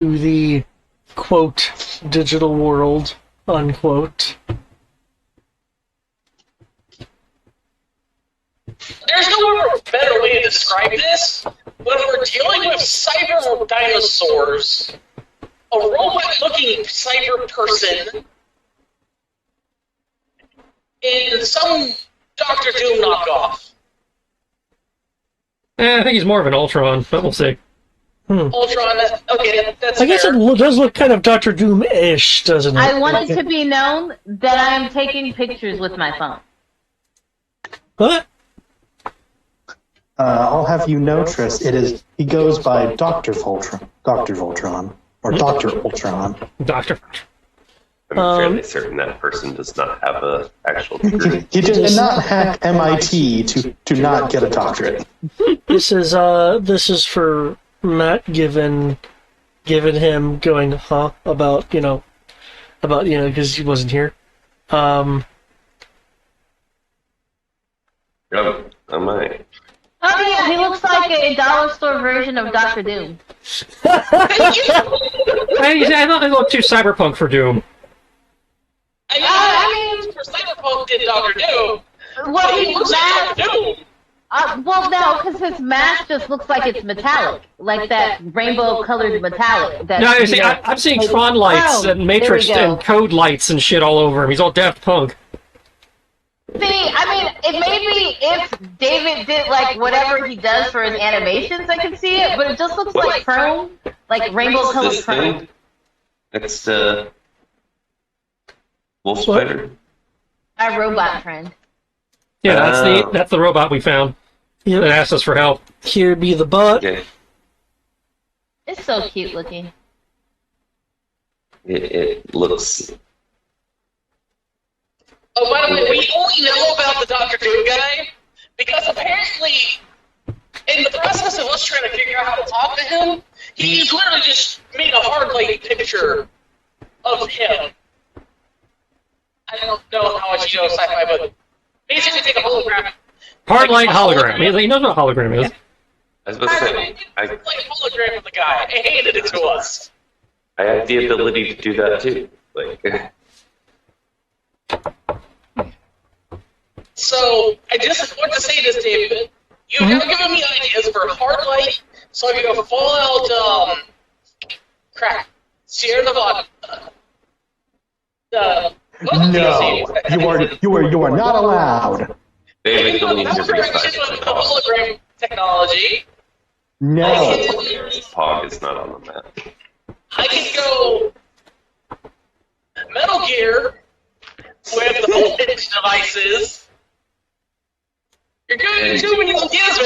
to the quote digital world unquote. There's no better way to describe this. When we're dealing with cyber dinosaurs, a robot-looking cyber person, and some Doctor Doom knockoff. I think he's more of an Ultron, but we'll see. Ultron, okay, that's I guess fair. it does look kind of Doctor Doom-ish, doesn't it? I want it to be known that I am taking pictures with my phone. What? I'll have you know, Tris, he goes by Dr. Voltron, or Dr. Ultron. Doctor. I'm fairly certain that person does not have an actual degree. He did not hack MIT to not get a doctorate. This is for Matt given him going, huh, about because he wasn't here. Oh, I might. Oh yeah, he looks like a dollar store version of Doctor Doom. I thought they looked too cyberpunk for Doom. I mean, for Cyberpunk did Doctor Doom. Well, He his looks like mask. Doctor Doom. Well, no, because his mask just looks like it's metallic, like that rainbow-colored metallic. That, No, see, I'm seeing Tron lights and Matrix there we go. and code lights and shit all over him. He's all Daft Punk. See, I mean, it maybe if David did like whatever he does for his animations, I can see it, but it just looks like chrome, like rainbow-colored This chrome. thing? It's the Wolf Spider. Our robot friend. Yeah, that's the robot we found Yep. that asked us for help. Here be the butt. Okay. It's so cute looking. It looks. Oh, by the way, we only know about the Doctor Doom guy because apparently, in the process of us trying to figure out how to talk to him, he's literally just made a hard light picture of him. I don't know how much you know sci-fi, but basically take a hologram. Hard light hologram. He knows what a hologram is. I was about to say, It's like a hologram of the guy. He handed it to us. I have the ability to do that too. Like, So, I just want to say this, David. You have given me ideas for hard light, so I can go Fallout, Sierra Nevada. No, you are not allowed. David, you'll need to With the restart. hologram technology, No. Pog is not on the map. I can go Metal Gear with the voltage devices. You're good at too many ideas,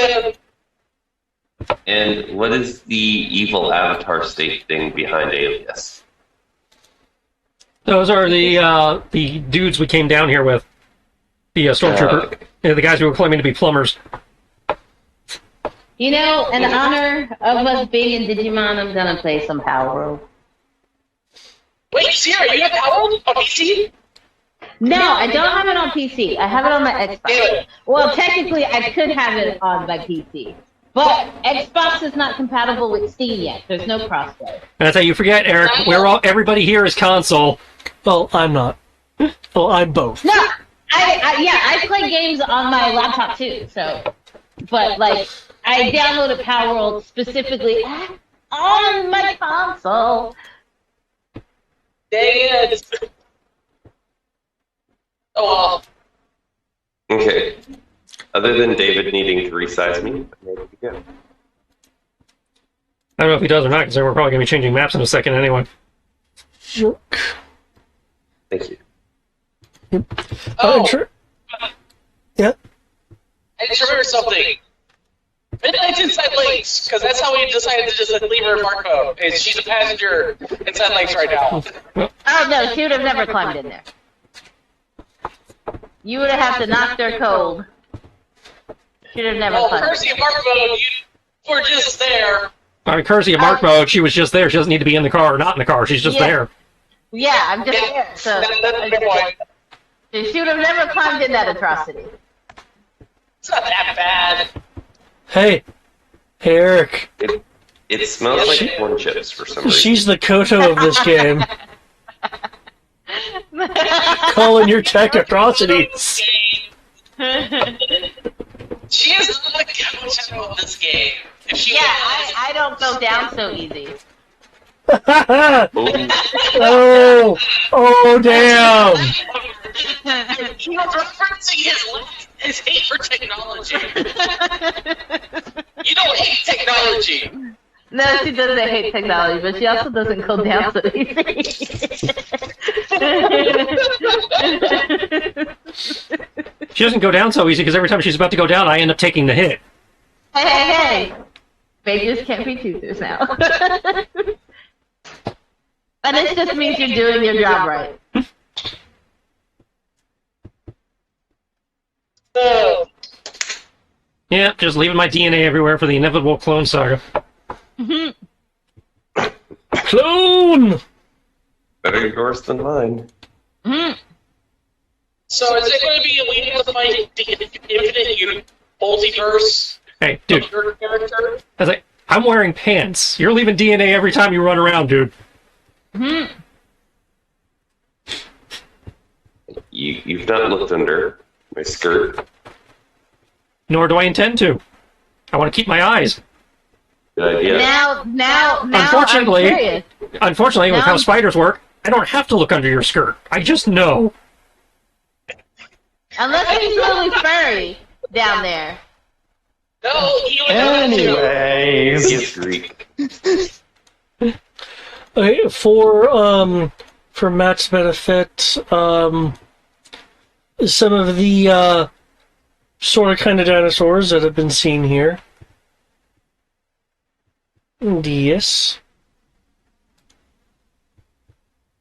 man. And what is the evil avatar state thing behind Alias? Those are the dudes we came down here with. The stormtrooper. The guys who were claiming to be plumbers. You know, in honor of us being in Digimon, I'm gonna play some Power World. Wait, Sierra, you have Power World on PC? No, I don't have it on PC. I have it on my Xbox. Well, technically, I could have it on my PC. But Xbox is not compatible with Steam yet. There's no crossplay. And that's how you forget, Eric. Everybody here is console. Well, I'm not. Well, I'm both. No, I play games on my laptop too. So, but like, I downloaded Power World specifically on my console. Dang it. Oh, well. Okay. Other than David needing to resize me, I'm ready to go. I don't know if he does or not, because we're probably going to be changing maps in a second anyway. Jerk. Thank you. Oh, Yeah. I just remembered something. Midnight's inside Lakes, because that's how we decided to just leave her in Mark mode. She's a passenger inside Lakes right now. Oh no, she would have never climbed in there. You would have to knock her cold. She'd have never Oh, climbed. Percy in Mark mode, you were just there. I mean, Kersey in Mark mode, she was just there. She doesn't need to be in the car or not in the car. She's just there. Yeah, I'm just there. So That's a good point. she would have never climbed in that atrocity. It's not that bad. Hey, Eric. It smells like corn chips for some reason. She's the Koto of this game. Calling your tech atrocities. She is not the Koto of this game. If she I don't go down so easy. Oh, damn. He was referencing his hate for technology. You don't hate technology. No, she doesn't hate technology, but she also doesn't go down so easy. She doesn't go down so easy because every time she's about to go down, I end up taking the hit. Hey! Beggars can't be choosers now. And it just means you're doing your job right. Yeah, just leaving my DNA everywhere for the inevitable clone saga. Clone! Better yours than mine. So is it going to be illegal to fight the infinite multiverse Hey, dude, of your character? I was like, I'm wearing pants. You're leaving DNA every time you run around, dude. You've not looked under my skirt. Nor do I intend to. I want to keep my eyes. Good idea. Now, Unfortunately- I'm curious. Unfortunately, with No. how spiders work, I don't have to look under your skirt. I just know. Unless he's really furry down there. No, he would not do. Anyways. He's Greek. Okay, for Matt's benefit, some of the sort of kind of dinosaurs that have been seen here. Dias.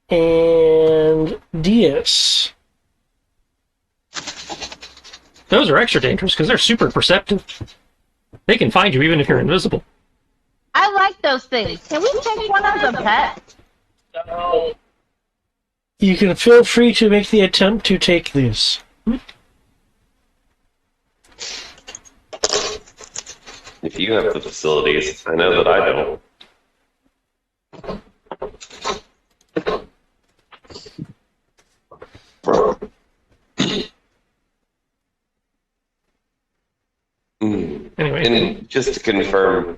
And Dias. Those are extra dangerous because they're super perceptive. They can find you even if you're invisible. I like those things. Can we take one as a pet? No. You can feel free to make the attempt to take this. If you have the facilities, I know that I don't. Anyway, And just to confirm,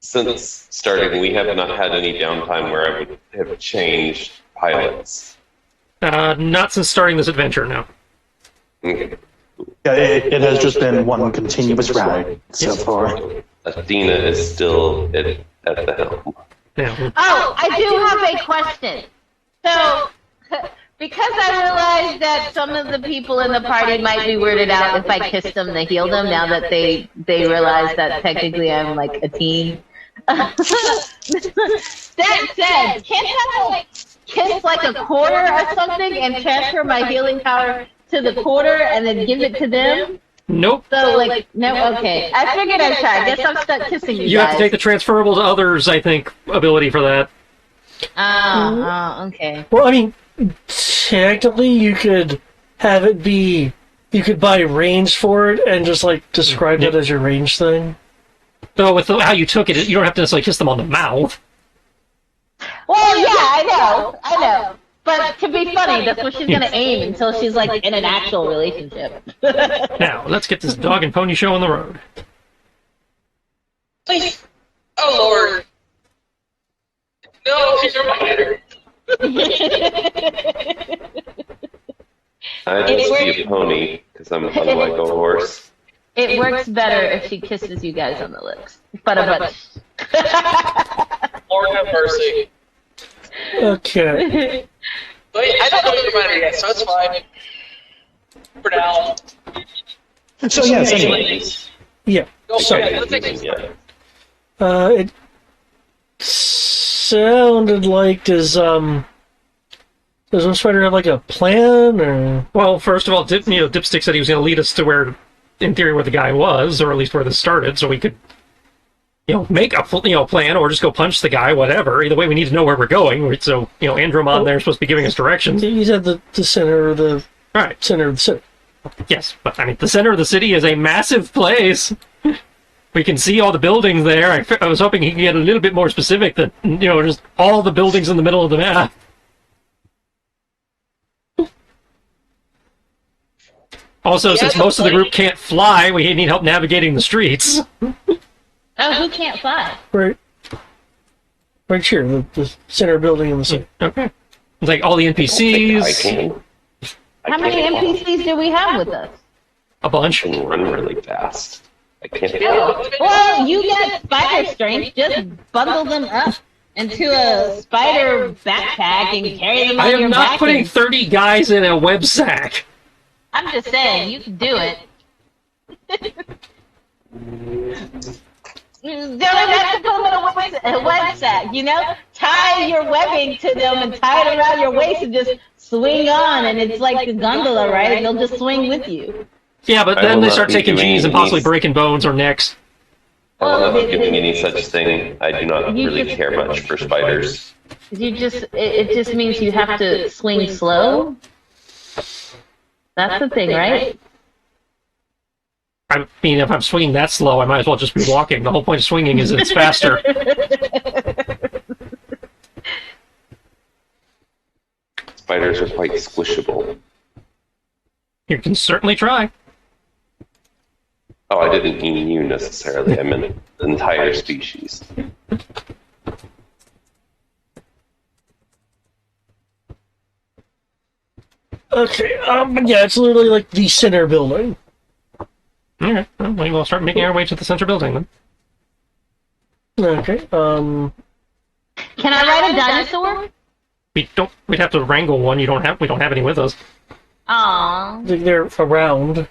since starting, we have not had any downtime where I would have changed pilots. not since starting this adventure, no. Okay. Yeah, it has just been one continuous ride so far. Athena is still at the helm. No. Oh, I do have a question. So, because I realized that some of the people in the party might be weirded out if I kiss them to heal them, now that they realize that technically I'm like a teen. That said, can't I like kiss like a quarter or something and transfer my healing power to the quarter and then give it to them? Nope. So like, no, okay. I figured I'd try. I guess I'm stuck kissing you You guys. have to take the transferable to others, I think, ability for that. Oh, okay. Well, I mean, technically you could have it be, you could buy range for it and just like describe it as your range thing. Though with how you took it, you don't have to necessarily kiss them on the mouth. Well, yeah, I know. But to be funny, that's what she's gonna aim until she's like in an actual relationship. Now, let's get this dog and pony show on the road. Please. Oh, Lord. No, she's a reminder. I just be a pony because I'm unlike a horse. It works better if she kisses you guys on the lips. But Lord have mercy. Okay. But I don't know your reminder yet, so it's fine. For now. So yes, anyways. Yeah. Go So, for it. Let's take it. Yeah. it sounded like does One Spider have like a plan or? Well, first of all, Dipstick said he was going to lead us to where, in theory, where the guy was, or at least where this started, so we could, make a plan, or just go punch the guy, whatever. Either way, we need to know where we're going. So, Andromon there is supposed to be giving us directions. You said the center of the All right. center of the city. Yes, but I mean, the center of the city is a massive place. We can see all the buildings there. I was hoping he could get a little bit more specific than, just all the buildings in the middle of the map. Also, since most of the group can't fly, we need help navigating the streets. Oh, who can't fly? Right here, the center building in the city. Okay. It's like all the I NPCs, can. How many NPCs do we have with us? a bunch. I can run really fast. I can't. Well, you got spider strength. Just bundle them up into a spider backpack and carry them I on your am not back. putting 30 guys in a web sack. I'm just saying, you can do it. Don't have to put them in a web sack, Tie your webbing to them and tie it around your waist and just swing on, and it's like the gondola, right? They'll just swing with you. Yeah, but I then will they not start be taking doing G's and possibly these. breaking bones or necks. I will not be doing any such thing. I do not You really just- care much for spiders. It just means you have to swing slow. That's the thing, right? I mean, if I'm swinging that slow, I might as well just be walking. The whole point of swinging is it's faster. Spiders are quite squishable. You can certainly try. Oh, I didn't mean you necessarily. I meant the entire species. Okay, yeah, it's literally like the center building. Okay, well, maybe we'll start making our way to the center building then. Okay, Can I ride a dinosaur? We'd have to wrangle one. We don't have any with us. Aww. they're around.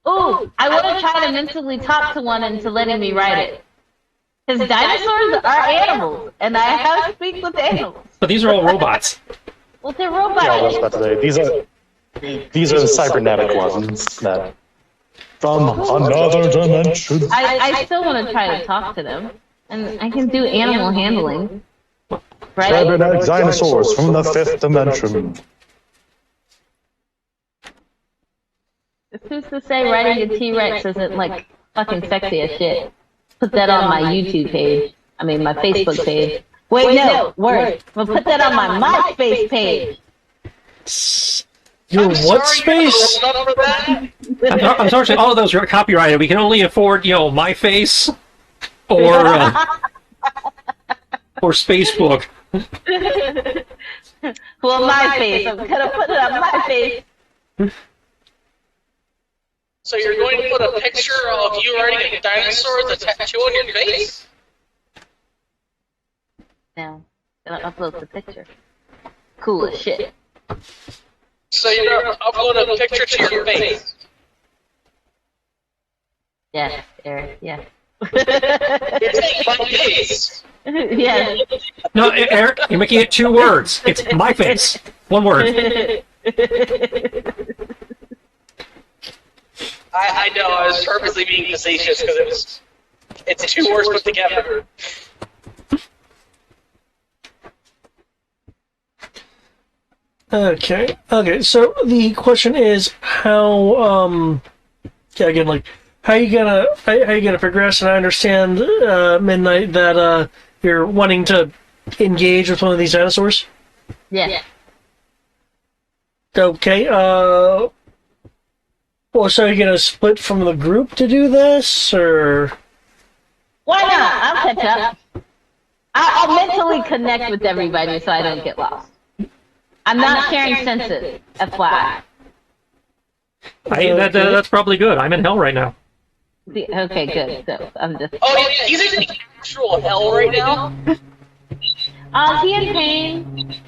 Ooh, I want to try to mentally talk to one into letting me ride it. Because dinosaurs are animals, and I have to speak with animals. But these are all robots. Well, they're Yeah, I was robots. about to say these are the cybernetic ones that from another dimension. I still want to try to talk to them, and I can do animal handling. Right? Cybernetic dinosaurs from the fifth dimension. Who's to say riding a T-Rex isn't like fucking sexy as shit? Put that on my YouTube page. I mean, my Facebook page. Wait, no, word. I'm gonna put that on my MySpace page. Your I'm what sorry, space? you're old enough for that. Unfortunately, all of those are copyrighted. We can only afford, my face or Spacebook. Well, my face. I'm gonna put it on my face. So you're going to put a picture of you riding a dinosaur with a tattoo on your face? No, gonna upload the picture. Cool as shit. So you're going to upload a picture to your face? Yes, Eric. Yes. You're saying my face. Yes. No, Eric, you're making it 2 words. It's my face. 1 word. I know, I was purposely being facetious because it's 2 words put together. Okay, so the question is how, yeah, again, like, how you gonna progress, and I understand, Midnight, that, you're wanting to engage with one of these dinosaurs? Yes. Okay, well, so you're gonna split from the group to do this, or? Why not? I'll catch up. I'll mentally connect with everybody so I don't get lost. I'm not sharing senses, FYI. That's probably good. I'm in hell right now. Okay, good. So I'm just. Oh, yeah, he's in the actual hell right now? Is he in pain?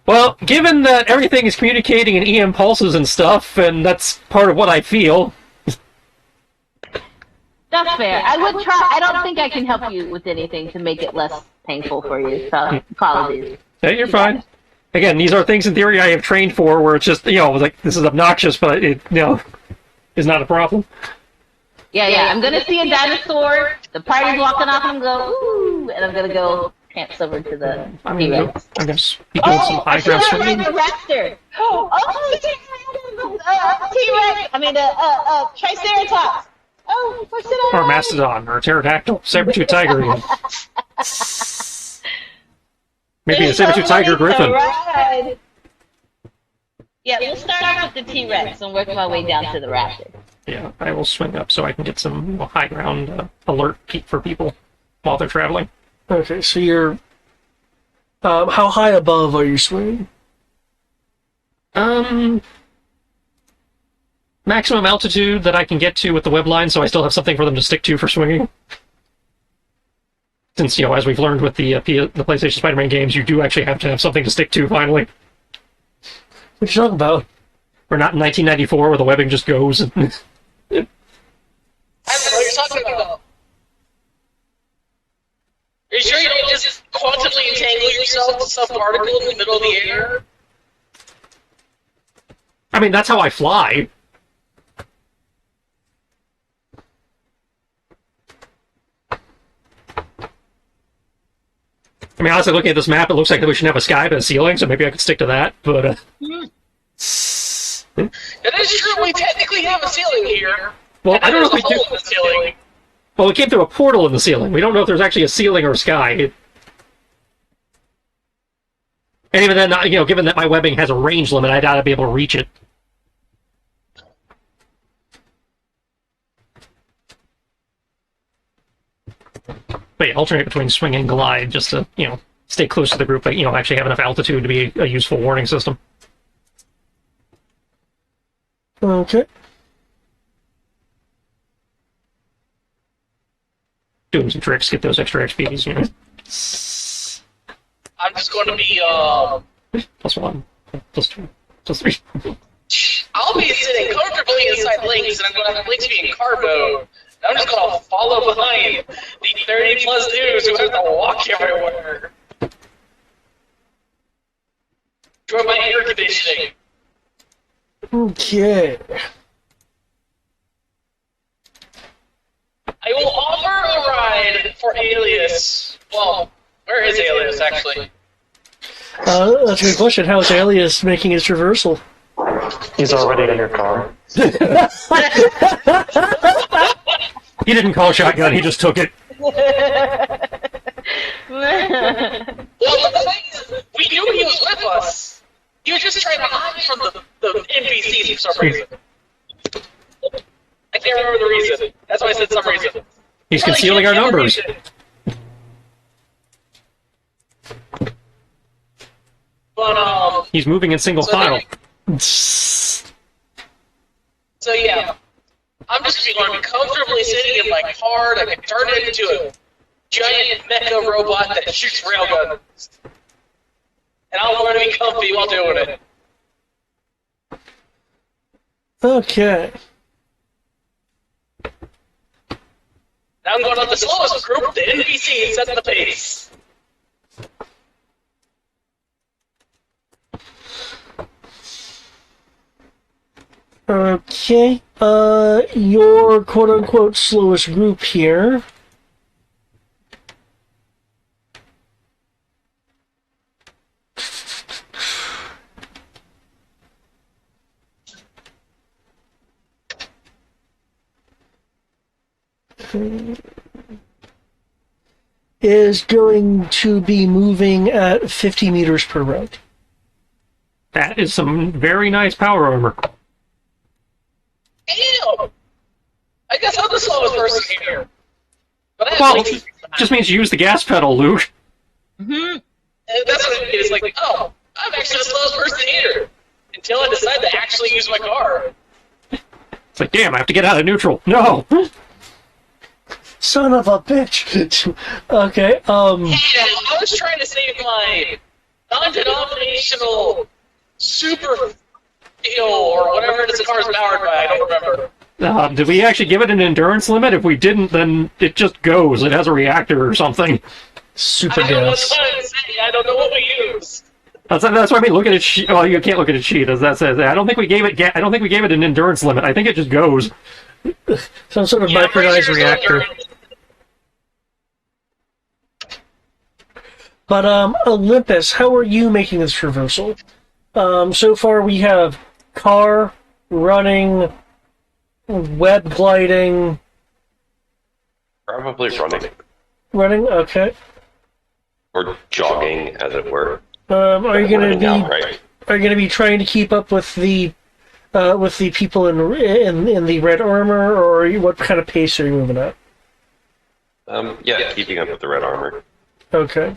Well, given that everything is communicating in EM pulses and stuff, and that's part of what I feel. That's fair. I would try. I don't think I can help you with anything to make it less painful for you. So apologies. Hey, you're fine. Again, these are things in theory I have trained for, where it's just, like, this is obnoxious, but it, is not a problem. Yeah. I'm gonna see a dinosaur. The party's walking off, and I'm gonna go ooh, and I'm gonna go pants over to the I'm going T-Rex. to be doing some high ground I swimming. the raptor. Oh, T-Rex. I mean, Triceratops. Oh, what should I Or ride? mastodon, or pterodactyl, saber-tooth tiger. Even. Maybe a There's saber-tooth tiger nobody to griffin. ride. Yeah, we'll start off with the T-Rex and work my way down to the raptor. Yeah, I will swing up so I can get some high ground alert for people while they're traveling. Okay, so you're... how high above are you swinging? Maximum altitude that I can get to with the web line, so I still have something for them to stick to for swinging. Since, as we've learned with the PlayStation Spider-Man games, you do actually have to have something to stick to, finally. What are you talking about? We're not in 1994 where the webbing just goes. I don't know what you're talking about. Are you sure you don't just quantumly entangle yourself to some particle in the middle of the air? I mean, that's how I fly. I mean, honestly, looking at this map, it looks like we should have a sky but a ceiling, so maybe I could stick to that, but... That is true, we technically have a ceiling here. Well, I don't know if There's a we do... hole in the ceiling. Well, we came through a portal in the ceiling. We don't know if there's actually a ceiling or a sky. And even then, given that my webbing has a range limit, I doubt I'd be able to reach it. But yeah, alternate between swing and glide just to, stay close to the group, but, actually have enough altitude to be a useful warning system. Okay. Doing some tricks, get those extra XPs, I'm just going to be, +1, +2, +3. I'll be sitting comfortably inside Lynx, and I'm going to have Lynx be in car mode. And I'm just going to follow behind the 30-plus dudes who have to walk everywhere. Enjoy my air conditioning. Okay. I will offer a ride for Alias. Well, where is Alias, actually? That's a good question. How is Alias making his traversal? He's already in your car. He didn't call shotgun, he just took it. Well, the thing is, we knew he was with us. He was just trying to hide from the NPCs for some reason. I can't remember the reason. That's why I said some reason. He's Well, concealing our can't give a numbers. reason. But, He's moving in single file. So yeah, I'm just going to be comfortably sitting in my car. I can turn it into a giant mecha robot that shoots railguns. And I'm going to be comfy while doing it. Okay. Now I'm going on the slowest group, the NPC, set the pace. Okay. Your quote-unquote slowest group here. Is going to be moving at 50 meters per round. That is some very nice power armor. Damn! I guess I'm the slowest person here. But I have Well, like, just means you use the gas pedal, Luke. and that's what it is. Like, oh, I'm actually the slowest person here. Until I decide to actually use my car. It's like, damn, I have to get out of neutral. No! Son of a bitch! Okay, Yeah, I was trying to save my non-denominational super deal or whatever it is the car is powered by. I don't remember. Did we actually give it an endurance limit? If we didn't, then it just goes. It has a reactor or something. super I don't know what gas. to say. I don't know what we use. That's what I mean. Look at its sheet. Well, you can't look at its sheet, as that says. I don't think we gave it. I don't think we gave it an endurance limit. I think it just goes. Some sort of Yeah, I'm pretty micronized sure it's reactor. under- But, Olympus, how are you making this traversal? So far we have car, running, web gliding, Probably running. Running? Okay. Or jogging, as it were. Are you gonna Running be outright. are you gonna be trying to keep up with the people in the red armor, or what kind of pace are you moving at? Yeah, keeping up with the red armor. Okay.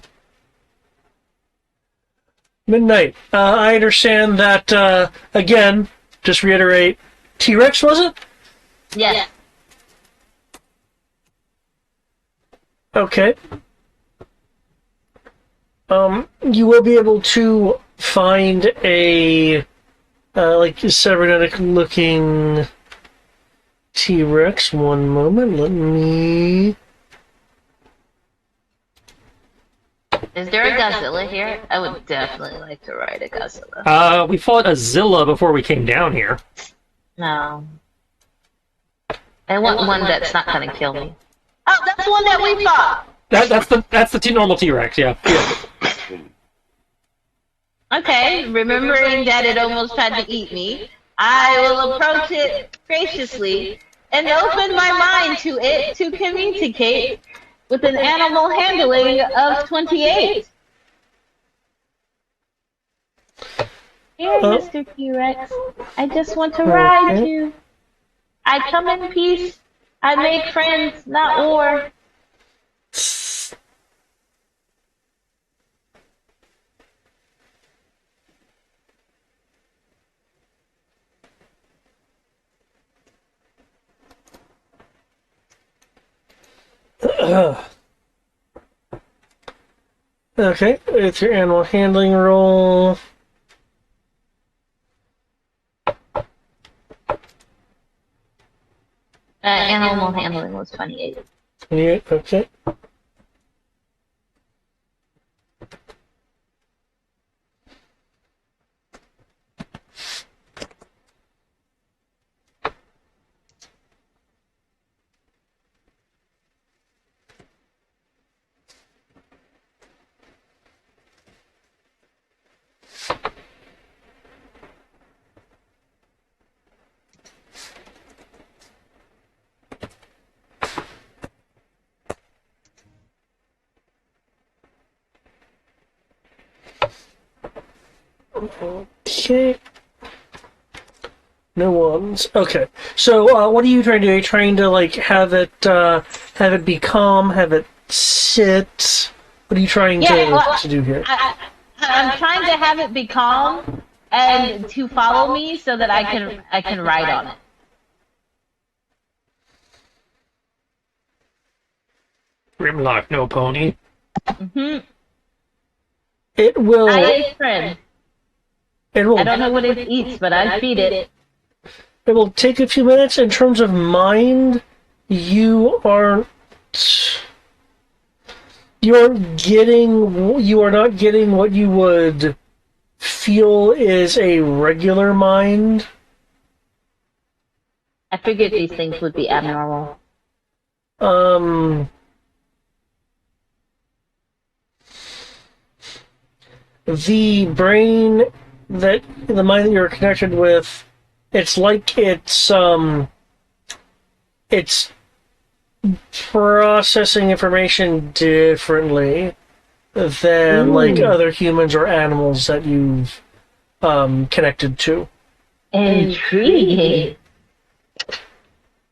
Midnight. I understand that again. Just reiterate. T-Rex was it? Yes. Okay. You will be able to find a like cybernetic looking T-Rex. One moment. Let me. Is there a Godzilla here? I would definitely like to ride a Godzilla. We fought a Zilla before we came down here. No. I want one that's not gonna kill me. Oh, that's the one that we fought! That's the normal T-Rex, yeah. Okay, remembering that it almost tried to eat me, I will approach it graciously and open my mind to it to communicate with an animal handling of 28. Here, Mr. T-Rex. I just want to ride you. I come in peace. I make friends, not war. Okay, it's your animal handling roll. Animal handling was 28. Yeah, okay. Okay. No ones. Okay. So, what are you trying to do? Are you trying to like have it be calm, have it sit? What are you trying to do here? I'm trying to have it be calm and to follow me so that I can ride on it. Grimlock, no pony. Mm-hmm. It will. I ate friend. It will. I don't know what it eats, but I feed it. It will take a few minutes. In terms of mind, you are not getting what you would feel is a regular mind. I figured these things would be abnormal. The brain the mind that you're connected with, it's like it's processing information differently than like other humans or animals that you've connected to. Intriguing.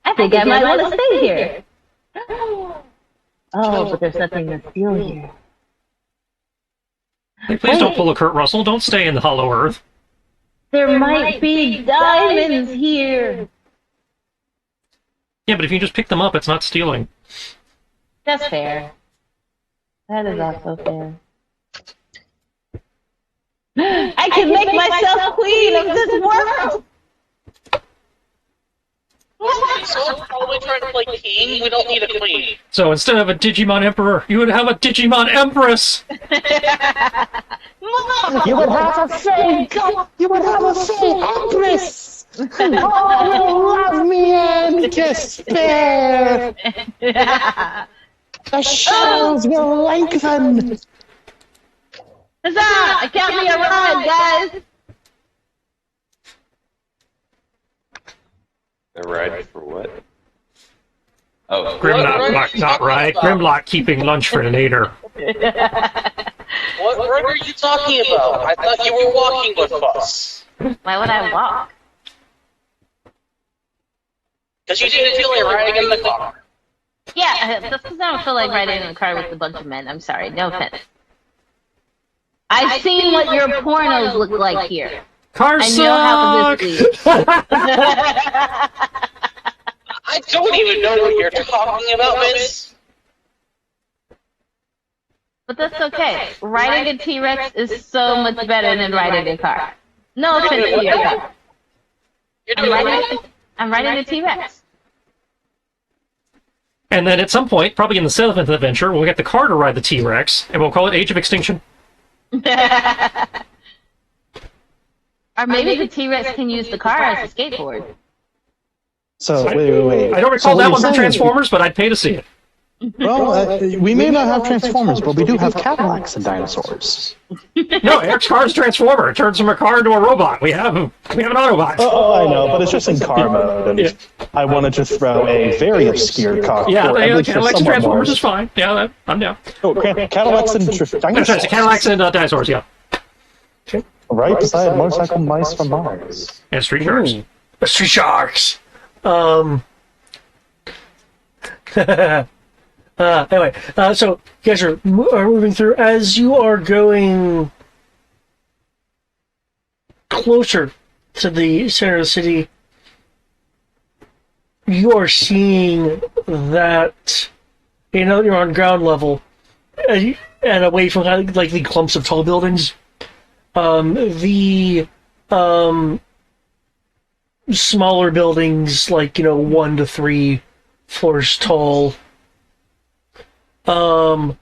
I think I might want to stay here. Oh, but there's nothing to steal here. Hey, please don't pull a Kurt Russell. Don't stay in the Hollow Earth. There might be diamonds here. Yeah, but if you just pick them up, it's not stealing. That's fair. That is also fair. I can make myself queen of this world! So we're probably trying to play king. We don't need a queen. So instead of a Digimon Emperor, you would have a Digimon Empress! You would have a fake. You would have a fake empress. Oh, you love me and despair. The shadows will lengthen. Huzzah! I got me a ride, guys! A ride for what? Oh, Grimlock, not right. Grimlock keeping lunch for later. What road are you talking about? I thought you were walking with us. Why would I walk? Because you didn't feel like riding in the car. Yeah, that's because I don't feel like riding in a car with a bunch of men. I'm sorry, no offense. I've seen what your pornos look like here. Cars I know how this leads. I don't even know what you're talking about, miss. But that's okay. Riding a T-Rex is so much better than riding a car. No offense to your car. You're doing what? I'm riding a T-Rex. And then at some point, probably in the 7th adventure, we'll get the car to ride the T-Rex, and we'll call it Age of Extinction. Or maybe the T-Rex can use the car as a skateboard. So, wait. I don't recall So what that you're one from saying is- Transformers, but I'd pay to see it. Well, we may not have Transformers, but we do have Cadillacs and dinosaurs. No, Eric's car is Transformer. It turns from a car into a robot. We have an Autobot. Oh, I know, but it's just in car mode, and I wanted to throw a very obscure car. Yeah, or at least for Cadillacs and somewhat Transformers more- is fine. Yeah, I'm down. Oh, Cadillacs and I'm sorry, dinosaurs. Cadillacs and dinosaurs, yeah. Right beside motorcycle mice from Mars. And Street Sharks. Street Sharks. Anyway, so you guys are moving through. As you are going closer to the center of the city, you are seeing that, you're on ground level, and away from like the clumps of tall buildings. The smaller buildings, like 1 to 3 floors tall, are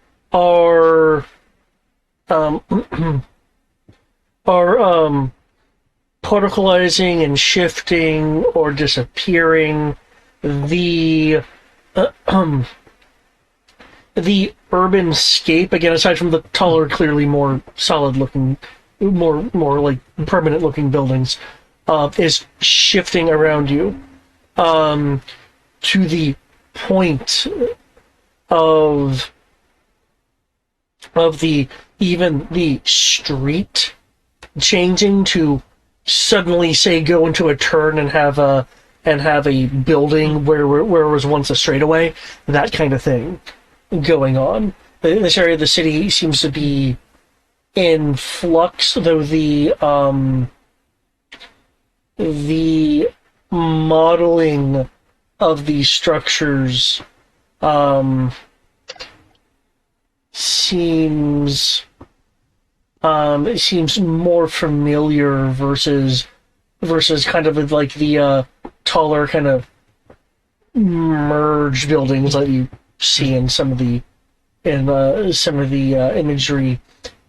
protocolizing and shifting or disappearing. The urban scape, again, aside from the taller, clearly more solid looking, more like permanent looking buildings, is shifting around you, to the point of the street changing to suddenly, say, go into a turn and have a building where was once a straightaway, that kind of thing going on. This area of the city seems to be in flux, though the modeling of these structures seems more familiar versus kind of like the taller kind of merged buildings that you see in some of the imagery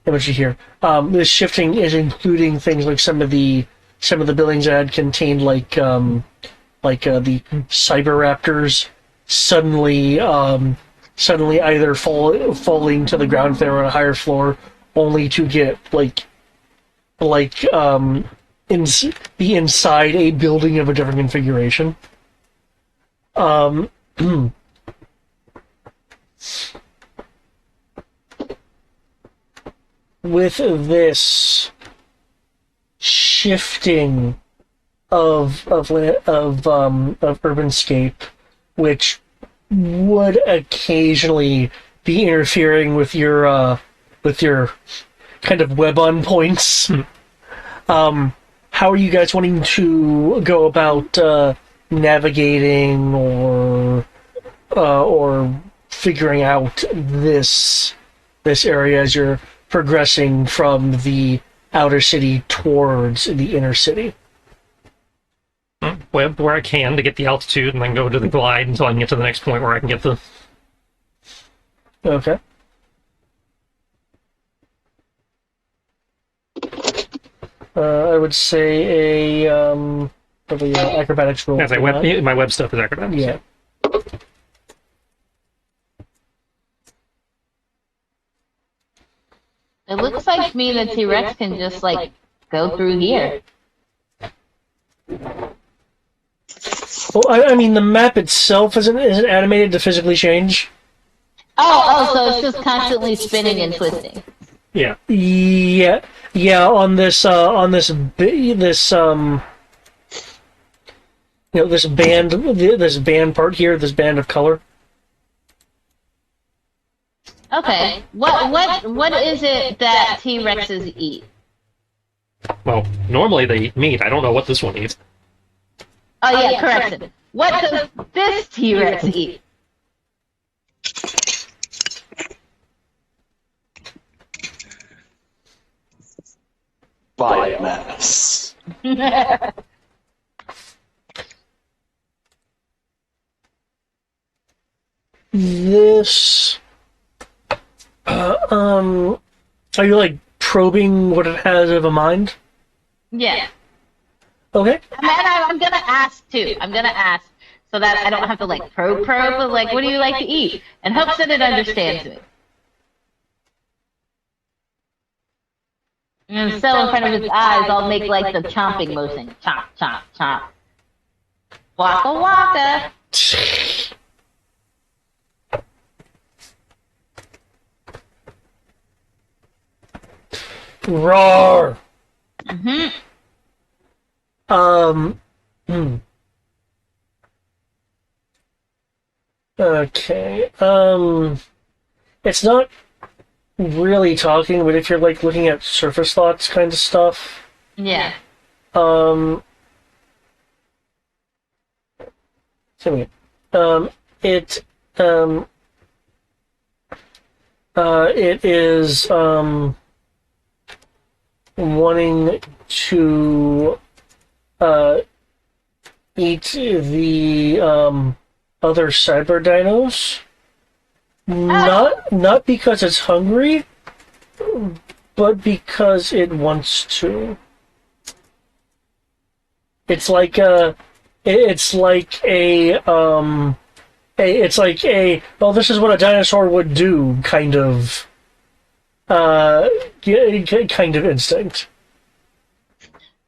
here. This shifting is including things like some of the buildings that had contained like the cyber-raptors suddenly either falling to the ground if they were on a higher floor, only to get be inside a building of a different configuration. With this shifting of urbanscape, which would occasionally be interfering with your kind of web-on points. How are you guys wanting to go about navigating or figuring out this area as you're progressing from the outer city towards the inner city? Web where I can to get the altitude, and then go to the glide until I can get to the next point where I can get the... Okay. I would say probably an acrobatics roll. As my web stuff is acrobatics. Yeah. It looks like me and the T-Rex can just, like, go through here. Well, I mean, the map itself isn't animated to physically change. So it's just constantly spinning and twisting. Yeah. Yeah. On this this this band part here, this band of color. Okay. What is it that T-Rexes eat? Well, normally they eat meat. I don't know what this one eats. Oh yeah, correction. What does this T-Rex eat? Biomass. This. Are you like probing what it has of a mind? Yeah. Okay. I'm gonna ask too. I'm gonna ask so that I don't have to like probe, but like, what do you like to eat? And hopes that it understands me. And so in front of its eyes, I'll make like the chomping motion. Chomp, chomp, chomp. Waka waka. Roar. Mm-hmm. Okay. It's not really talking, but if you're like looking at surface thoughts kind of stuff, Yeah. um, so, it it is wanting to eat the other cyber dinos. Not because it's hungry, but because it wants to. It's like a it's like a well, this is what a dinosaur would do kind of instinct.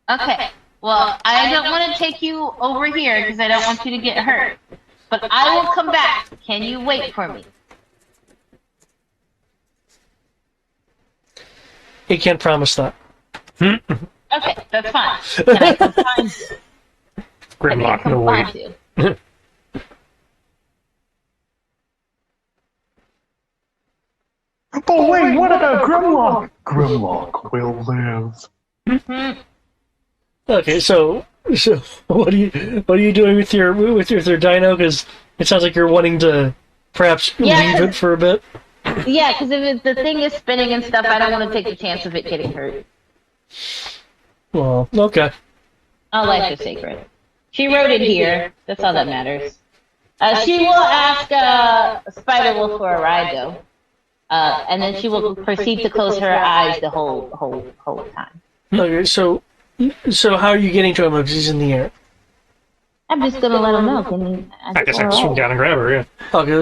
Okay. Well, I don't want to take you over here because I don't want you to get hurt. But I will come back. Can you wait for me? It can't promise that. Okay, that's fine. Can I come find you? Grimlock, no Find wait. you? But wait, what about Grimlock? Grimlock will live. Okay, so what are you doing with your dino? Because it sounds like you're wanting to perhaps leave it for a bit. Yeah, because if the thing is spinning and stuff, I don't want to take the chance of it getting hurt. Well, okay. All life is sacred. She wrote it here. That's all that matters. She will ask Spider-Wolf for a ride, though. And then she will proceed to close her eyes the whole time. Okay, so how are you getting to him if he's in the air? I'm just gonna let him know. I guess I can swing down and grab her, yeah. Okay,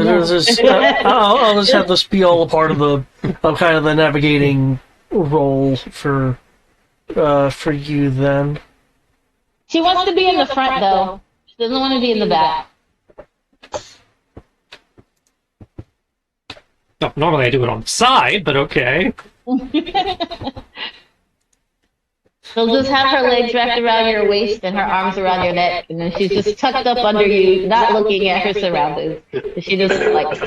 I'll just have this be all a part of kind of the navigating role for you then. She wants to be in the front, though. She doesn't want to be in the back. No, normally I do it on the side, but okay. She'll just have her legs wrapped around your waist and her arms around your neck, and then she's just tucked up under you, not looking at her surroundings. She just like.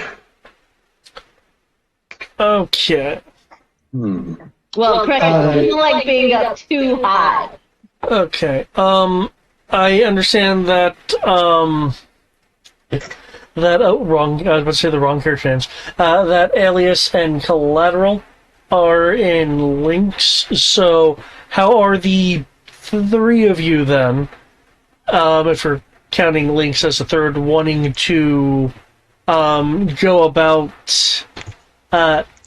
Okay. Well, correct. She doesn't like being up too high. Okay. I understand that. Wrong. I was about to say the wrong character names. That Alias and Collateral are in links. So, how are the three of you then? If we're counting links as a third, wanting to go about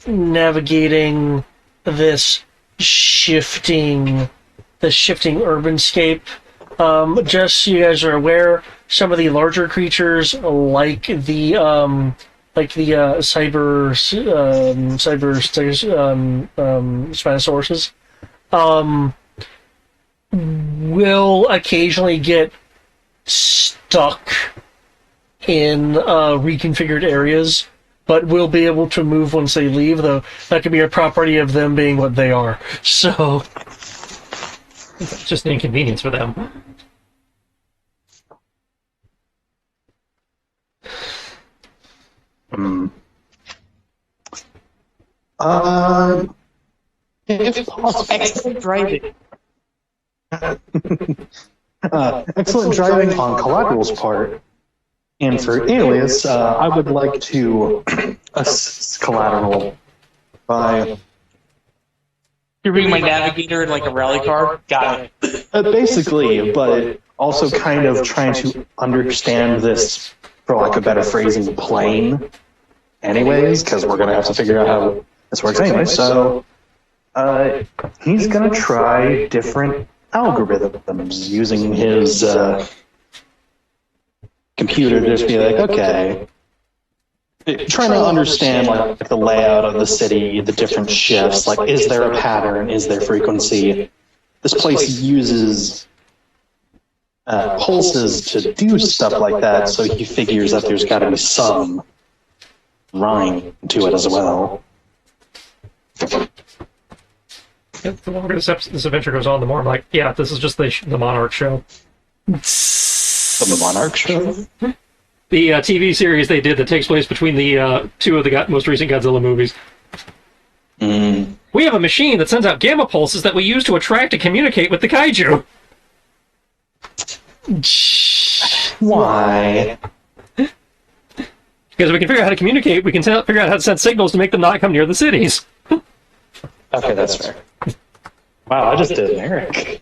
navigating this shifting urbanscape. Just so you guys are aware, some of the larger creatures, like the Spinosauruses, will occasionally get stuck in reconfigured areas, but will be able to move once they leave, though that could be a property of them being what they are. So It's just an inconvenience for them. If possible, excellent driving. Excellent driving on Collateral's part. And for Alias, I would like to assist Collateral by You're being my navigator in like a rally car? Got it. basically, but also kind of trying to understand this, for lack of better phrasing, plane anyways, because we're going to have to figure out how this works anyway. So he's going to try different algorithms using his computer to just be like, okay, trying to understand like the layout of the city, the different shifts, like is there a pattern, is there frequency? This place uses pulses to do stuff like that, so he figures that there's got to be some rhyme to it as well. The longer this adventure goes on, the more I'm like, yeah, this is just the Monarch show. The Monarch show? The TV series they did that takes place between the two of the most recent Godzilla movies. We have a machine that sends out gamma pulses that we use to attract and communicate with the kaiju. Why? Because we can figure out how to communicate, we can figure out how to send signals to make them not come near the cities. Okay, that's fair. Wow, I just did an Eric.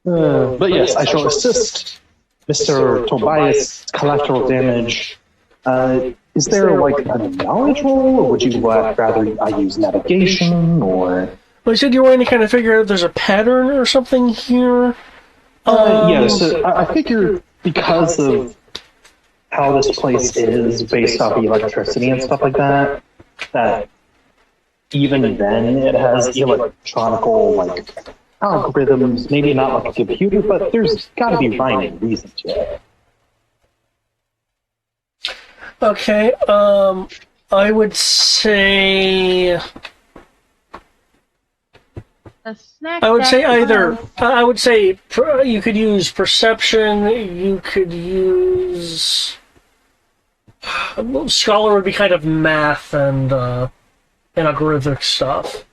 But yes, I shall assist Mr. Tobias collateral damage. Is there like a knowledge roll, or would you rather I use navigation, or? Well, you said you wanted to kind of figure out if there's a pattern or something here. Yeah, so I figure because of how this place is based off the electricity and stuff like that, that even then it has electronical like algorithms, maybe not like a computer, but there's got to be rhyme and reason to it. Okay, I would say... I would say either... I would say you could use perception, you could use... Scholar would be kind of math and algorithmic stuff.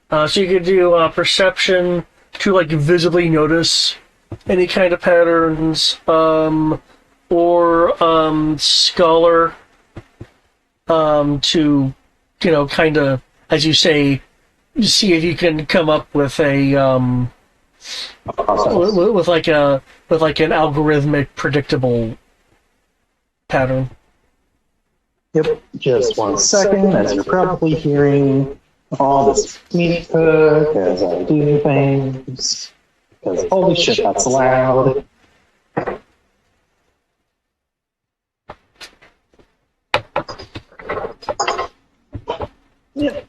So you could do perception to like visibly notice any kind of patterns, or scholar to, kind of, as you say, see if you can come up with a with like an algorithmic predictable pattern. Yep, just 1 second, as you're probably hearing all this music as I do things, because holy shit, that's loud. Yep.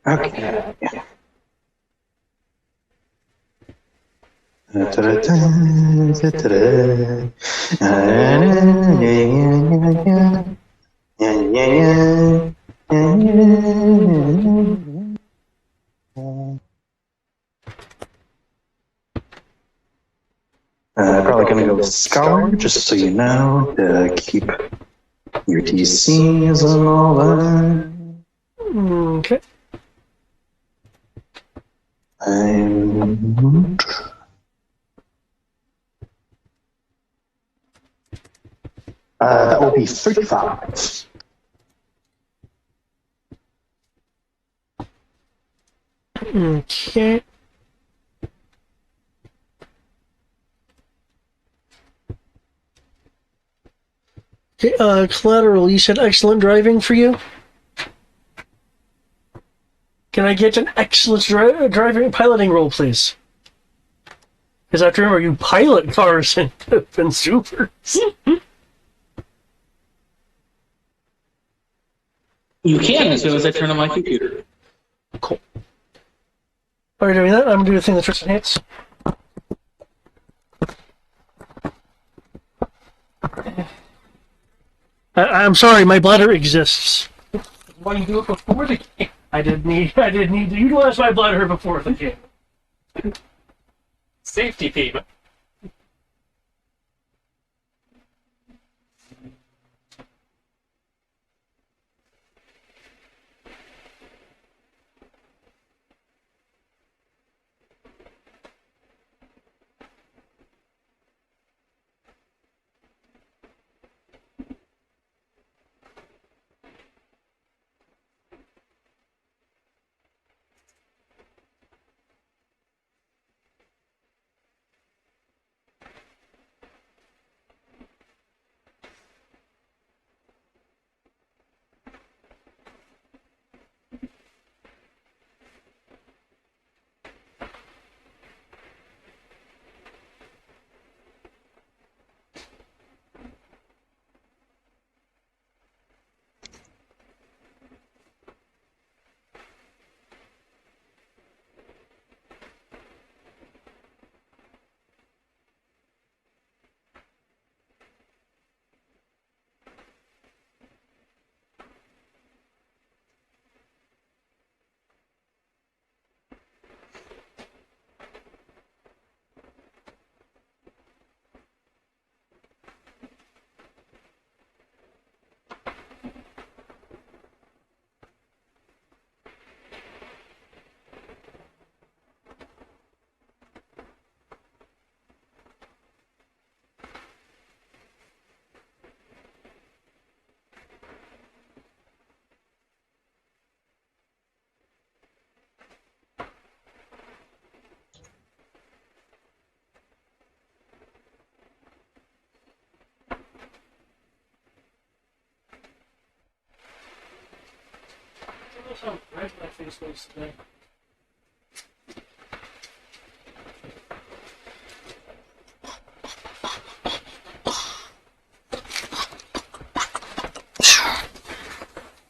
Okay. Probably gonna go with Scholar, just so you know, to keep your TCs and all that. Okay. That will be 35. Okay. Okay, Collateral, you said excellent driving for you? Can I get an excellent driving piloting roll, please? Because I have to remember, you pilot cars in supers. You can as soon as I turn on my computer. Cool. While you're doing that, I'm going to do the thing that Tristan hates. I'm sorry, my bladder exists. Why you do it before the game? I did need to utilize my bladder before the game. Safety team.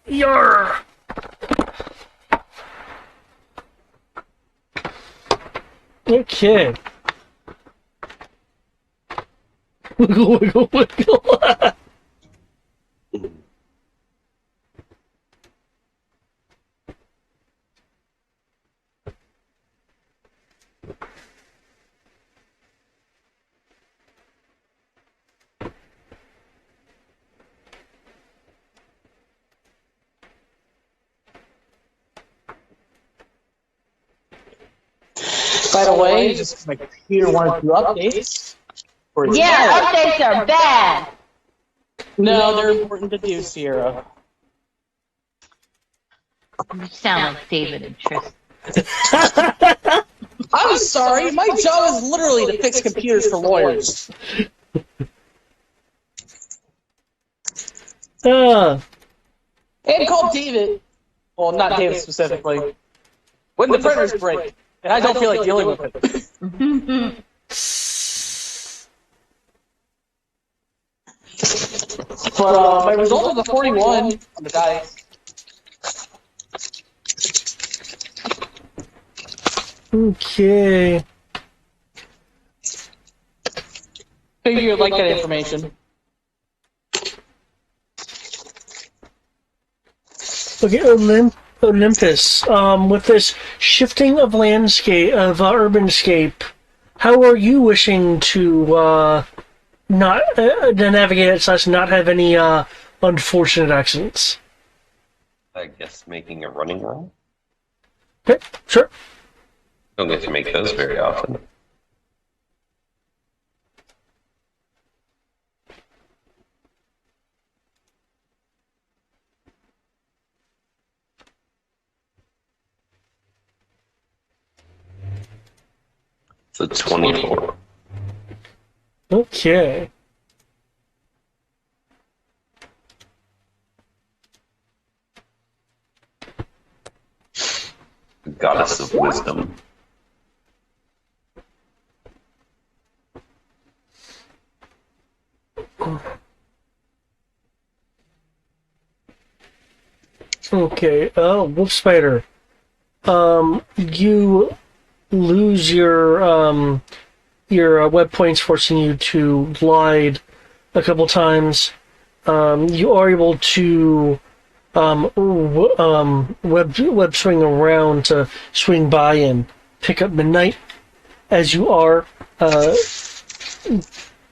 Yarr! Okay. Wiggle, wiggle, wiggle. By the way, just my computer wanted to do updates. Yeah, updates are bad. No, they're important to do, Sierra. You sound like David and Tristan. I'm sorry, my job is literally to fix computers for lawyers. Ah, And call David, well, not David specifically, when the printers break, and I don't feel like dealing with it. But my result was a 41 on the dice. okay. Figure you'd like that information. Okay, Olympus. With this shifting of landscape, of urbanscape, how are you wishing to not to navigate it / not have any unfortunate accidents? I guess making a running roll. Okay, sure. Don't get to make those very often. So 24. Okay. goddess of wisdom. Okay, Wolf Spider. You lose your web points, forcing you to glide a couple times. You are able to web swing around to swing by and pick up Midnight as you are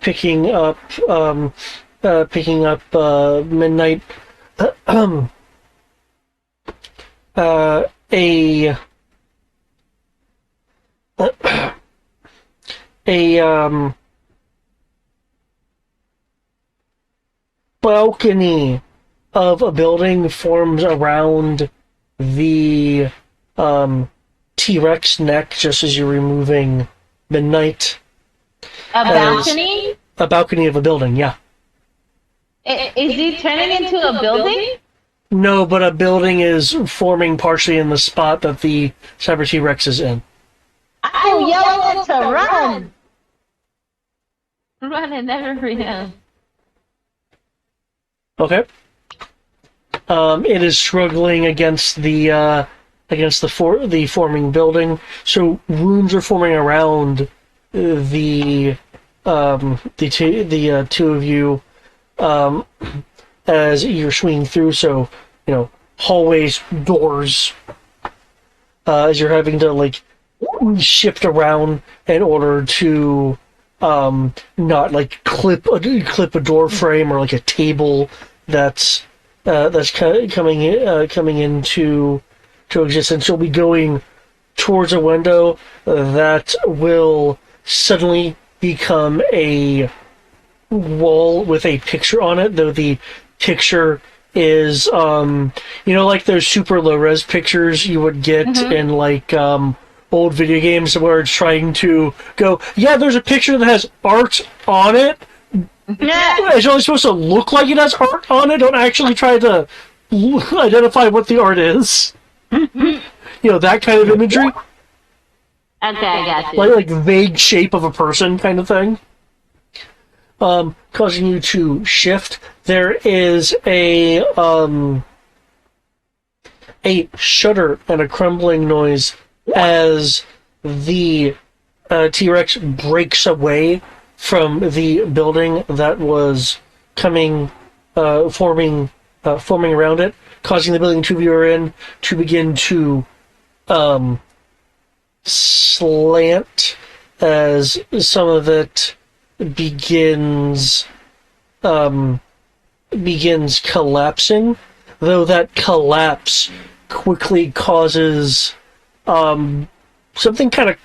picking up Midnight. A balcony of a building forms around the T-Rex neck just as you're removing Midnight. A balcony? A balcony of a building, yeah. Is he turning into a building? No, but a building is forming partially in the spot that the Cyber T-Rex is in. I'm yelling it to run! Run and never freedom. Okay. It is struggling against the forming building. So rooms are forming around the two of you as you're swinging through. So hallways, doors, as you're having to shift around in order to not clip a door frame or a table that's coming into existence. You'll be going towards a window that will suddenly become a wall with a picture on it, though the picture is like those super low res pictures you would get in old video games where it's trying to go, yeah, there's a picture that has art on it. It's only supposed to look like it has art on it. Don't actually try to identify what the art is. That kind of imagery. Okay, I got you. Like vague shape of a person kind of thing. Causing you to shift. There is a shudder and a crumbling noise as the T-Rex breaks away from the building that was forming around it, causing the building two of you are in to begin to slant as some of it begins collapsing, though that collapse quickly causes something kind of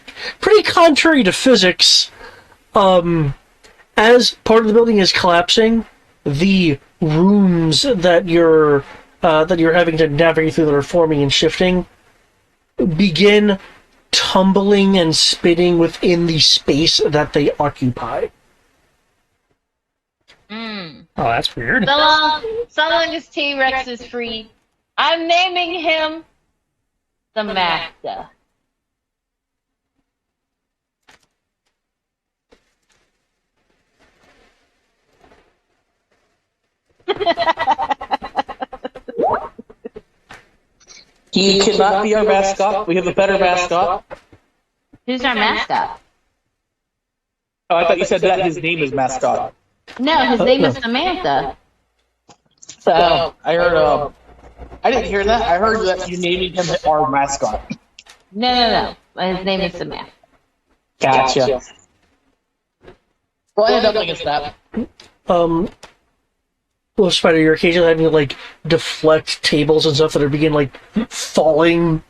pretty contrary to physics. As part of the building is collapsing, the rooms that you're having to navigate through that are forming and shifting begin tumbling and spinning within the space that they occupy. Oh, that's weird. So long as T-Rex is free, I'm naming him the Master. He cannot be our mascot. We have a better mascot. Who's our mascot? Oh, I thought you said that his name is mascot. No, his name is Samantha. I heard. I didn't hear that. I heard that you naming him our mascot. No. His name is Samantha. Gotcha. Well, I ended up against that. Well, Spider, you're occasionally having to deflect tables and stuff that are falling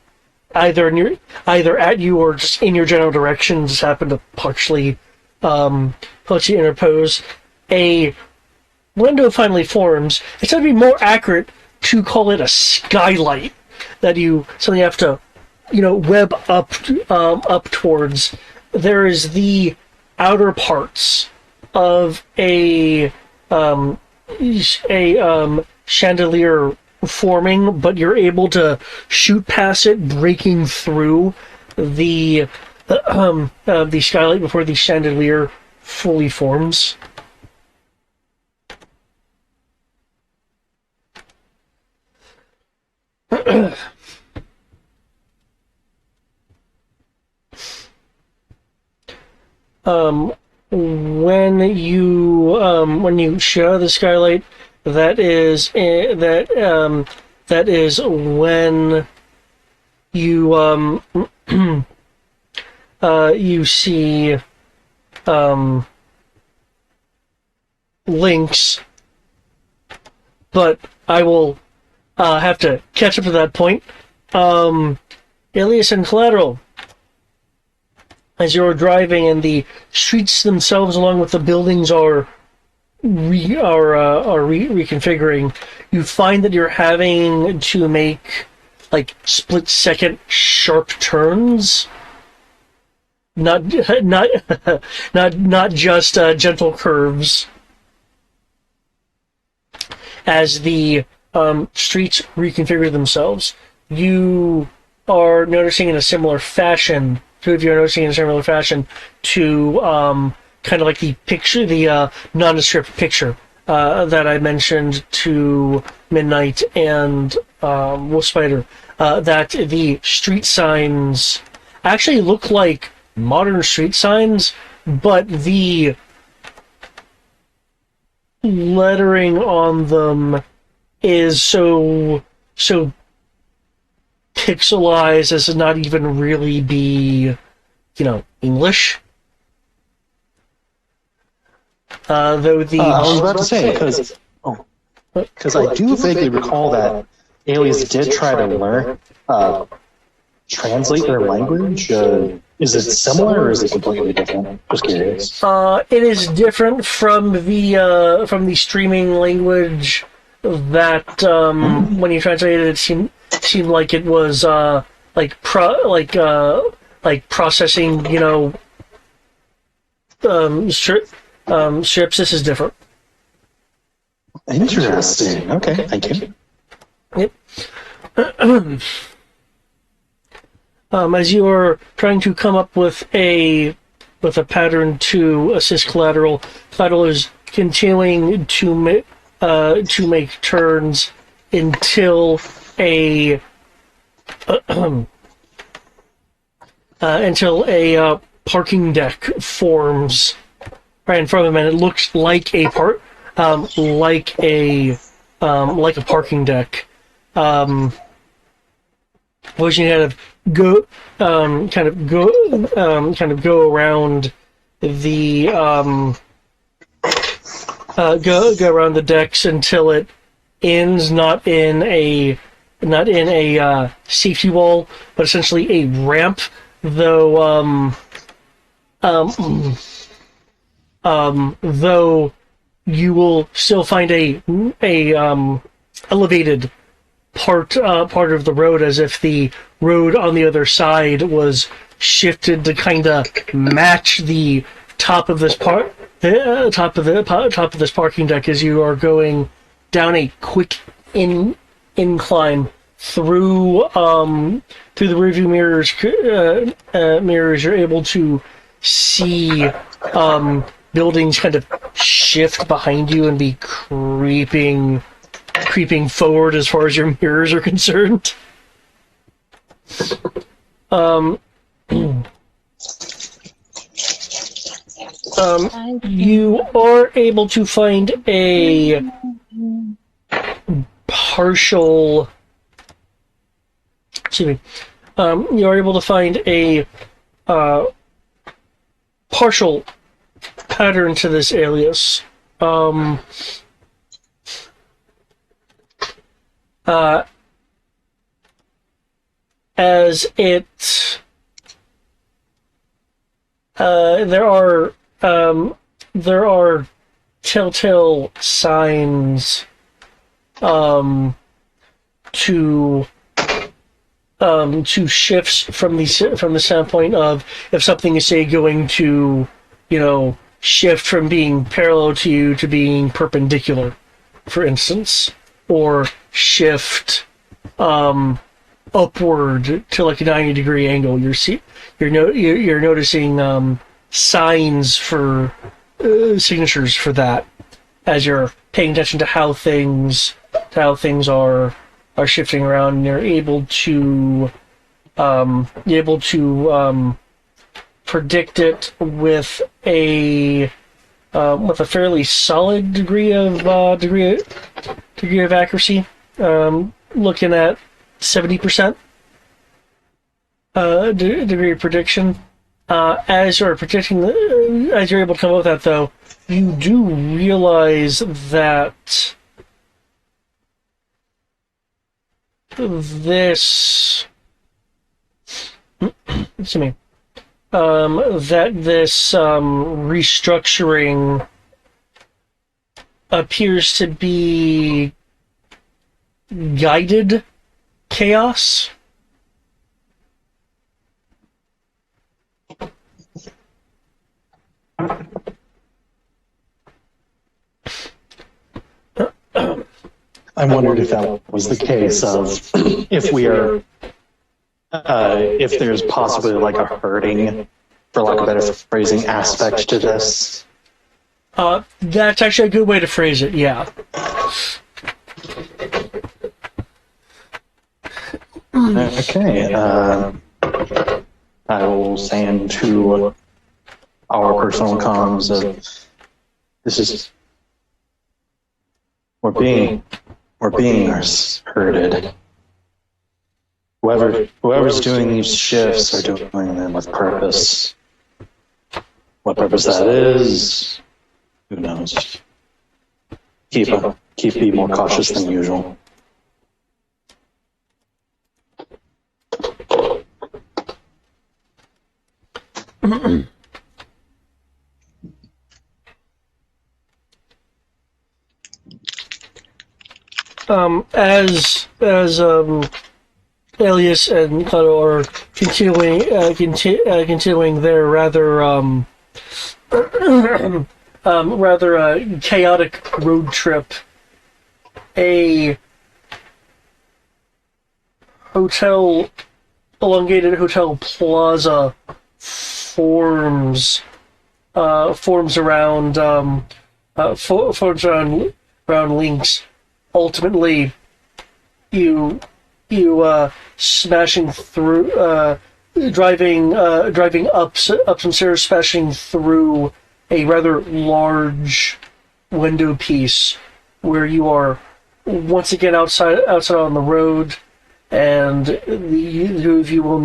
either at you or just in your general direction. Just happen to partially interpose. A window finally forms. It's going to be more accurate to call it a skylight that you suddenly have to, web up towards. There is the outer parts of a chandelier forming, but you're able to shoot past it, breaking through the skylight before the chandelier fully forms. When you share the skylight, that is when you you see Lynx, but I will have to catch up to that point. Alias and Collateral, as you're driving and the streets themselves, along with the buildings, are reconfiguring, you find that you're having to make like split-second sharp turns, not just gentle curves, as the streets reconfigure themselves. You are noticing in a similar fashion. Two of you are noticing in a similar fashion to kind of like the picture, the nondescript picture that I mentioned to Midnight and Wolf Spider. That the street signs actually look like modern street signs, but the lettering on them is so pixelized as to not even really be, English. Though the I was about to say, because I do vaguely recall that Alias did try to learn translate their language. Is it similar or is it completely different? Just curious. It is different from the streaming language that when you translated it seemed like it was processing, strips. This is different. Interesting. Okay, thank you. Yep. As you are trying to come up with a pattern to assist Collateral is continuing to make turns until a parking deck forms right in front of him, and it looks like a parking deck. Which you kind of go around the go around the decks until it ends not in a safety wall, but essentially a ramp. Though you will still find a elevated part of the road, as if the road on the other side was shifted to kind of match the top of this top of this parking deck as you are going down a quick incline through the rearview mirrors. You're able to see buildings kind of shift behind you and be creeping forward as far as your mirrors are concerned. You are able to find a partial. Excuse me. You are able to find a partial pattern to this alias. As it, there are telltale signs to shifts from the standpoint of if something is, say, going to shift from being parallel to you to being perpendicular, for instance. or shift upward to like a 90-degree angle. You're noticing signs for signatures for that as you're paying attention to how things are shifting around, and you're able to predict it with a fairly solid degree of accuracy. Looking at 70% degree of prediction. As you're predicting, as you're able to come up with that, though, you do realize that this, excuse me, that this restructuring appears to be guided chaos. I wondered if that was the case of if we are, if there's possibly like a herding, for lack of a better phrasing, aspect to this. That's actually a good way to phrase it, yeah. Okay, I will say into our personal comms of this is we're being herded. Whoever's doing these shifts are doing them with purpose. What purpose that is, who knows? Be more cautious than usual. As Elias and Kato are continuing their rather chaotic road trip, a elongated hotel plaza forms around Links. Ultimately, you smashing through, driving up some stairs, smashing through a rather large window piece, where you are once again outside on the road, and the two of you will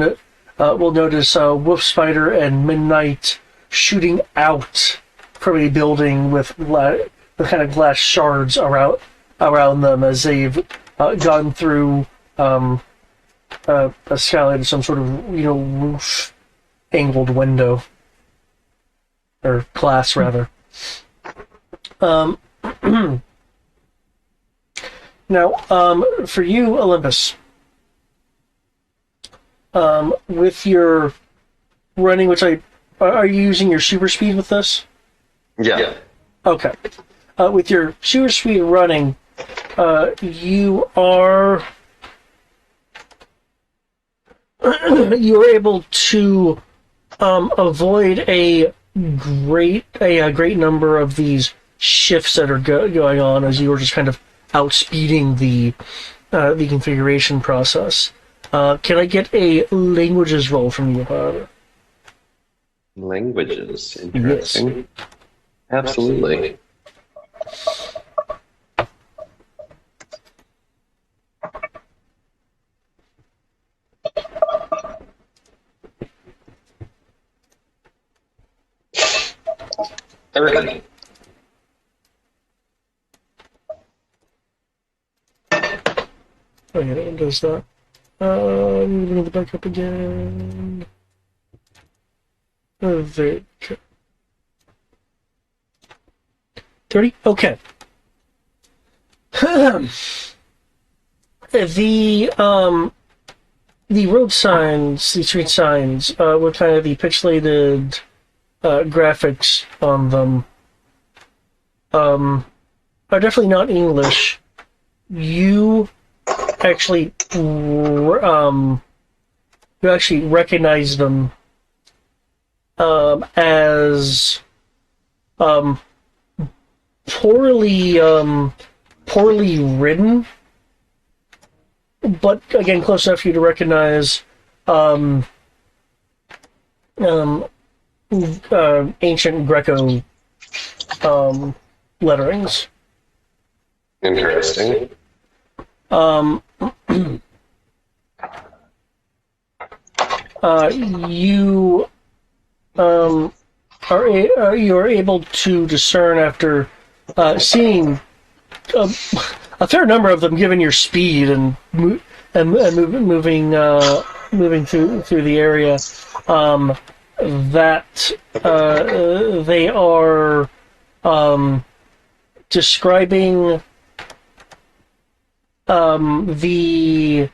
notice Wolf Spider and Midnight shooting out from a building with kind of glass shards around them as they've gone through a skylight of some sort of roof angled window or glass rather. Now, for you, Olympus, with your running, are you using your super speed with this? Yeah. Okay. With your super speed running, you are able to avoid a great number of these shifts that are going on as you are just kind of outspeeding the configuration process. Can I get a languages roll from you, however? Languages, interesting. Yes. Absolutely. Okay. Oh yeah, it does that. I'm going to back up again. There. 30? Okay. The road signs, the street signs, with kind of the pixelated graphics on them, are definitely not English. you actually recognize them as poorly written, but again close enough for you to recognize ancient Greco letterings. Interesting. You you are able to discern after seeing a fair number of them, given your speed and moving through the area, that they are describing the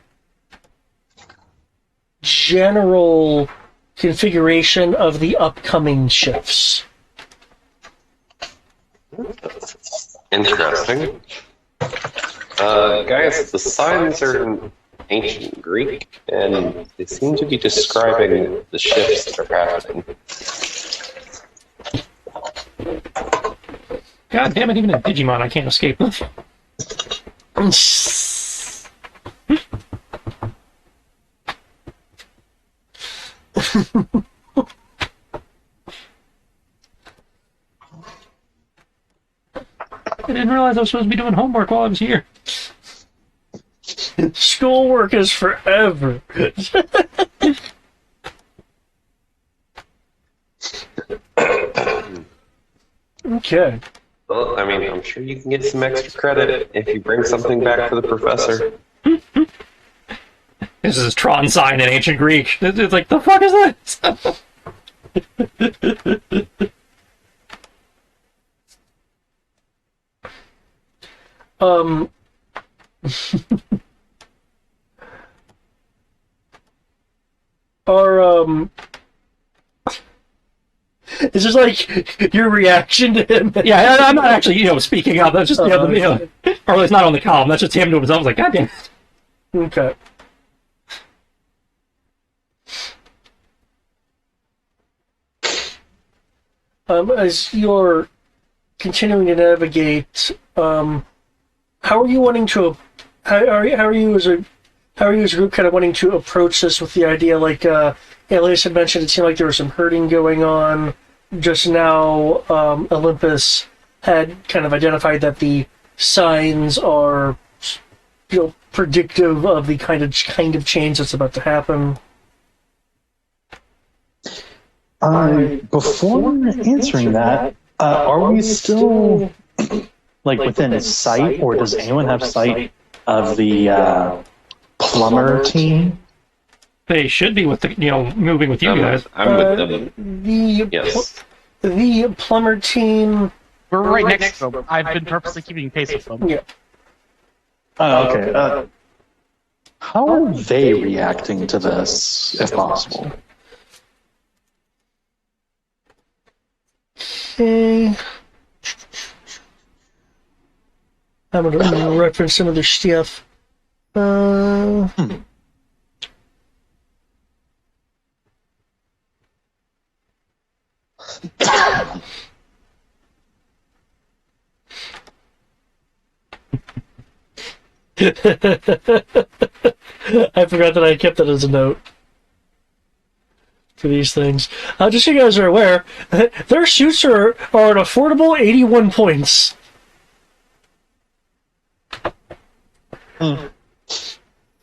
general configuration of the upcoming shifts. Interesting. Guys, the signs are in ancient Greek, and they seem to be describing the shifts that are happening. God damn it, even in Digimon I can't escape them. I didn't realize I was supposed to be doing homework while I was here. Schoolwork is forever. Okay. Well, I mean, I'm sure you can get some extra credit if you bring something back for the professor. This is Tron sign in ancient Greek. It's like, the fuck is this? This is like your reaction to him. Yeah, I'm not actually, speaking up. That's just, or at least not on the comm. That's just him to himself. I was like, God damn it. Okay. As you're continuing to navigate, how are you wanting to? How are you as a group kind of wanting to approach this with the idea, like Elias had mentioned, it seemed like there was some herding going on just now. Olympus had kind of identified that the signs are, predictive of the kind of change that's about to happen. Before answering that, are we still within sight, or does anyone have sight of the plumber team? They should be with the, moving with you guys. I'm with them. Yes. The plumber team. We're right next to them. I've been purposely keeping pace with them. Yeah. Oh, okay. How are they reacting to this, if possible? Okay. I'm going to reference some of their stuff. I forgot that I kept that as a note for these things. Just so you guys are aware, their suits are an affordable 81 points.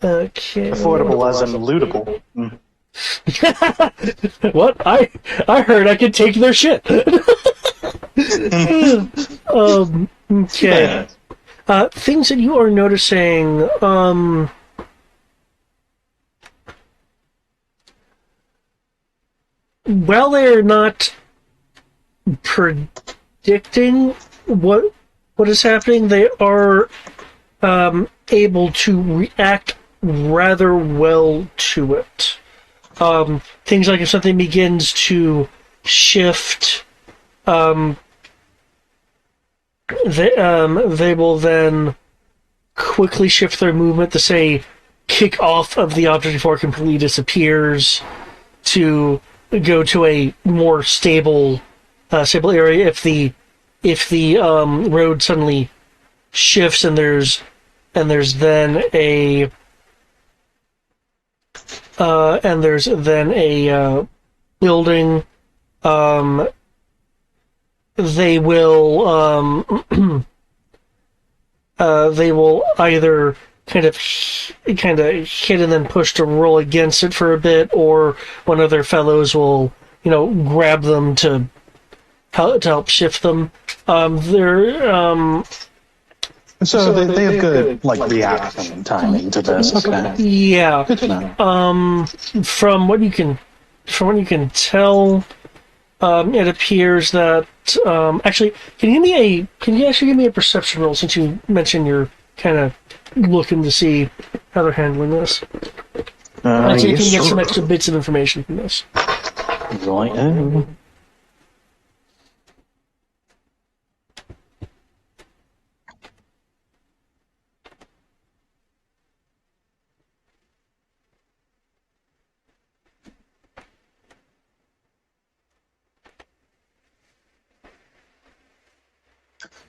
Okay. Affordable as in lootable. What? I heard I could take their shit. Okay. Things that you are noticing. While they're not predicting what is happening, they are able to react rather well to it. Things like if something begins to shift, they will then quickly shift their movement to say kick off of the object before it completely disappears, to go to a more stable area if the road suddenly shifts and there's then a building. They will they will either kind of hit and then push to roll against it for a bit, or one of their fellows will grab them to help shift them. They're So they have good reaction timing to this. Okay. yeah. Good to know. From what you can tell, it appeers that actually, can you actually give me a perception roll, since you mentioned you're kind of looking to see how they're handling this? So you can get some extra bits of information from this. Right.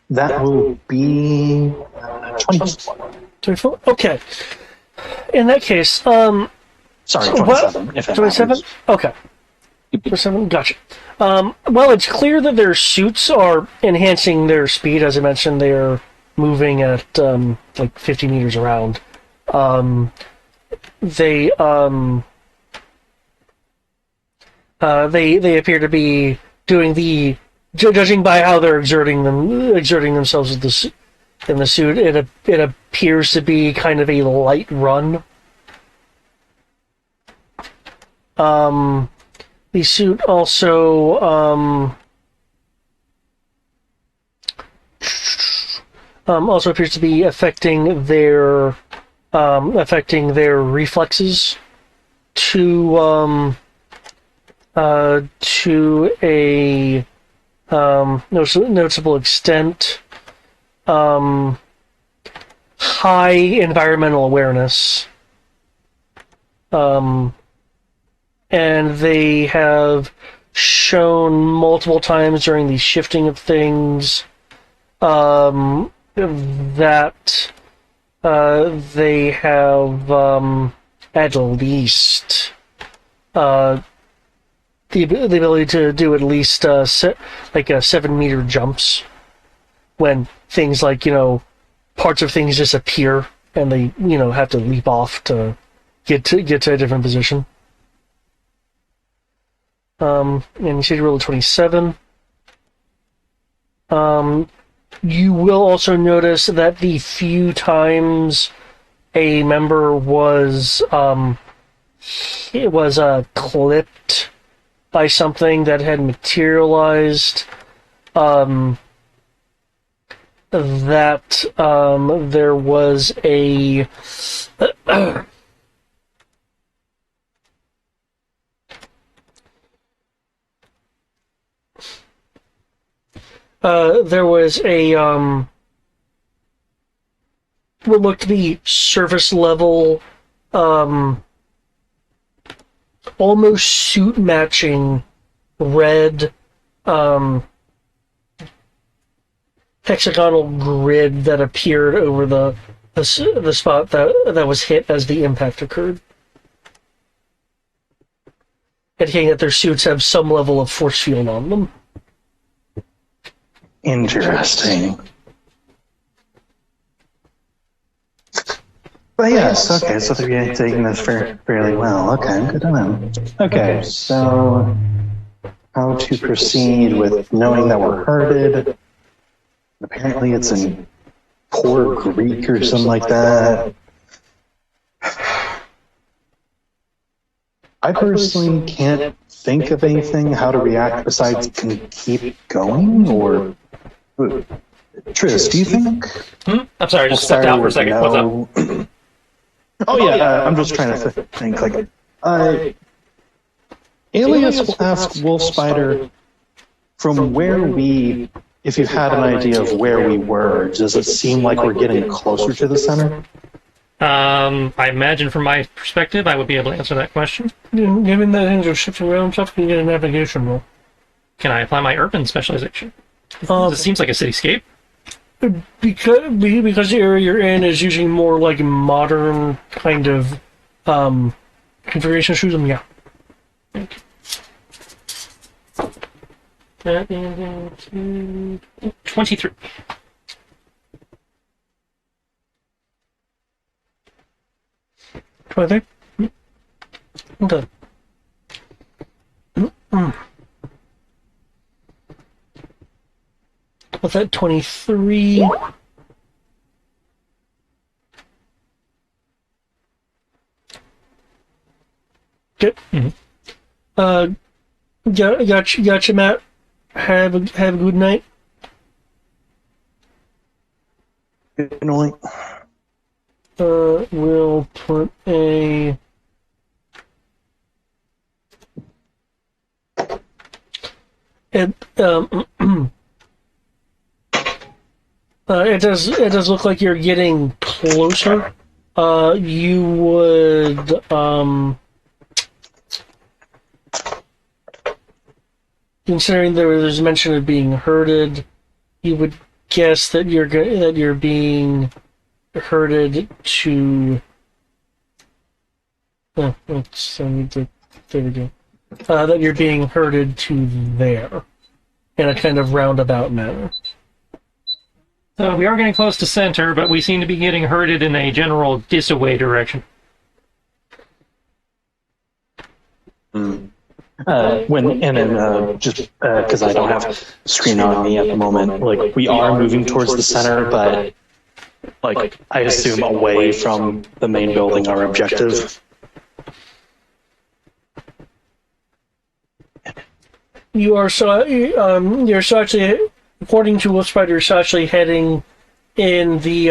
That will be 24. 24? Okay. In that case, Sorry, 27. If it 27? matters. Okay. 27? Gotcha. Well, it's clear that their suits are enhancing their speed. As I mentioned, they're moving at 50 meters around. They appear to be doing the, judging by how they're exerting themselves in the suit, it appears to be kind of a light run. The suit also also appears to be affecting their reflexes to a noticeable extent. High environmental awareness. And they have shown multiple times during the shifting of things that they have at least the ability to do at least 7-meter jumps when things parts of things disappear and they have to leap off to get to a different position. And you said you rolled a 27. You will also notice that the few times a member was clipped by something that had materialized, that there was a what looked to be surface level, almost suit matching red hexagonal grid that appeared over the spot that was hit as the impact occurred, indicating that their suits have some level of force field on them. Interesting. But yes, okay, so they're taking this fairly well. Okay, good to know. Okay, so how to proceed with knowing that we're herded? Apparently it's in poor Greek or something like that. I personally can't think of anything how to react besides can keep going, or Tris, do you think? I'm sorry, I just stepped out for a second. What's up? Oh yeah, I'm just trying to think. Alias will ask Wolf Spider from where we if you had an idea of where we were, does it seem like we're getting closer to the center? I imagine from my perspective, I would be able to answer that question. Given that things are shifting around stuff, you can get a navigation roll. Can I apply my urban specialization? This seems like a cityscape. Because the area you're in is using more like modern kind of configuration shoes, and yeah. Thank you. 23. Try there. Okay. What's that? 23. Good. Gotcha, Matt. Have a good night. Good night. We'll put a. It it does look like you're getting closer. You would considering there's mention of being herded, you would guess that you're being herded to. Oh, I need to. There we go. That you're being herded to there in a kind of roundabout manner. So we are getting close to center, but we seem to be getting herded in a general disaway direction. Just because I don't have screen on me at the moment, like we are moving towards the center, but like I assume away from the main building, our objective. You're so actually, according to Wolfspider, you're so actually heading in the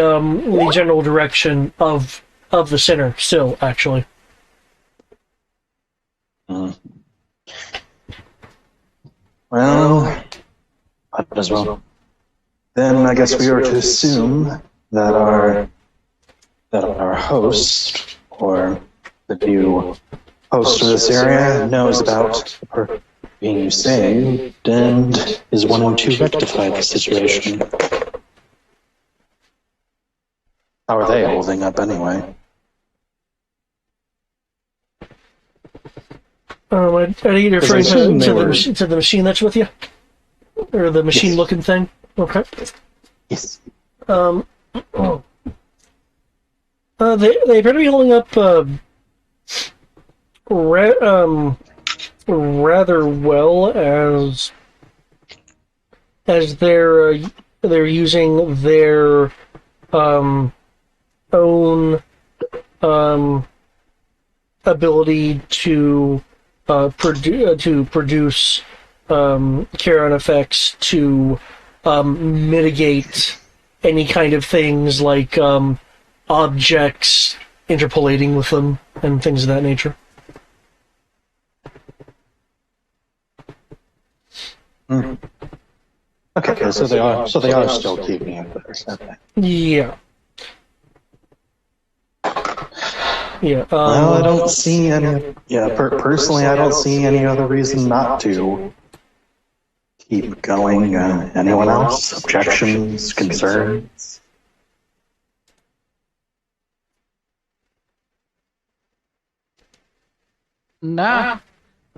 general direction of the center still, actually. Well, might as well. Then I guess we are to assume that our host, or the new host of this area, knows about being saved and is wanting to rectify the situation. How are they holding up anyway? Are you referring to the machine that's with you? Or the machine-looking thing? Okay. Yes. They appear to be holding up rather well as they're using their own ability to produce carrion effects to mitigate any kind of things like objects interpolating with them and things of that nature. Okay, so they are still keeping it there. Okay. Yeah. Yeah. Well, I don't see any. Yeah, personally, I don't see any other reason not to keep going. Anyone else? Objections? Concerns? Nah.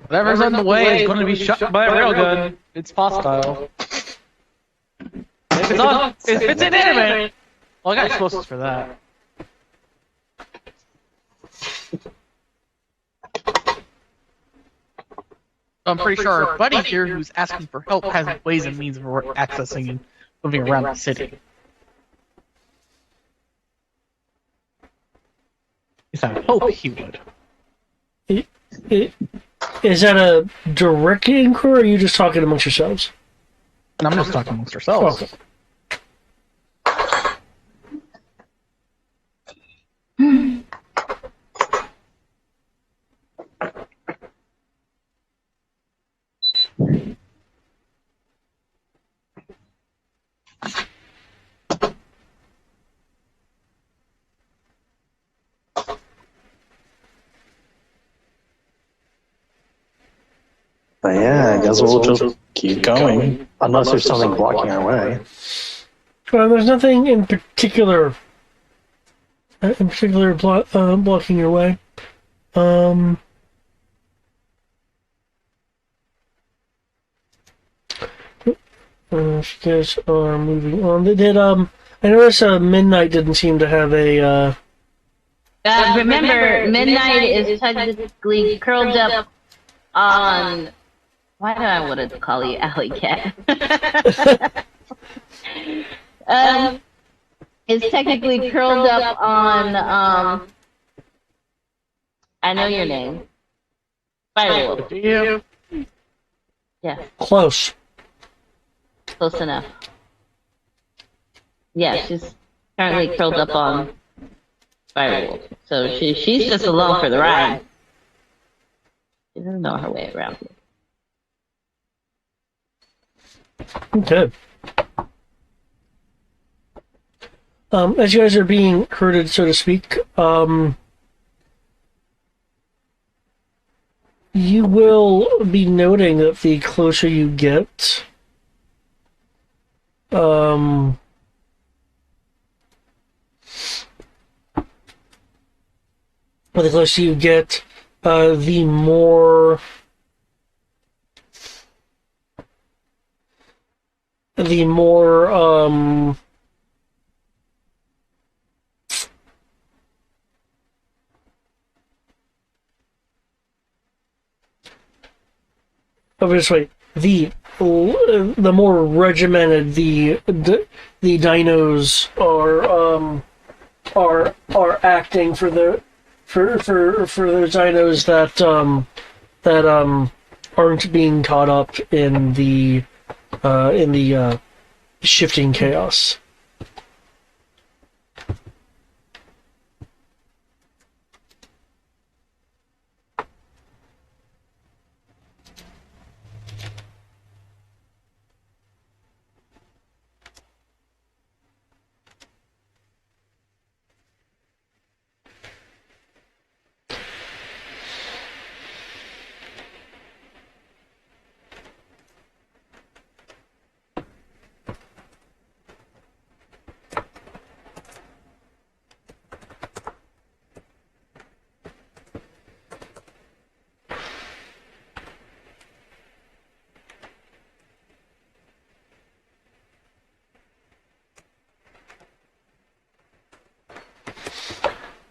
Whatever's on the way is going to be shot by a railgun. It's hostile. If it's inanimate, well, I got explosives for that. I'm pretty sure our buddy here who's asking for help has ways and means of accessing and moving around the city. At least I hope he would. Is that a direct inquiry, or are you just talking amongst yourselves? And I'm just talking amongst ourselves. Okay. But yeah, I guess we'll just keep going. Unless there's something blocking our way. Well, there's nothing in particular. Blocking your way. You guys are moving on. They did. I noticed Midnight didn't seem to have a. Remember, Midnight is technically curled up on. Why do I want to call you Alley Cat? Is technically curled up on. I know your name. Firewolf. Do you? Yeah, Close. close enough. Yeah, she's currently curled up on Firewolf. So she's just along for the ride. She doesn't know her way around here. Okay. As you guys are being herded, so to speak, you will be noting that the closer you get, the closer you get, the more obviously the more regimented the dinos are acting for those dinos that aren't being caught up in the shifting chaos.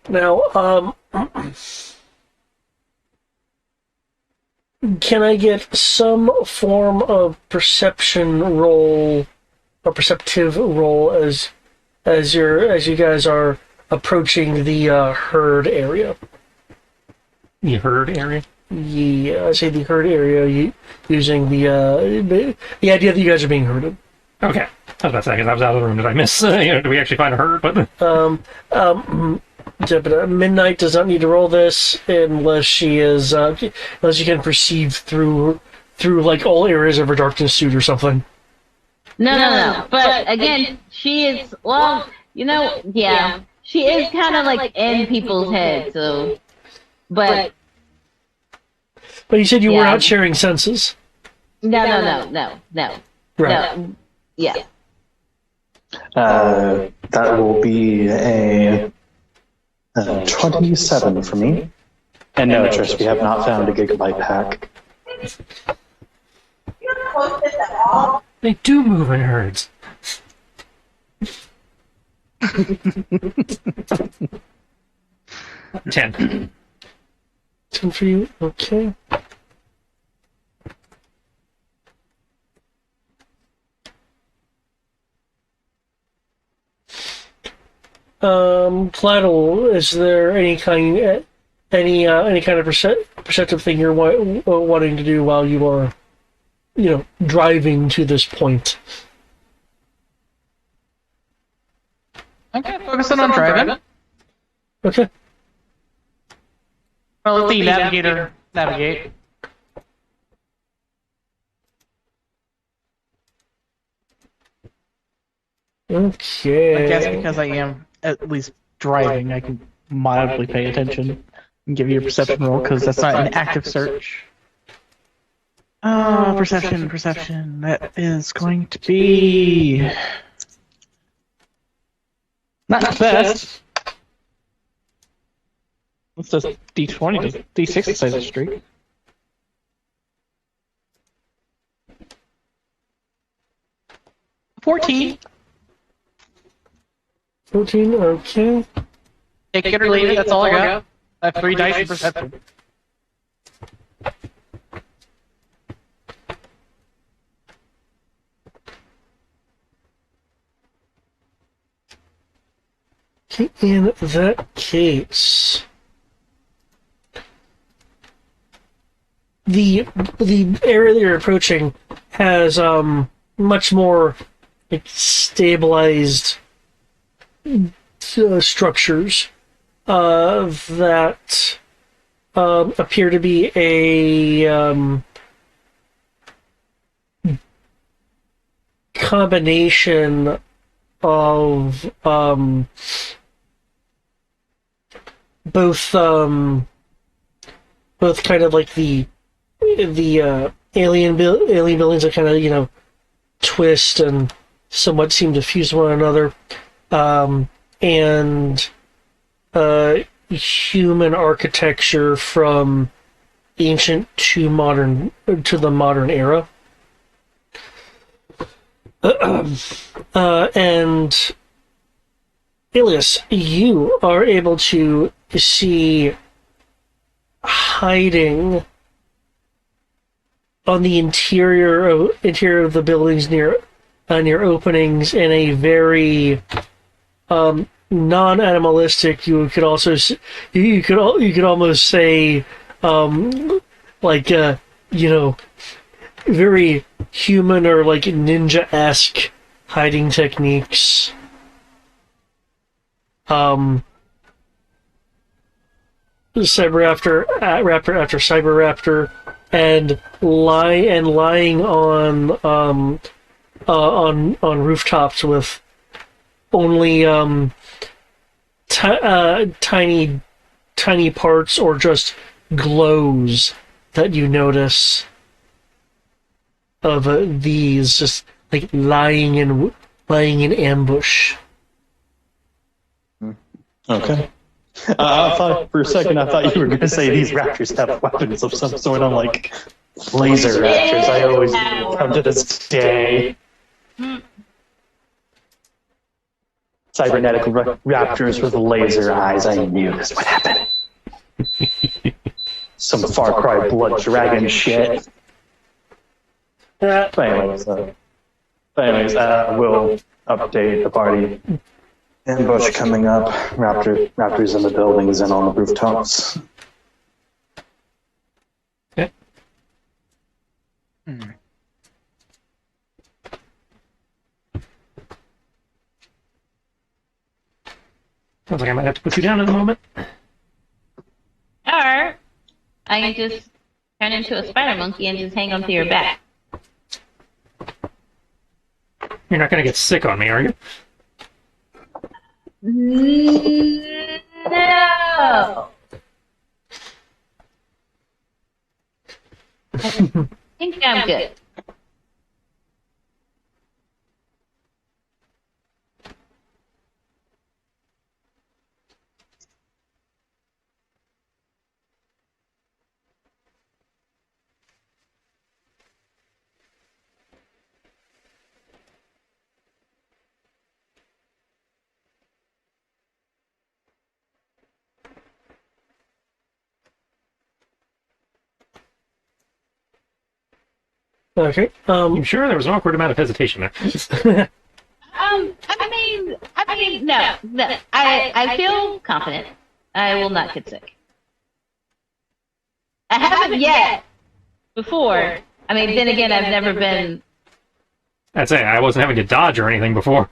Now, can I get some form of perception roll or perceptive roll as you guys are approaching the herd area? The herd area? Yeah, I say the herd area using the idea that you guys are being herded. Okay. I was about to say, 'cause I was out of the room. Did I miss? Did we actually find a herd? But Yeah, but Midnight does not need to roll this unless she is unless you can perceive through like all areas of her darkness suit or something. No. But again, she is, well, yeah. She is kind of like in people's heads, so. But you said you were Yeah. not sharing senses. no. Right. No. Yeah. That will be a 27 for me. And no, Trish, we have not found a gigabyte pack. they do move in herds. 10. 10 for you. Okay. Collateral, is there any kind of perceptive thing you're wanting to do while you are, driving to this point? Okay, focusing on driving. Okay. Well, let the navigator navigate. Okay. I guess because I am at least driving, I can mildly pay attention and give you a perception roll because that's not an active search. Perception. That is going to be not the best. Let's just D20 to D6 to say the streak. $14. 14, okay. Take it or leave it. That's all I got. I have 3 dice for perception. Okay, in that case, the area that you're approaching has much more like stabilized structures that appear to be a combination of both kind of like the alien buildings that kind of twist and somewhat seem to fuse one another, and human architecture from ancient to the modern era. And Alias, you are able to see hiding on the interior of the buildings near openings in a very non-animalistic. You could also you could almost say like very human or like ninja-esque hiding techniques. Cyberraptor after Cyberraptor, and lying on rooftops with only tiny parts or just glows that you notice of these just like lying in ambush. Okay. I thought for a second, I thought you were going to say these raptors have weapons of some sort. I'm like, laser raptors. I always come to this day. Cybernetic raptors with laser eyes. I knew this would happen. Some Far Cry Blood Dragon shit. But anyways, we'll update the party. Ambush coming up. Raptors in the buildings and on the rooftops. Okay. Sounds like I might have to put you down in a moment. Or I can just turn into a spider monkey and just hang onto your back. You're not going to get sick on me, are you? No. I think I'm good. Okay. I'm sure there was an awkward amount of hesitation there. I mean, no. I feel confident. I will not get sick. I haven't yet. Before. I mean, then again, I've never been. I'd say I wasn't having to dodge or anything before.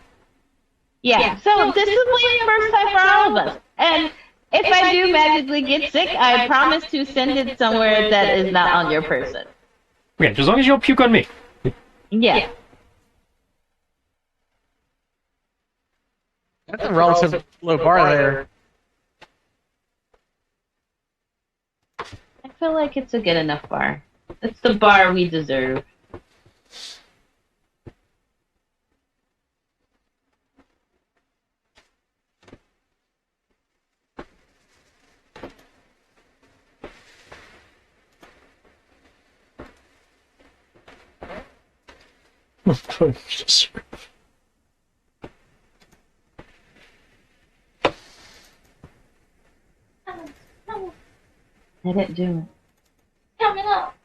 Yeah. So this is the first time for all of us. And if I do magically get sick, I promise to send it somewhere that is not on your person. Okay, just as long as you don't puke on me. Yeah. That's a relative low bar there. I feel like it's a good enough bar. It's the bar we deserve. Let it do it. Coming up.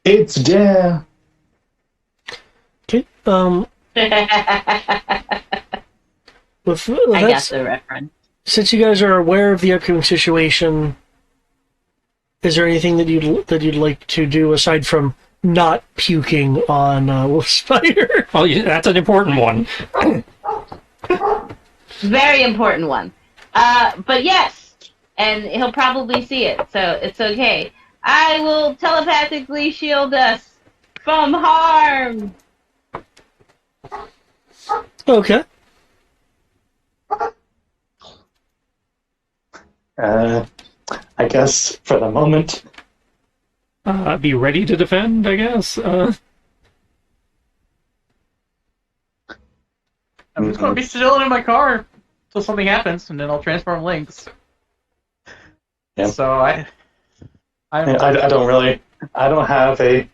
It's there. Okay. With I got that's, the reference. since you guys are aware of the upcoming situation, is there anything that you'd like to do aside from not puking on Wolf Spider? Well, that's an important one. Very important one. But yes, and he'll probably see it, so it's okay. I will telepathically shield us from harm. Okay. I guess for the moment, Be ready to defend, I guess. I'm just gonna be still in my car until something happens, and then I'll transform Lynx. Yeah. So I I don't have a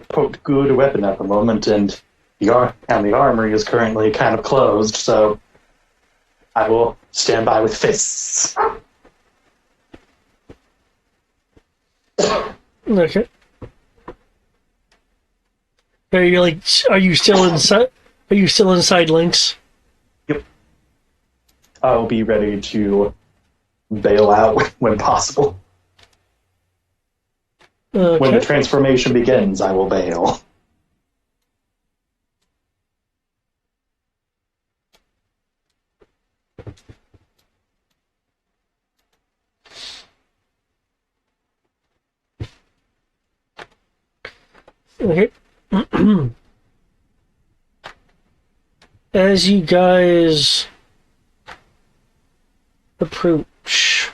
quote good weapon at the moment, and the armory is currently kind of closed, so I will stand by with fists. Okay. Are you still inside? Are you still inside Lynx? Yep. I'll be ready to bail out when possible. Okay. When the transformation begins, I will bail. Okay. As you guys approach,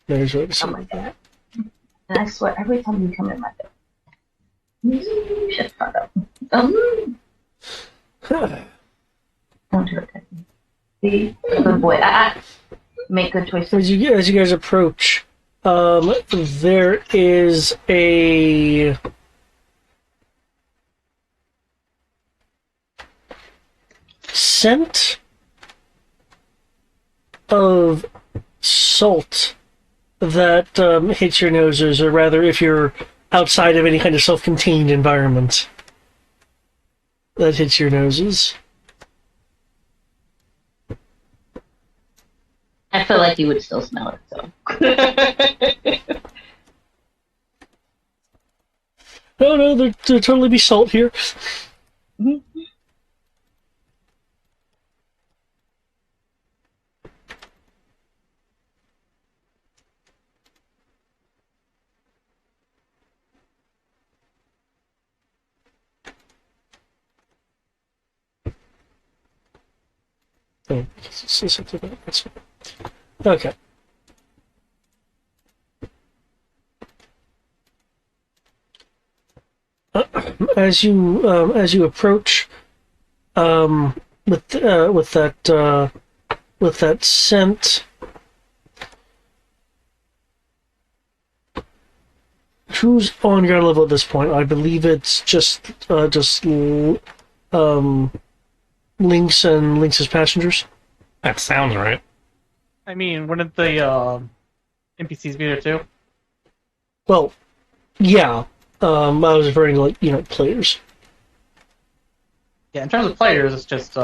there's what it's Oh my god. And I swear, every time you come in my bed, shut the fuck up. Don't do it, Daddy. See? Good boy. Make good choices. as you guys approach, there is a scent of salt that hits your noses, or rather, if you're outside of any kind of self-contained environment, that hits your noses. I feel like you would still smell it, so. No, there'd totally be salt here. Oh, that's fine. Okay. As you approach, with that scent, who's on ground level at this point? I believe it's just Lynx and Lynx's passengers. That sounds right. I mean, wouldn't the NPCs be there too? Well, yeah. I was referring to players. Yeah, in terms of players, it's just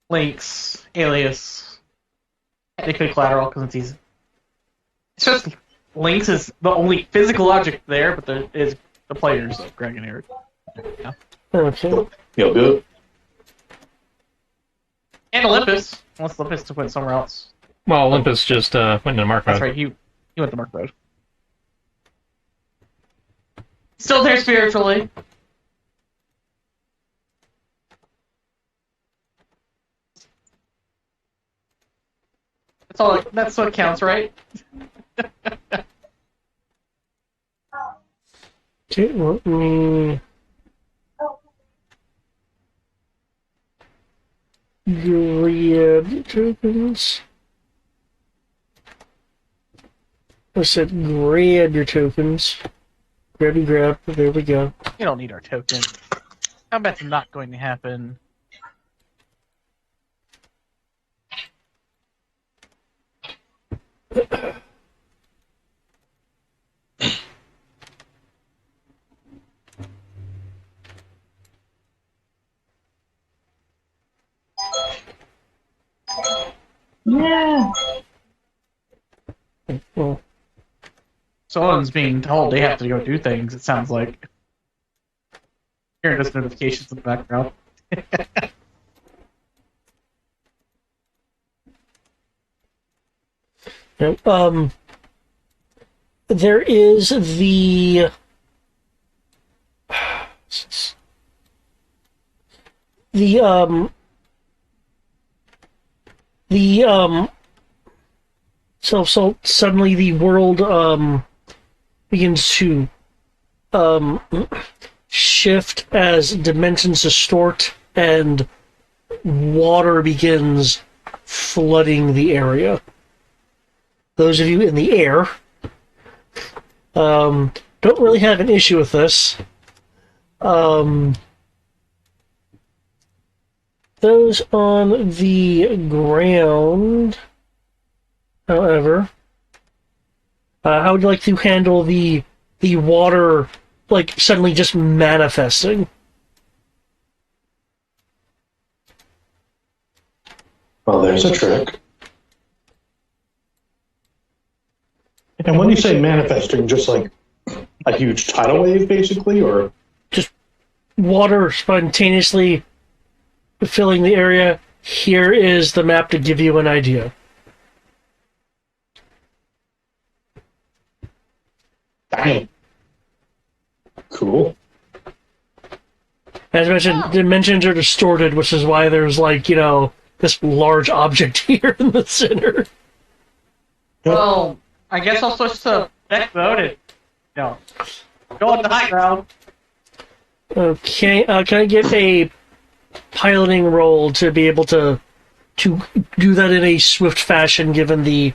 Lynx, Alias, they could collateral because it's easy. It's just Lynx is the only physical object there, but there is the players, like Greg and Eric. Yeah. Okay. Feel good? And Olympus, unless Olympus went somewhere else. Well, Olympus just went into Mark That's mode. right, he went to Mark Road. Still there spiritually. That's what counts, right? Okay, let me grab tokens. I said grab your tokens. Grabby grab. There we go. You don't need our token. Combat's not going to happen. Yeah. Well, Someone's being told they have to go do things, it sounds like. Hearing those notifications in the background. no, there is the so suddenly the world begins to shift as dimensions distort and water begins flooding the area. Those of you in the air don't really have an issue with this. Those on the ground, however, how would you like to handle the water, like, suddenly just manifesting? Well, there's a trick. And when you say manifesting, just like a huge tidal wave, basically, or Just water spontaneously filling the area. Here is the map to give you an idea. dang, cool. As I mentioned, dimensions are distorted, which is why there's, like, this large object here in the center. Well, I guess I'll switch to next mode and, go on the high ground. Okay, can I get a piloting roll to be able to do that in a swift fashion, given the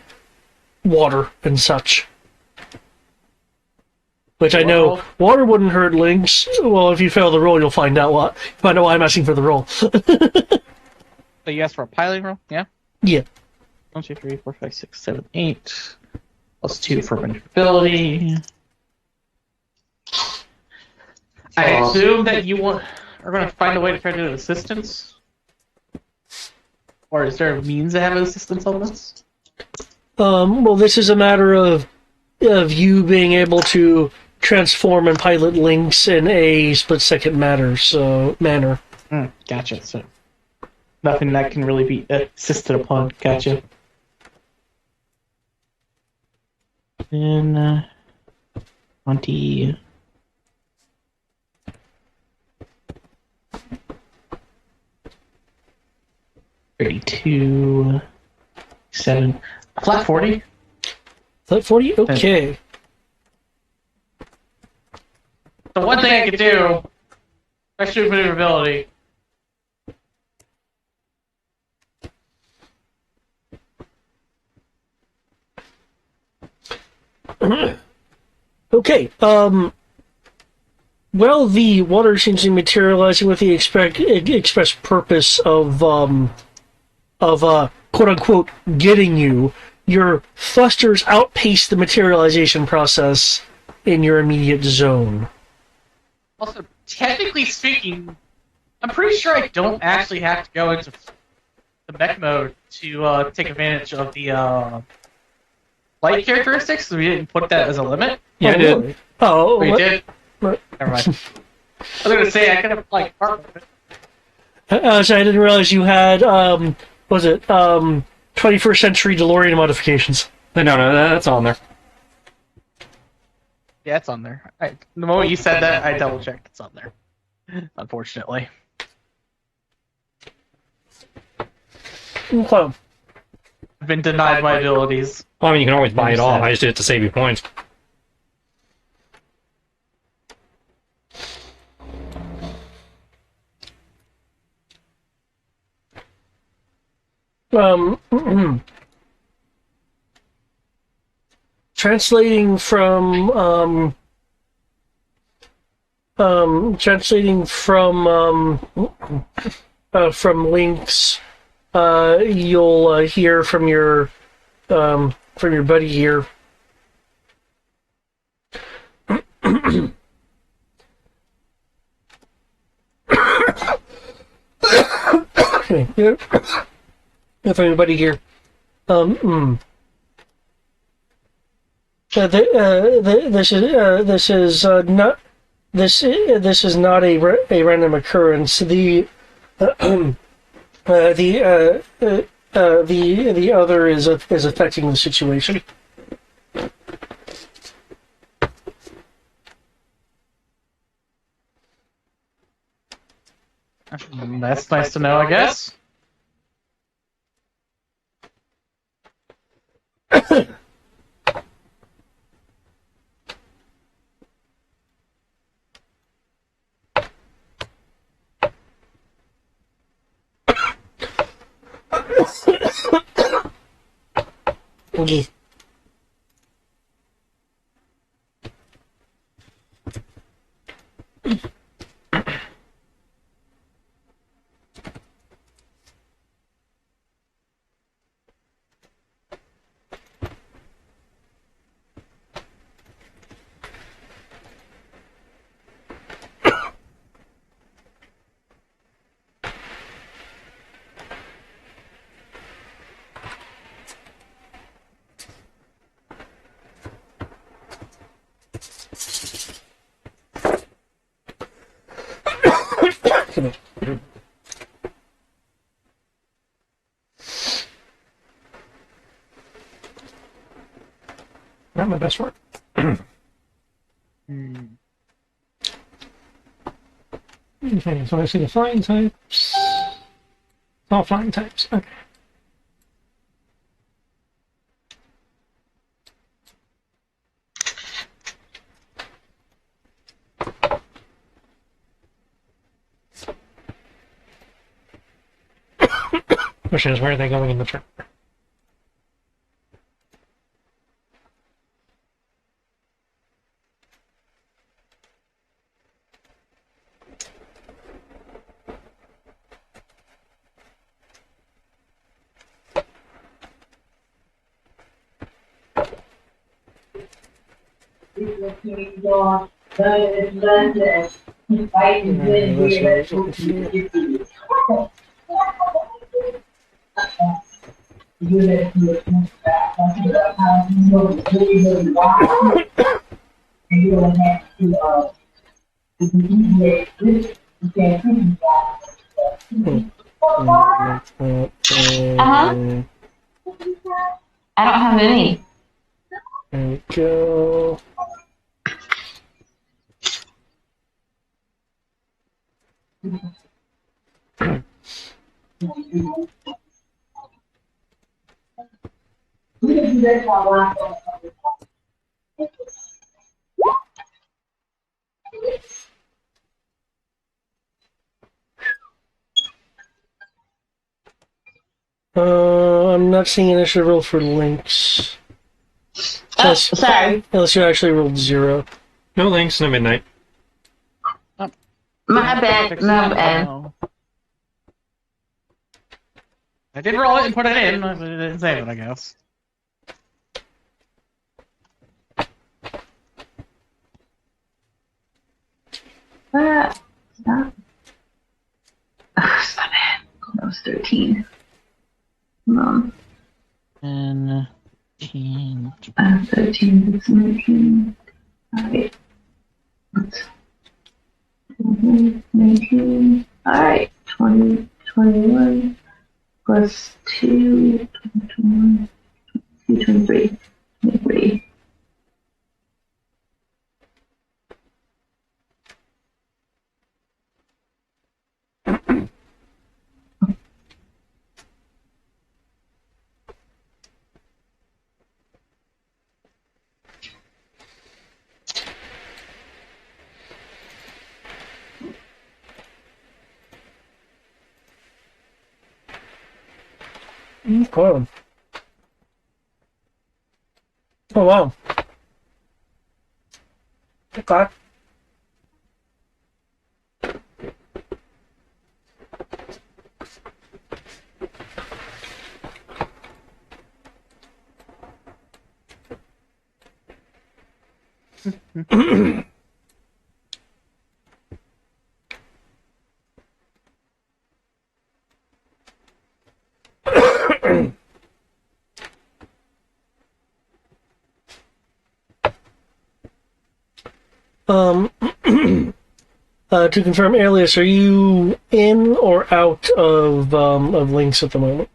water and such? Which I know water wouldn't hurt Lynx. Well, if you fail the roll, you'll find out why I'm asking for the roll. So you asked for a piloting roll? Yeah? Yeah. 1, 2, 3, 4, 5, 6, 7, 8. Plus 2 for maneuverability. I assume that you are going to find a way to try to do assistance? Or is there a means to have assistance on this? Well, this is a matter of you being able to transform and pilot Lynx in a split-second manner. Gotcha. So nothing that can really be assisted upon. Gotcha. Then 20. $32, 7, flat 40. Flat 40? Okay. The one thing I could do, extra maneuverability. Okay. Well, the water seems to be materializing with the express purpose of quote unquote getting you. Your thrusters outpace the materialization process in your immediate zone. Also, technically speaking, I'm pretty sure I don't actually have to go into the mech mode to take advantage of the flight characteristics. So we didn't put that as a limit. Yeah, I did. Oh, We what? did. What? Never mind. I was gonna say I could have like part of it. So I didn't realize you had was it 21st century DeLorean modifications. No, that's on there. Yeah, it's on there. The moment you said that, I double checked. It's on there. Unfortunately. Okay. I've been denied my abilities. Well, I mean, you can always buy it off. Understand. I just did it to save you points. Um, translating from from links. You'll hear from your buddy here. Okay, yeah. From your buddy here. This is not this is not a random occurrence. The other is affecting the situation. That's nice to know, I guess. Okay. Come here. Not my best work. Okay, so I see the flying types. All flying types. Okay. Question is, where are they going in the turn? I don't have any. There we go. I'm not seeing an initiative roll for links. Oh, sorry. Unless you actually rolled 0. No links, no midnight. My bad. My bad. I did roll it and put it in, but it didn't save it, I guess. Stop. Oh, stop it. That was 13. Come on. 13. 13, that's 19. Alright. 19. Alright. 20, 21. Plus 2. 21. 22, 23. 23. Okay. Oh wow. Okay. Um, to confirm, Alias, are you in or out of links at the moment?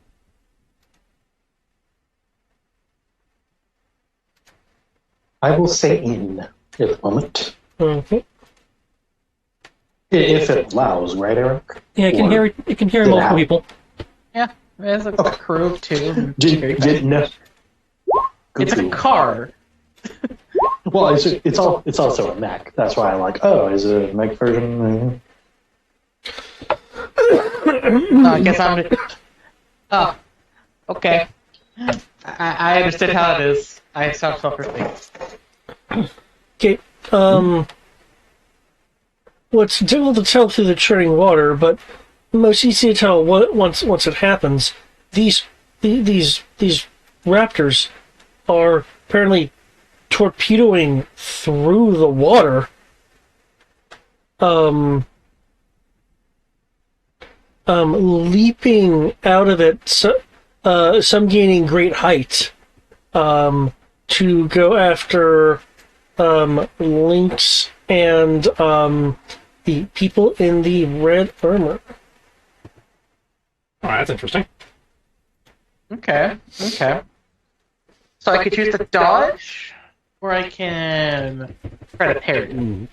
I will say in at the moment. Okay. If it allows, right, Eric? Yeah, it can hear Get multiple out. people. Yeah, there's a crew of two. Didn't know. It's a car. Well, it's also a mech. That's why I'm like, oh, is it a mech version? I guess I'm. Oh, okay. I understood how it is. I stopped self-respect. Okay. Well, it's difficult to tell through the churning water, but most easy to tell once it happens. These raptors are apparently torpedoing through the water. Leaping out of it, some gaining great height, to go after Lynx and the people in the red armor. Oh, that's interesting. Okay. So I could choose to dodge, or I can try to parry.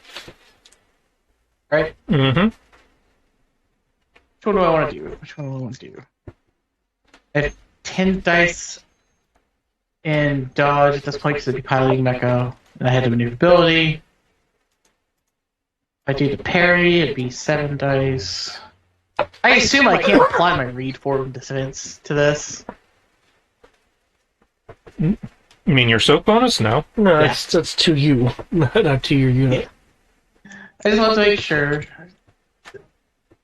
Right? Mm-hmm. Which one do I want to do? I have 10 dice in dodge at this point because I'd be piloting Mecha, and I had a maneuverability. If I do the parry, it'd be 7 dice. I assume I can't apply my read forward defense to this. You mean your soak bonus? No. No, Yeah. that's to you, not to your unit. I just want to make sure.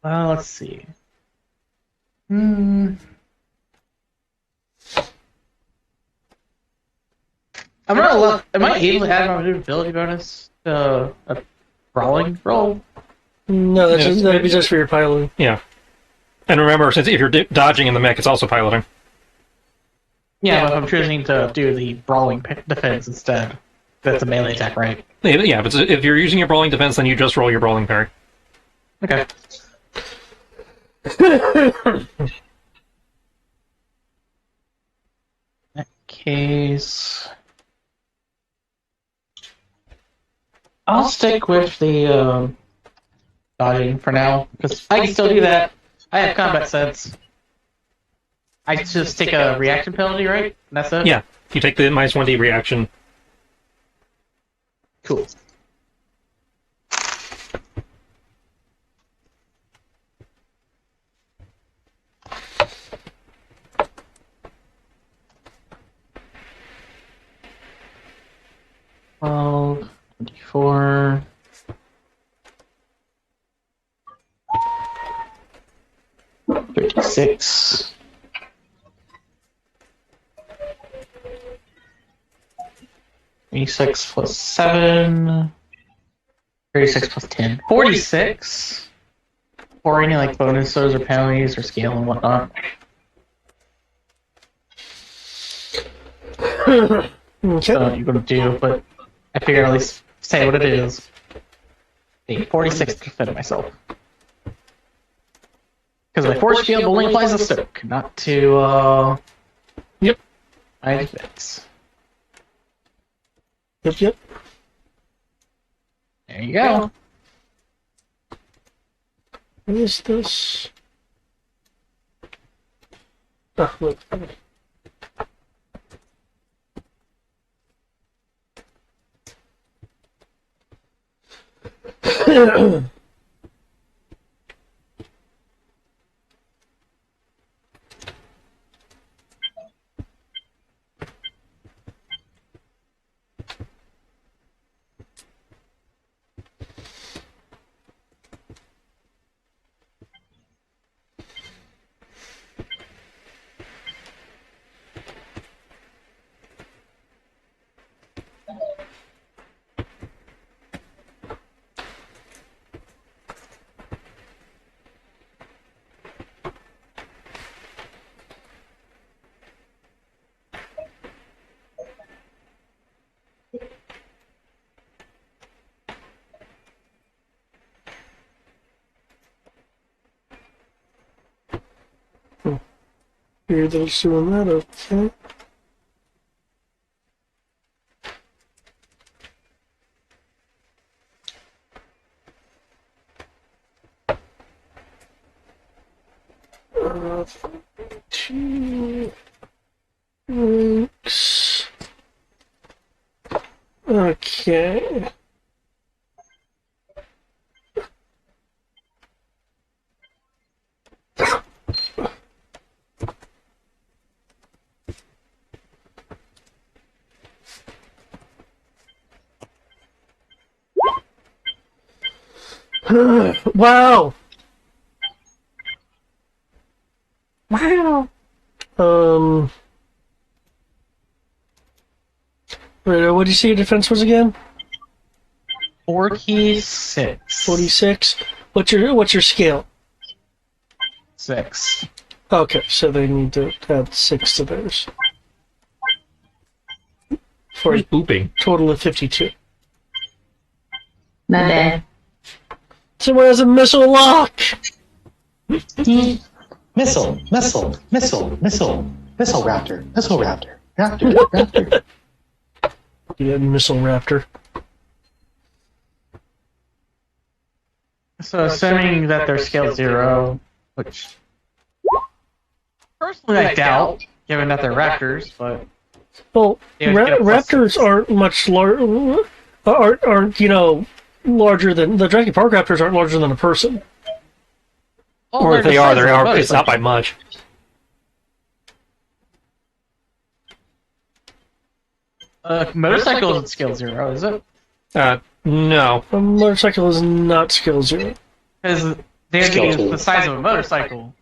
Well, let's see. I'm not allowed. Am I able to add my maneuverability bonus to a brawling roll? No, that'd be just for your piloting. Yeah. And remember, since if you're dodging in the mech, it's also piloting. Yeah, but if I'm choosing to do the brawling defense instead, that's a melee attack, right? Yeah, but if you're using your brawling defense, then you just roll your brawling parry. Okay. In that case, I'll stick with the dodging for now, because I can still do that. I have combat sense. I just take a reaction penalty, right? That's it? Yeah, you take the -1d reaction. Cool. Well, 24. $36. 26 plus 7. 36 plus 10. 46. Or any like bonuses or penalties or scale and whatnot. Okay. So you're gonna do, but I figured at least say what it is. 46 to defend myself. Because my force field only applies to Stoke, not to Yep. my defense. Yep. There you go. What is this? Ah, look. Weird that it's doing that, okay. Uh, 2 weeks. Okay. Wow. Wow. Wait, what did you say your defense was again? 46. 46. What's your scale? 6. Okay, so they need to add 6 to theirs. For a Who's booping? total of 52. Not bad. Someone has a missile lock! Missile, missile, missile, missile, missile raptor, raptor. Yeah, missile raptor. So assuming that they're scale 0, which personally I doubt, given that they're raptors, but Well, They would get a plus raptors 6. aren't much larger. Aren't larger than the Jurassic Park raptors aren't larger than a person. Or if they are, it's not by much. Motorcycle isn't scale 0, is it? No. A motorcycle is not skill 0. Because they're Scale 2. the size of a motorcycle.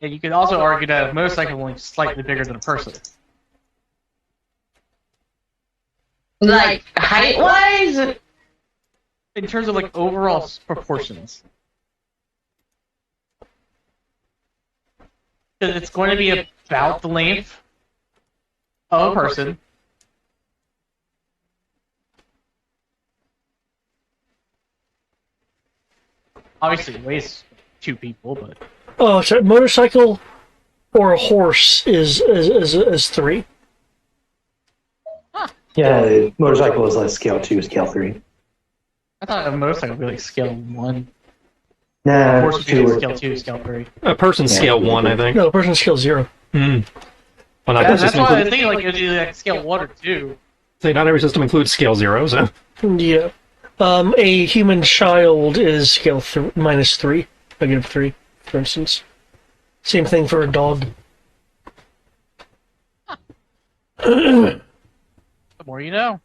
And you could also argue that a motorcycle is only slightly bigger than a person. Like, height-wise? In terms of like overall proportions. Because it's going to be about the length of a person. Obviously, it weighs 2 people, but Oh, sorry, motorcycle or a horse is 3. Yeah, motorcycle is like scale 2, scale 3. I thought a motorcycle would be like scale 1. Nah, Horse would be 2 like or scale 2, scale 3. A person Yeah. scale 1, I think. No, a person skill 0. Hmm. Well, not Yeah, every that's system why I was includes, thinking like it would be like scale 1 or 2. say not every system includes scale 0, so. Yeah. A human child is scale -3, -3, for instance. Same thing for a dog. The more you know.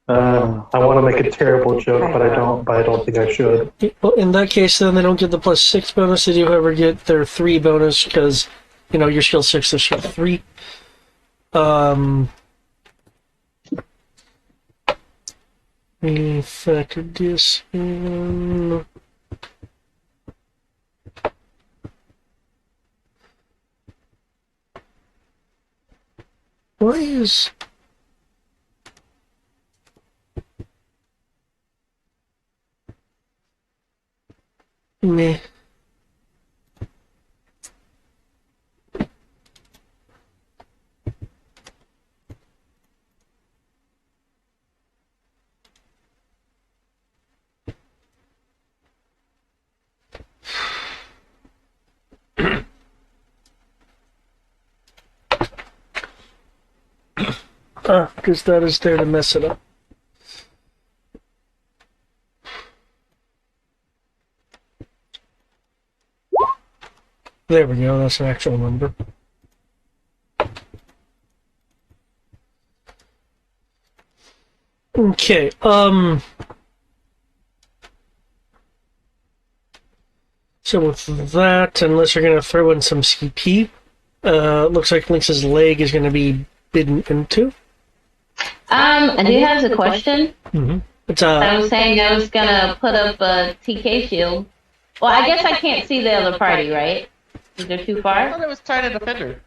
I want to make a terrible joke, but I don't think I should. Well, in that case, then they don't get the +6 bonus. They do, however, get their 3 bonus because, you're skill 6, they're skill 3. We factor this in. Why is... Meh. Because that is there to mess it up. There we go, that's an actual number. Okay, so with that, unless you're going to throw in some CP, looks like Lynx's leg is going to be bidden into. I do have a question. Mm-hmm. It's I was saying I was gonna put up a TK shield. Well, I guess I can't see the other party, right? Is there too I far? thought it was tied to defender.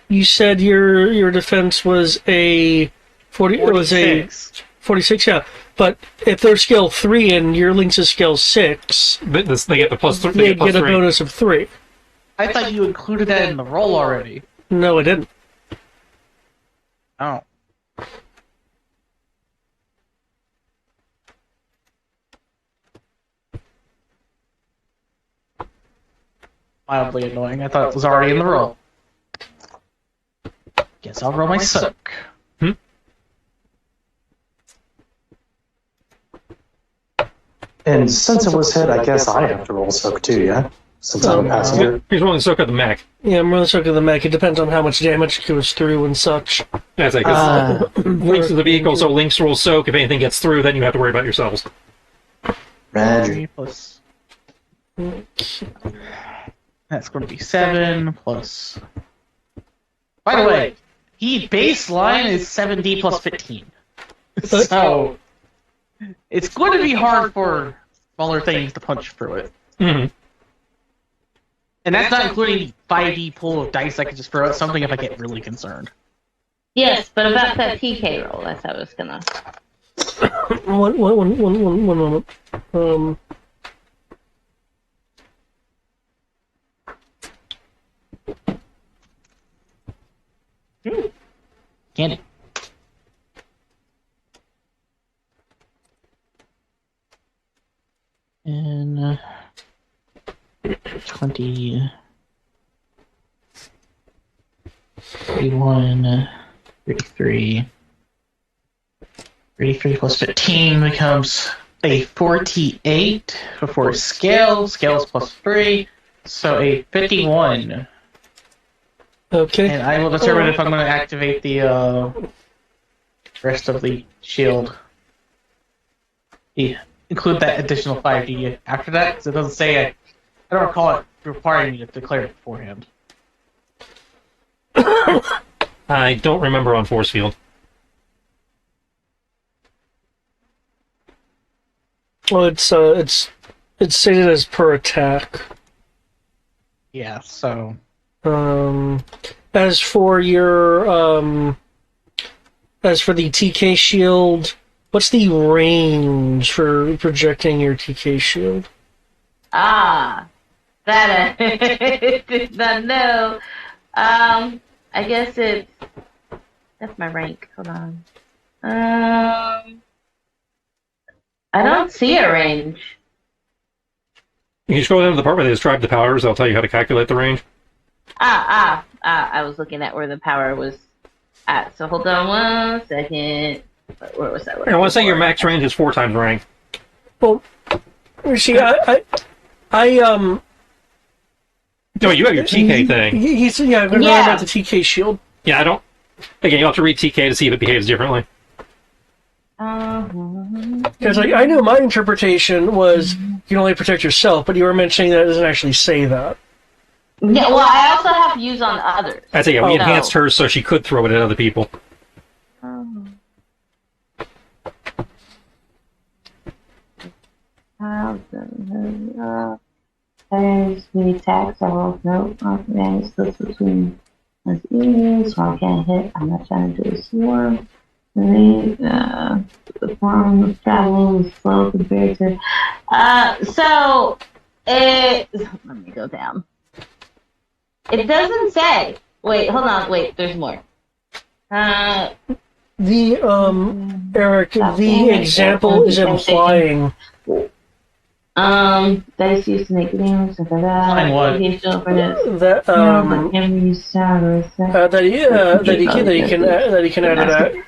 you said your defense was a 40. It was a 46. 46, yeah. But if they're skill 3 and your Lynx is skill 6, They get the plus 3. they get a bonus of 3. I thought you included that in the roll already. No, I didn't. Oh. Mildly annoying. I thought it was already in the roll. Guess I'll roll my soak. And since it was hit, I guess I have to roll soak too, yeah? Since I'm a passenger. He's rolling soak at the mech. Yeah, I'm really stuck with the mech. It depends on how much damage goes through and such. That's like links to the vehicle, so links roll soak. If anything gets through, then you have to worry about yourselves. Roger. 3 plus. That's going to be 7 plus. By the way, baseline is 7D plus 15. So it's going to be hard for smaller things to punch through it. Mm-hmm. And that's not including the 5D pool of dice I can just throw at something if I get really concerned. Yes, but about that TK roll, that's how I was gonna. One moment. Candy. And 20, 31, 33. 33 plus 15 becomes a 48 before scale. Scales plus 3, so a 51. Okay. And I will determine if I'm going to activate the rest of the shield. Yeah. Include that additional 5D after that, because it doesn't say I don't recall it requiring me to declare it beforehand. I don't remember on force field. Well, it's stated as per attack. Yeah, so As for your as for the TK shield, what's the range for projecting your TK shield? That I did not know. I guess that's my rank. Hold on. I don't see a range. You can just go down to the part where they describe the powers. I'll tell you how to calculate the range. I was looking at where the power was at. So hold on 1 second. Where was that? I want to say your max range is 4 times rank. Well, you see, No, you have your TK thing. He's I'm going to learn about the TK shield. Yeah, I don't. Again, you have to read TK to see if it behaves differently. Because I knew my interpretation was you can only protect yourself, but you were mentioning that it doesn't actually say that. Yeah, well, I also have to use on others. I think we enhanced hers so she could throw it at other people. We attacks. I will note man slips between his ears, so I can't hit. I'm not trying to do a swarm. The form of travel is slow compared to. So it. Let me go down. It doesn't say. Wait, hold on. Wait, there's more. Eric, the example is implying. That is used to make games. Implying what? That he can add it.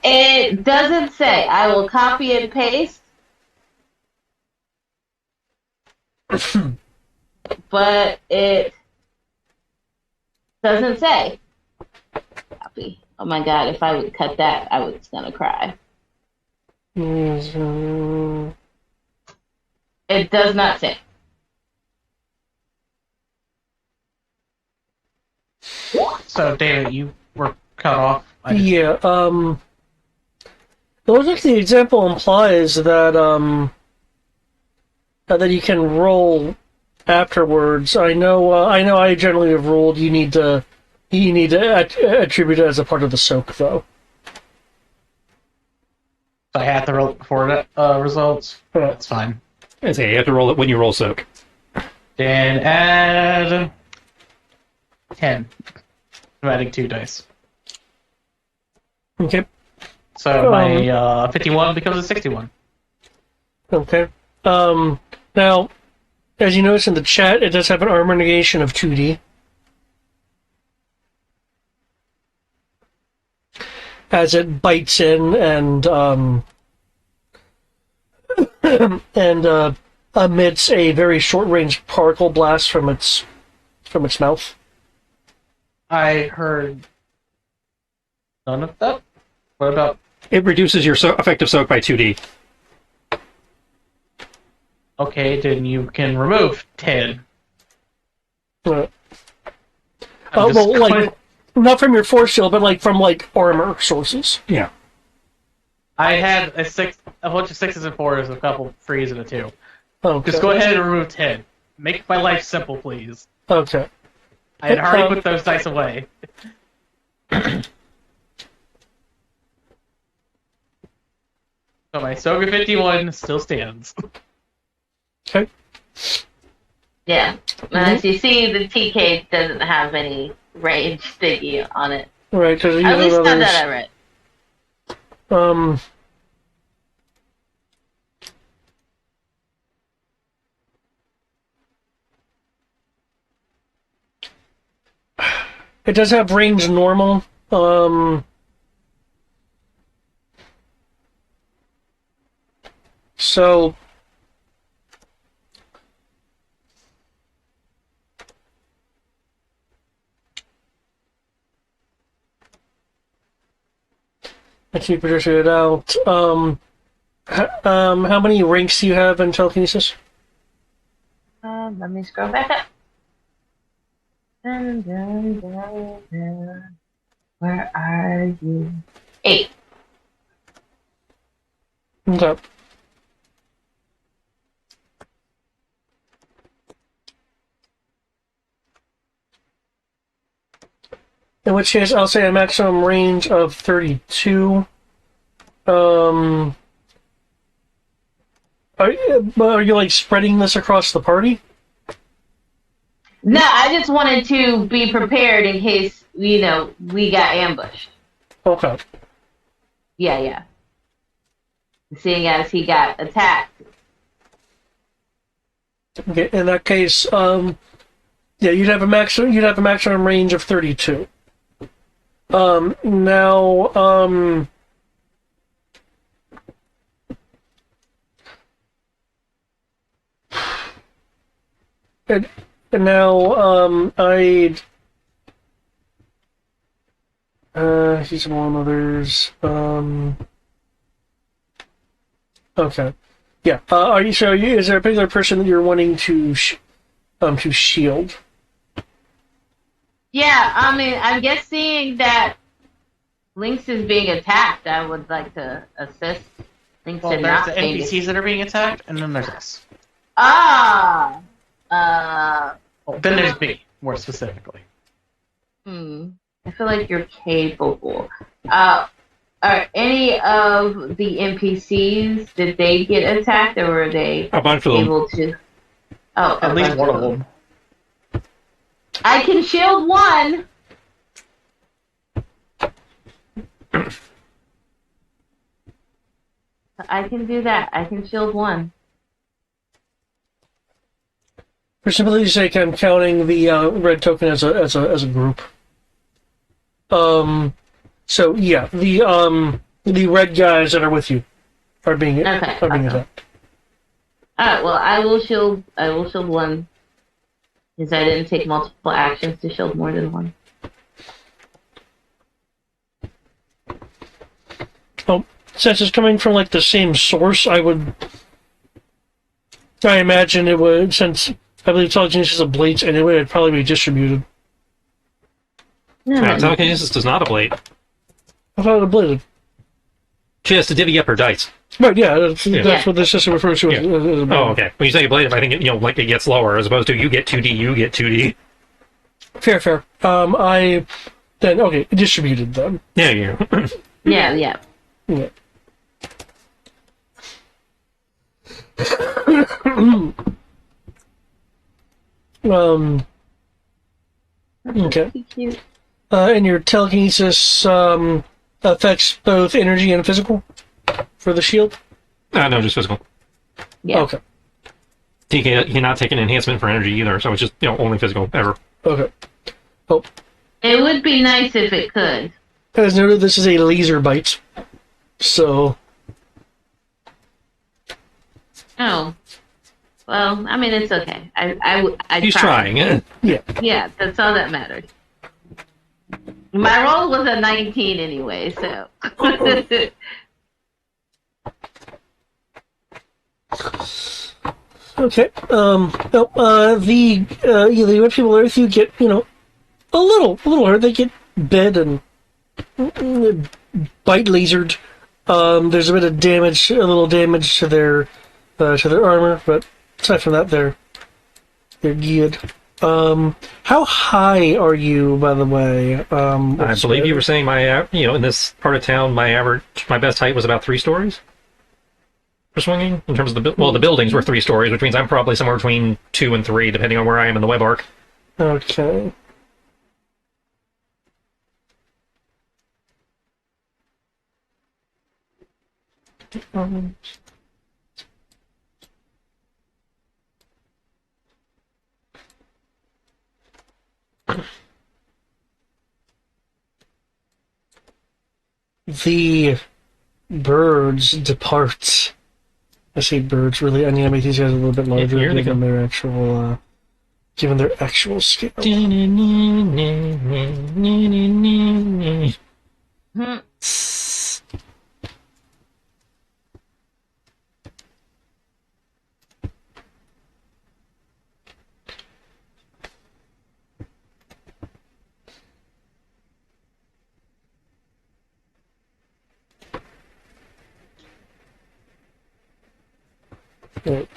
It doesn't say. I will copy and paste. But it doesn't say. Copy. Oh my god, if I would cut that, I was gonna cry. It does not say. So, David, you were cut off. Yeah, it looks like the example implies that that you can roll afterwards. I know I generally have rolled. You need to attribute it as a part of the soak, though. So I have to roll it before results. That's fine. I say you have to roll it when you roll soak. Then add 10. I'm adding 2 dice. Okay. So my 51 becomes a 61. Okay. Now, as you notice in the chat, it does have an armor negation of 2d. As it bites in and and emits a very short-range particle blast from its mouth. I heard none of that. What about? It reduces your effective soak by 2d. Okay, then you can remove 10. Well, I'm just like not from your force shield, but like from like armor sources. Yeah. I had a bunch of 6s and 4s, a couple 3s, and a 2. Okay. Just go ahead and remove 10. Make my life simple, please. Okay. I had already put those dice away. So my Soga 51 still stands. Okay. Yeah. As you see, the TK doesn't have any range thingy on it. Right, because At least not that I read. It does have range normal. So let's see, project it out. How many ranks do you have in telekinesis? Let me scroll back up. Dun, dun, dun, dun. Where are you? 8. Okay. In which case, I'll say a maximum range of 32. Are you like spreading this across the party? No, I just wanted to be prepared in case, we got ambushed. Okay. Yeah. Seeing as he got attacked. Okay. In that case, you'd have a maximum range of 32. Now, and now, he's one others. Okay. Yeah. Is there a particular person that you're wanting to shield? Yeah, I mean, I'm guessing that Lynx is being attacked. I would like to assist Lynx Well, in there's not the being NPCs that are being attacked, and then there's us. Well, Then there's me, more specifically. I feel like you're capable. Are any of the NPCs, did they get attacked, or were they A bunch of them. able to? Oh, At least one of them. I can shield one. I can do that. I can shield one. For simplicity's sake, I'm counting the red token as a group. So yeah, the red guys that are with you are being attacked. All right. Well, I will shield one. Because I didn't take multiple actions to shield more than one. Oh, since it's coming from like the same source, I imagine it would, since I believe telekinesis is a blades anyway, it'd probably be distributed. No, telekinesis does not ablate. I thought it bladed. She has to divvy up her dice. Right, yeah, that's what the system refers to as a blade. Oh, okay. When you say ablative, I think it gets lower, as opposed to you get 2D, you get 2D. Fair. Distributed then. Yeah. Yeah. Okay. Cute. And your telekinesis affects both energy and physical for the shield? No, just physical. Yeah. Okay. He cannot take an enhancement for energy either, so it's just only physical ever. Okay. Oh, It would be nice if it could. as noted, this is a laser bite. So, Oh. Well, I mean, it's okay. I He's tried. trying. yeah. Yeah, that's all that mattered. My roll was a 19 anyway, so. Okay. The red people Earth, you get, a little hurt. They get bit and bite lasered. There's a bit of damage, a little damage to their armor, but aside from that, they're good. How high are you, by the way? I believe you were saying in this part of town, my best height was about 3 stories for swinging. In terms of the buildings were 3 stories, which means I'm probably somewhere between 2 and 3, depending on where I am in the web arc. Okay. The birds depart. I say birds, really. I need to make these guys a little bit larger, here they given go. given their actual scale. Hmm. Right.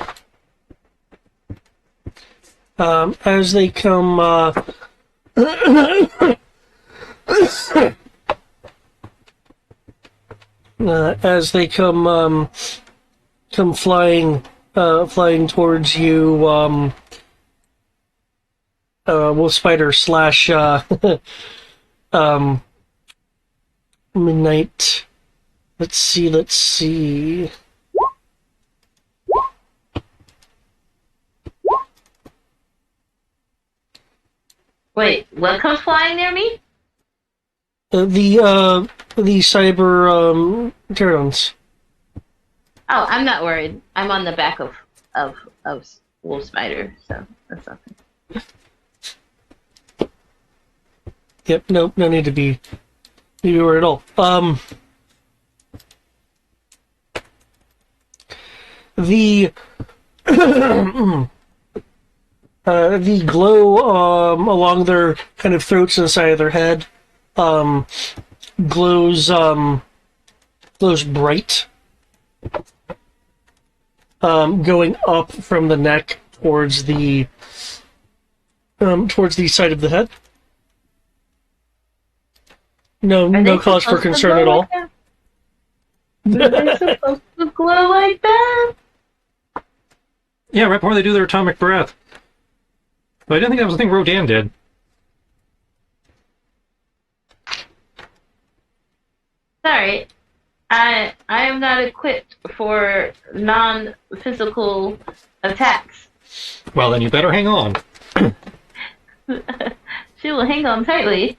As they come, come flying towards you, wolf spider slash midnight. Let's see. Wait, what comes flying near me? The cyber pterodons. Oh, I'm not worried. I'm on the back of Wolf Spider, so that's nothing. Yep, no need to be worried at all. The the glow along their kind of throats and the side of their head glows bright, going up from the neck towards the side of the head. No cause for concern at all. Are they supposed to glow like that? Yeah, right before they do their atomic breath. But I didn't think that was the thing Rodan did. Sorry, I am not equipped for non-physical attacks. Well, then you better hang on. She will hang on tightly.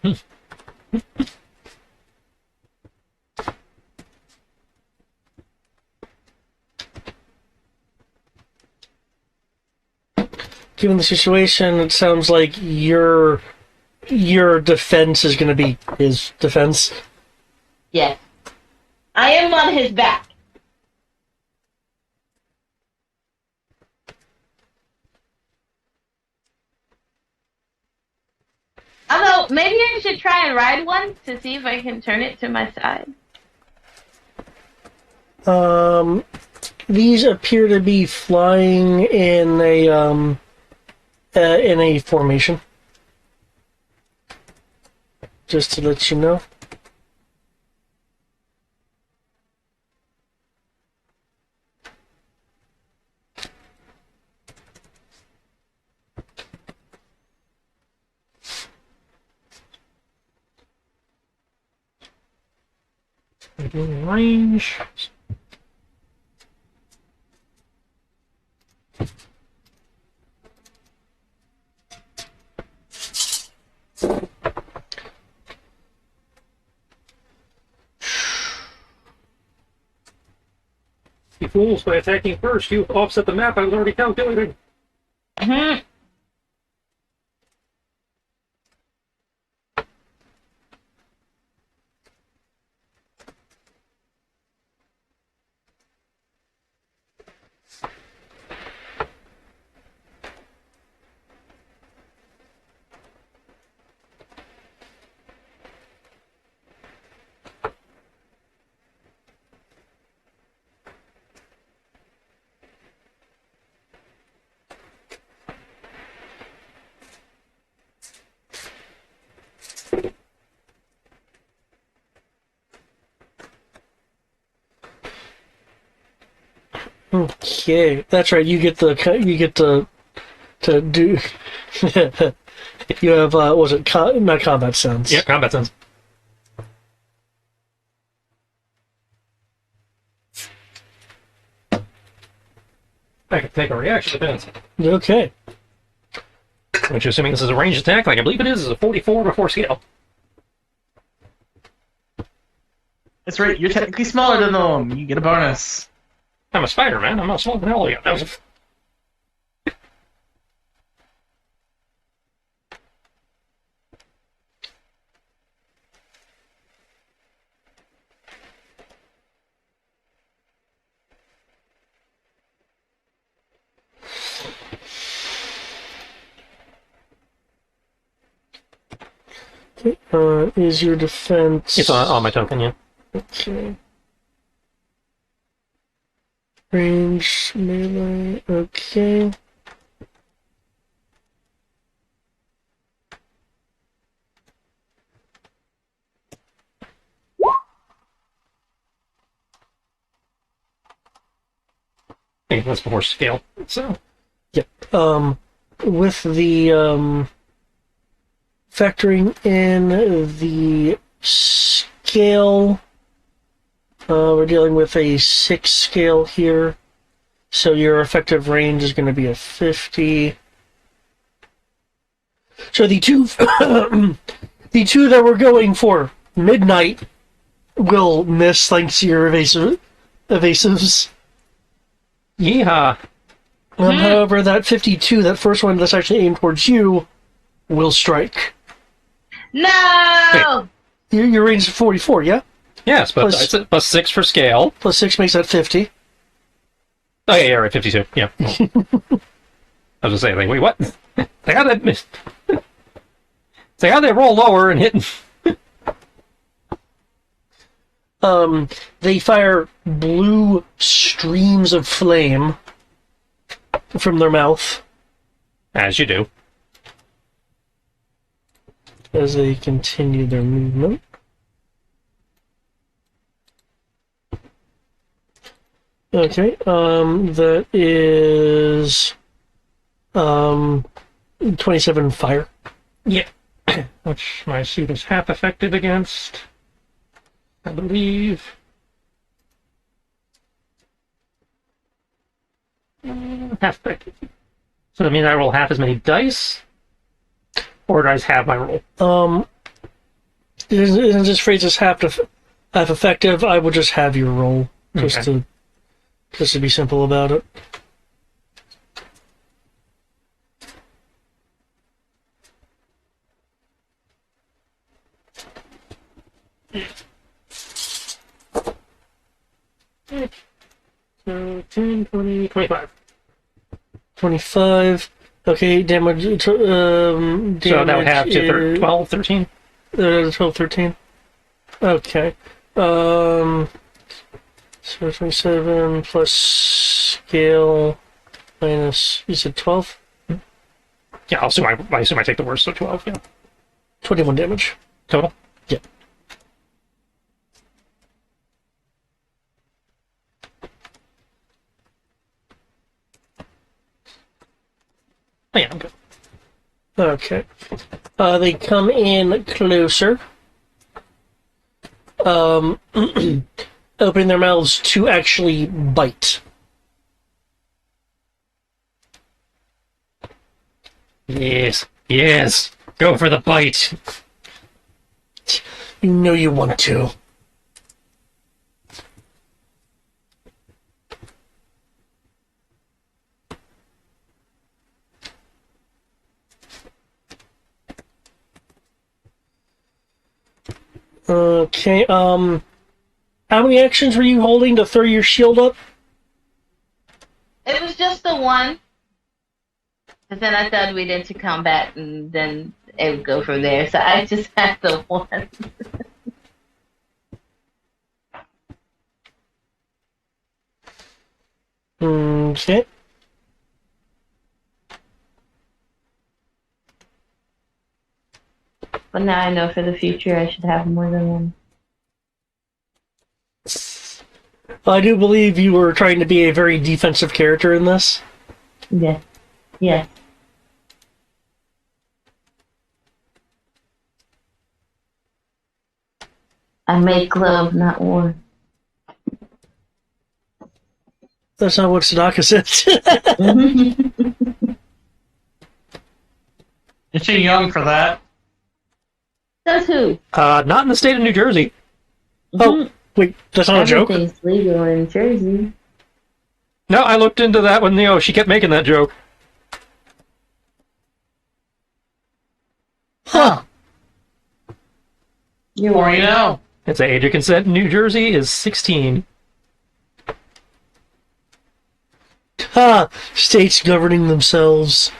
Given the situation, it sounds like your defense is going to be his defense. Yes. I am on his back. Although, maybe I should try and ride one to see if I can turn it to my side. These appear to be flying in a formation. Just to let you know. Range. You fools, by attacking first, you offset the map I was already calculating. Okay, that's right. You get to do. You have was it not combat sense? Yeah, combat sense. I can take a reaction defense. Okay. Which, assuming this is a ranged attack, like I believe it is a 44 before scale. That's right, you're technically smaller than them. You get a bonus. I'm a spider, man. I'm not small than hell. That was Is your defense? It's on my token, yeah. Okay. Range melee. Okay. Hey, that's before scale. So Yep. With the factoring in the scale, we're dealing with a 6 scale here, so your effective range is going to be a 50. So the two, the two that we're going for midnight will miss thanks to your evasives. yeehaw. However, that 52, that first one that's actually aimed towards you, will strike. No! Your range is 44, yeah? Yes, but Plus- it's plus 6 for scale. Plus 6 makes that 50. Oh yeah, right, 52. Yeah. I was gonna say, like, wait, what? They got that. They got that roll lower and hit. They fire blue streams of flame from their mouth As you do. as they continue their movement. Okay, that is 27 fire. Yeah. Which my suit is half affected against, I believe. Half affected. So that means I roll half as many dice? Or do I just have my roll? Isn't this phrase is half effective? I will just have your roll just Okay. to be simple about it. So 10, 20, 25. 25. Okay, damage. Damage So that would have to is- 12, 13? 12, 13. Okay. So 27 plus scale minus. You said 12? Yeah, I assume I take the worst, so 12, yeah. 21 damage. Total? Yeah. Oh, yeah, I'm good. Okay. They come in closer. opening their mouths to actually bite. Yes, yes. Go for the bite. You know you want to. Okay, how many actions were you holding to throw your shield up? It was just the one. But then I thought we'd into combat and then it would go from there. So I just had the one. Okay. But now I know for the future I should have more than one. I do believe you were trying to be a very defensive character in this. Yeah. Yeah. I make love, not war. That's not what Sadaka said. You're too young for that. Says who? Not in the state of New Jersey. Oh, wait, that's not a joke? Everything's legal in Jersey. No, I looked into that when, she kept making that joke. Huh. The more you know. Its age of consent in New Jersey is 16. Ha! States governing themselves.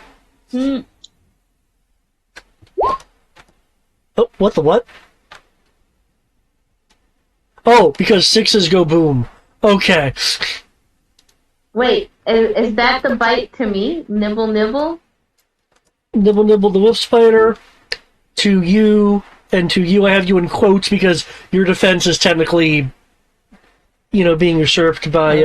Oh, what the what? Oh, because sixes go boom. Okay. Wait, is that the bite to me? Nibble, nibble? Nibble nibble the wolf spider. To you, and to you I have you in quotes because your defense is technically, being usurped by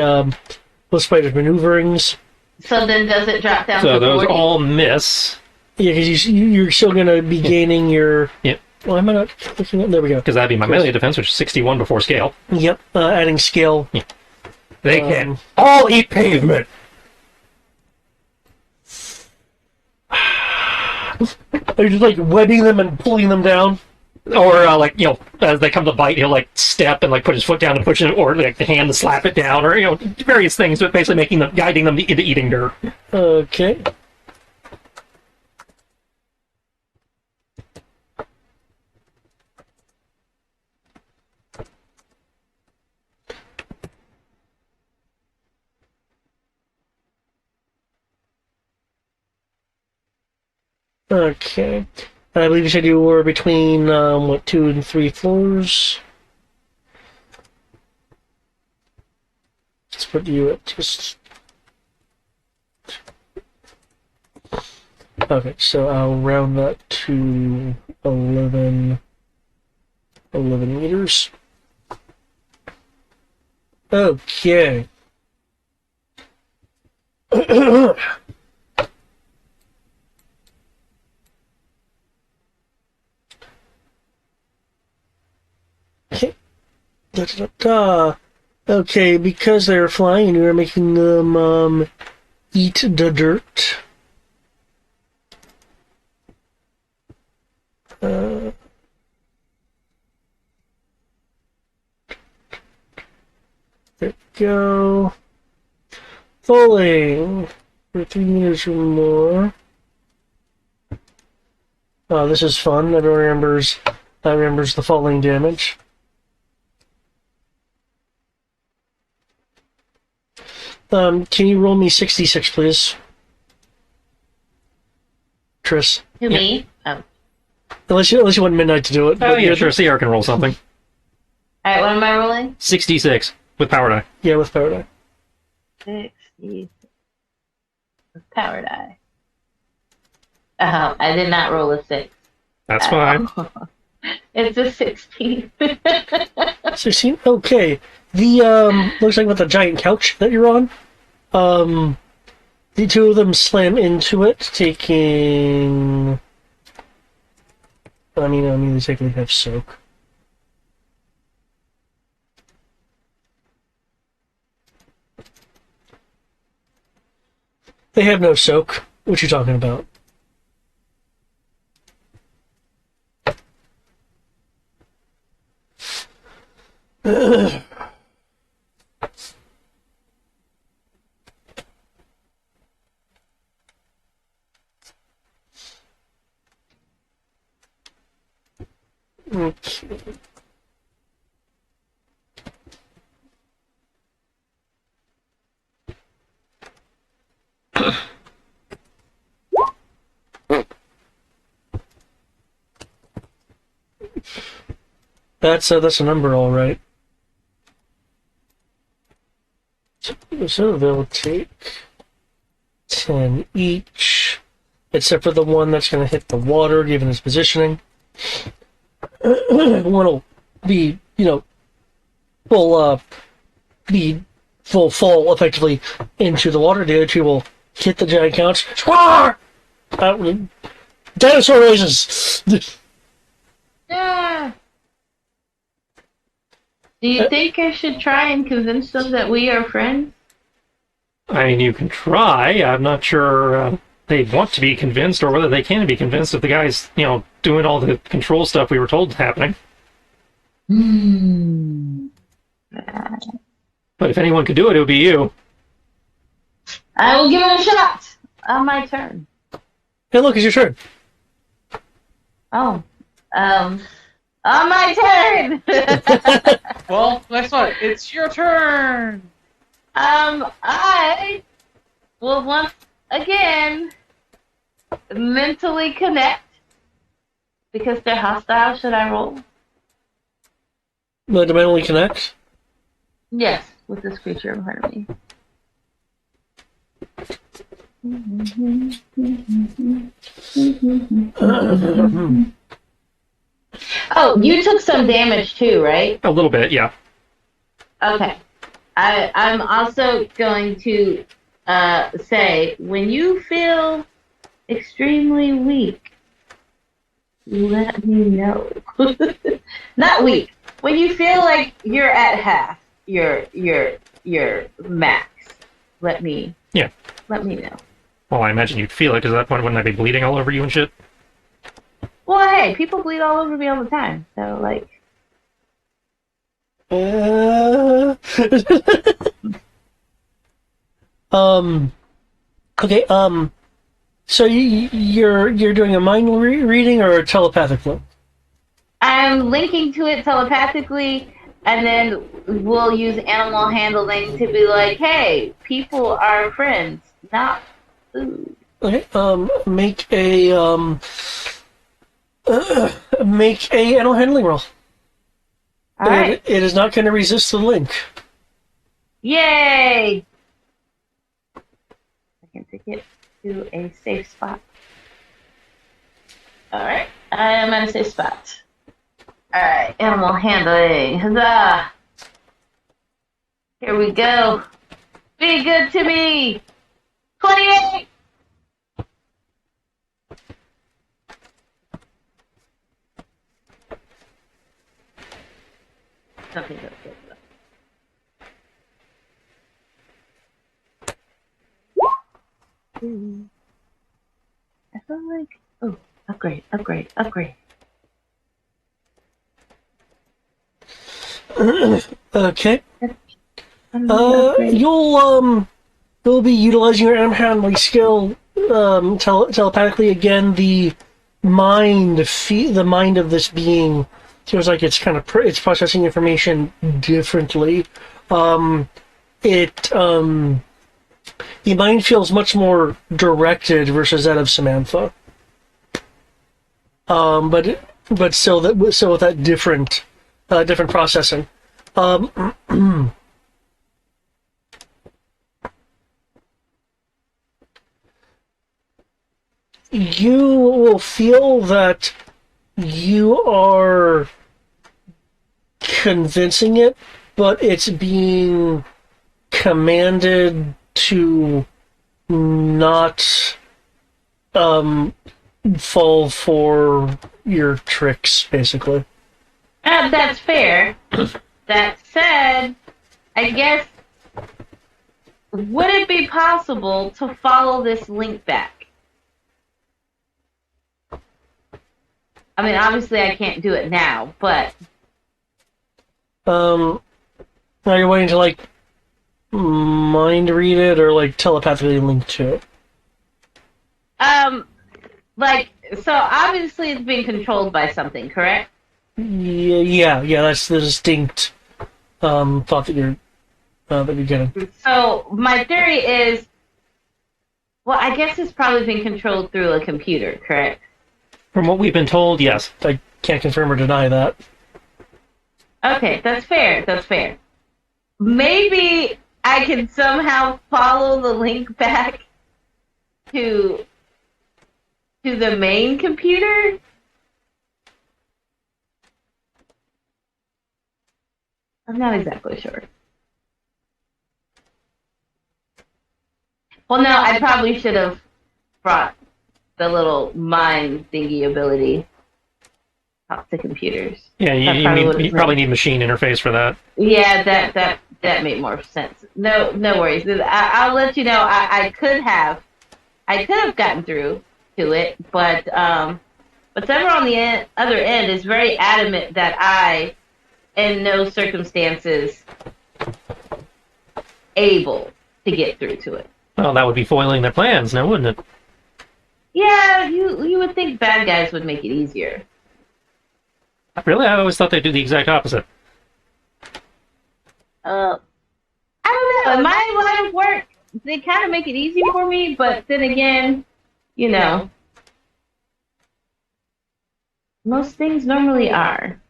wolf spider's maneuverings. So then does it drop down So to those 40? all miss. Yeah, because you're still going to be gaining your... Yep. Well, am I not looking at... There we go. Because that'd be my melee defense, which is 61 before scale. Yep, adding scale. They can all eat pavement. Are you just, webbing them and pulling them down? Or, as they come to bite, he'll, step and, put his foot down and push it, or, the hand to slap it down, or, various things, but basically guiding them into eating dirt. Okay. Okay. I believe you said you were between, 2 and 3 floors? Let's put you at just... Okay, so I'll round that to 11 meters. Okay. Okay. Da-da-da-da. Okay, because they're flying, we're making them eat the dirt. There we go. Falling for 3 meters or more. Oh, this is fun. Everyone remembers the falling damage. Can you roll me 66, please? Triss. To me? Oh. Unless you want Midnight to do it. Oh, yeah, sure. Sierra can roll something. Alright, what am I rolling? 66 with power die. Yeah, with power die. 60. Power die. I did not roll a 6. That's fine. It's a 16. 16? Okay. The, looks like with the giant couch that you're on, the two of them slam into it, taking... I mean, they technically have soak. They have no soak. What you talking about? Okay. That's a number, all right. So they'll take 10 each, except for the one that's going to hit the water, given its positioning. One will be, full fall effectively into the water. The other two will hit the giant couch. Squawk! Dinosaur noises. Yeah. Do you think I should try and convince them that we are friends? I mean, you can try. I'm not sure they want to be convinced or whether they can be convinced if the guy's, doing all the control stuff we were told is happening. But if anyone could do it, it would be you. I will give it a shot on my turn. Hey, look, it's your turn. Oh. On my turn! Well, guess what? It's your turn! I will once again mentally connect. Because they're hostile, should I roll? Like to mentally connect? Yes, with this creature in front of me. Oh, you took some damage too, right? A little bit, yeah. Okay. I'm also going to say, when you feel extremely weak, let me know. Not weak. When you feel like you're at half your max, let me know. Well, I imagine you'd feel it, because at that point, wouldn't I be bleeding all over you and shit? Well, hey, people bleed all over me all the time, so like. Okay. So you're doing a mind reading or a telepathic link? I'm linking to it telepathically, and then we'll use animal handling to be like, hey, people are friends, not food. Okay. Make a animal handling roll. All right. It is not going to resist the link. Yay! I can take it to a safe spot. All right. I am at a safe spot. All right. Animal handling. Huzzah! Here we go. Be good to me. 28. Okay, good. I feel like, upgrade. Okay. Upgrade. You'll be utilizing your animal handling skill telepathically again. The mind of this being feels like it's kind of it's processing information differently. The mind feels much more directed versus that of Samantha. But still with that different processing. You will feel that you are convincing it, but it's being commanded to not fall for your tricks, basically. That's fair. That said, I guess would it be possible to follow this link back? I mean, obviously I can't do it now, but Are you waiting to like mind read it or like telepathically link to it? like, so obviously it's being controlled by something, correct? Yeah. That's the distinct thought that you're getting. So my theory is, well, I guess it's probably being controlled through a computer, correct? From what we've been told, yes. I can't confirm or deny that. Okay, that's fair. That's fair. Maybe I can somehow follow the link back to the main computer. I'm not exactly sure. Well, no, I probably should have brought the little mind thingy ability up to computers. Yeah, you probably need machine interface for that. Yeah, that made more sense. No worries. I'll let you know. I could have gotten through to it, but Trevor on the other end is very adamant that I, in no circumstances, able to get through to it. Well, that would be foiling their plans, now wouldn't it? Yeah, you would think bad guys would make it easier. Really? I always thought they'd do the exact opposite. I don't know. In my line of work, they kind of make it easy for me, but then again, most things normally are.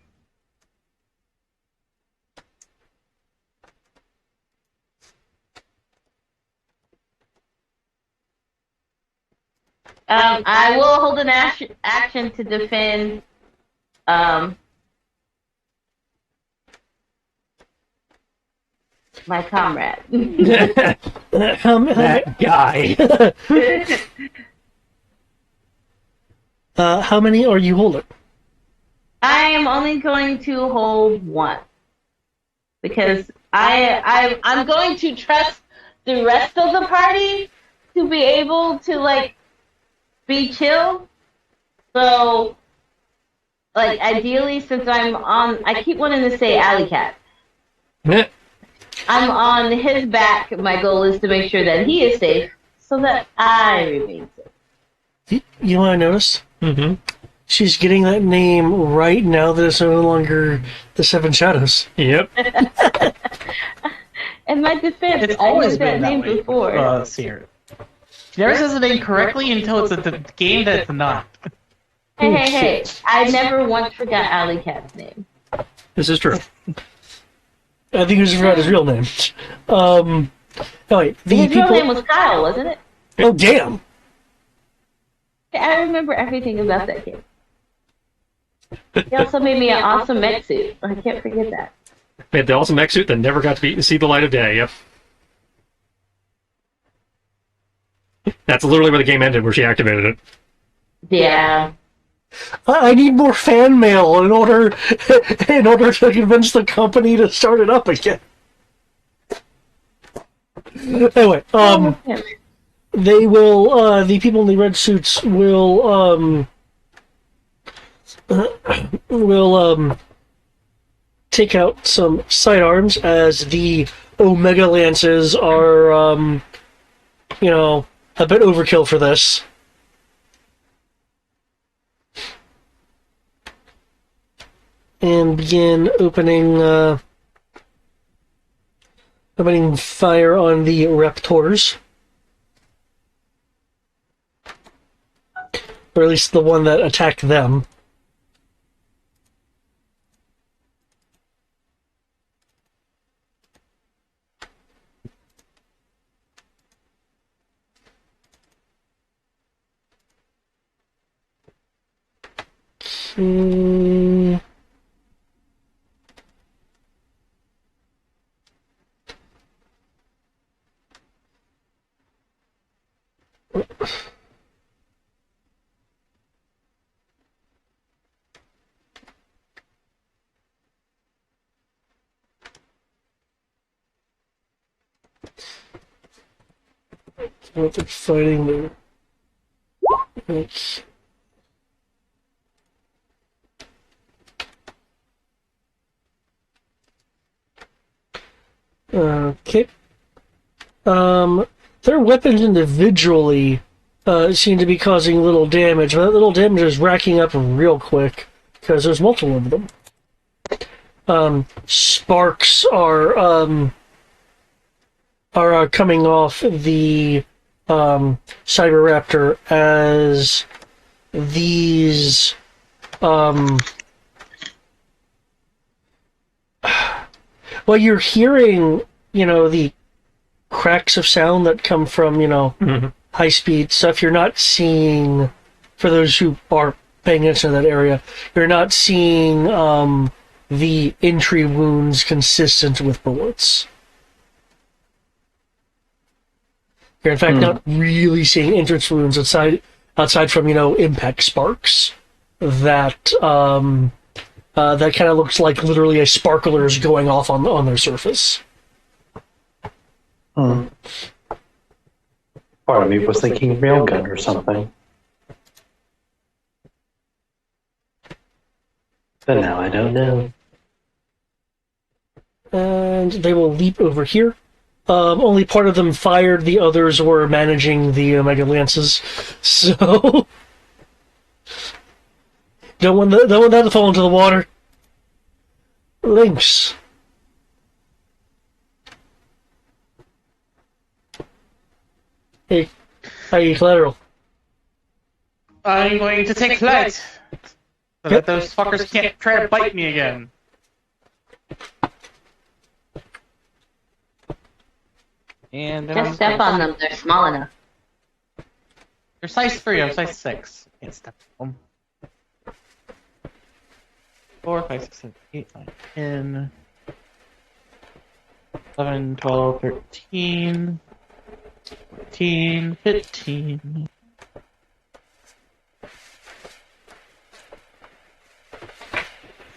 I will hold an action to defend my comrade. That guy. How many are you holding? I am only going to hold one because I'm going to trust the rest of the party to be able to be chill. So ideally, since I keep wanting to say Alley Cat. I'm on his back. My goal is to make sure that he is safe so that I remain safe. You know what I noticed? Mm-hmm. She's getting that name right now that it's no longer the Seven Shadows. Yep. In my defense, It's always been that name way. before. Sierra. She never says the name correctly until it's a game that's not. Hey. I never once forgot Alley Cat's name. This is true. I think he just forgot his real name. Oh wait, His real name was Kyle, wasn't it? Oh damn! I remember everything about that kid. He also made me an awesome mech suit. I can't forget that. Made the awesome mech suit that never got to see the light of day. Yep. That's literally where the game ended, where she activated it. Yeah. I need more fan mail in order to convince the company to start it up again. Anyway, they will. The people in the red suits will take out some sidearms as the Omega Lances are, a bit overkill for this. And begin opening fire on the Raptors. Or at least the one that attacked them. What they're fighting there. Okay. Okay. Their weapons individually seem to be causing little damage, but that little damage is racking up real quick because there's multiple of them. Sparks are coming off the Cyberraptor as these well, you're hearing, the cracks of sound that come from, high speed stuff. You're not seeing, for those who are paying attention to that area, you're not seeing the entry wounds consistent with bullets. You're in fact not really seeing entrance wounds outside from, impact sparks that that kind of looks like literally a sparkler is going off on their surface. Part of me was thinking railgun or something. But now I don't know. And they will leap over here. Only part of them fired, the others were managing the Omega Lances. So... Don't want that to fall into the water. Lynx. Hey, collateral. I'm going to take flight so that those fuckers can't try to bite me again. And then Just step on them. They're small enough. They're size 3, I'm size 6. Can't step on them. 4, 5, 6, 7, 8, 9, 10, 11, 12, 13, 14, 15.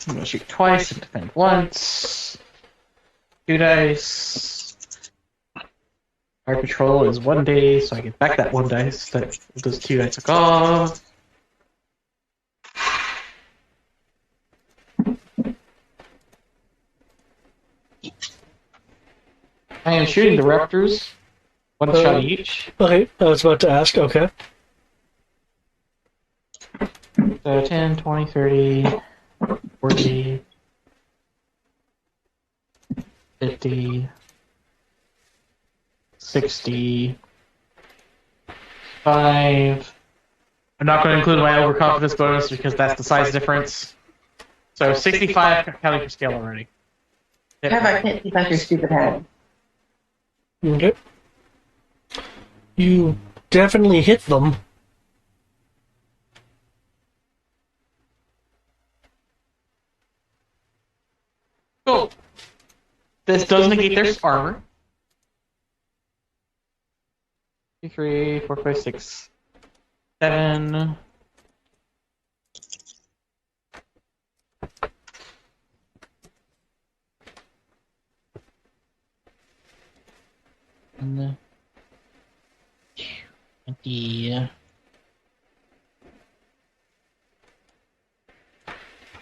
I'm gonna shoot twice and defend once. 2 dice. Fire patrol is 1 day, so I get back that 1 dice. That those 2 I took off. I am shooting the raptors. 1 shot each. Okay, I was about to ask, okay. So 10, 20, 30, 40, 50, 60, 5. I'm not going to include my overconfidence bonus because that's the size difference. So 65 counting for scale already. How about 55 your stupid head? Okay. You definitely hit them. Cool. This does negate their armor. 2, 3, 4, 5, 6, 7. And 20.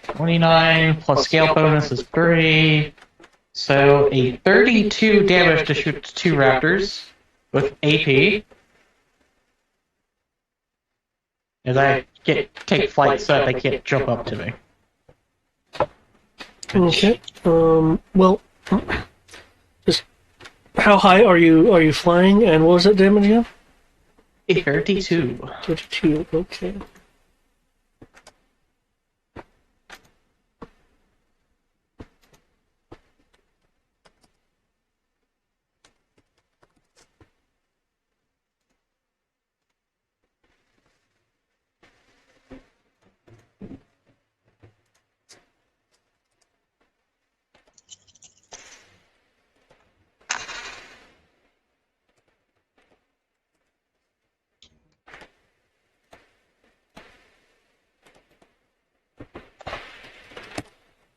29 plus scale bonus is 3. So a 32 damage to shoot 2 raptors with AP. As I take flight so that they can't jump up to me. Okay. Well, just how high are you flying, and what was that damage again? A 32. 32. Okay.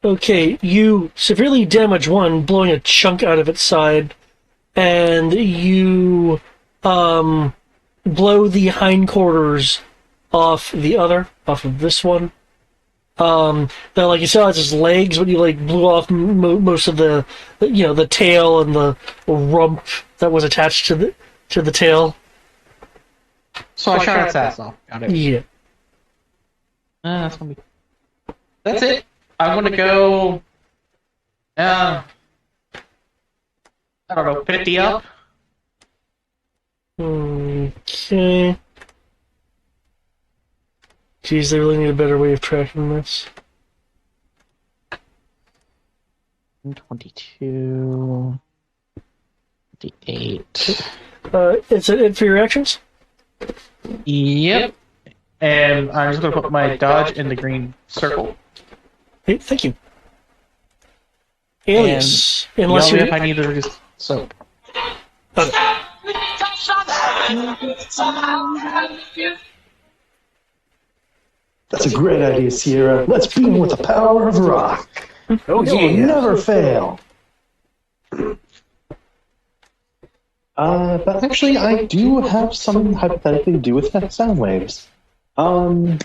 Okay, you severely damage one, blowing a chunk out of its side, and you blow the hindquarters off of this one. That, like, you saw his legs when you, like, blew off most of the, the tail and the rump that was attached to the tail. So I shot its ass off. Got it. Yeah. That's gonna be. That's it. I'm gonna go. I don't know, 50 up. Okay. Geez, they really need a better way of tracking this. 22. 58. Is it for your actions? Yep. And I'm just gonna put my dodge in the green circle. Hey, thank you. Alias. Unless Yell you me if I need to reduce soap. That's a great idea, Sierra. Let's beam with the power of rock. Oh, You'll never fail. But actually, I do have something hypothetically to do with sound waves. Alias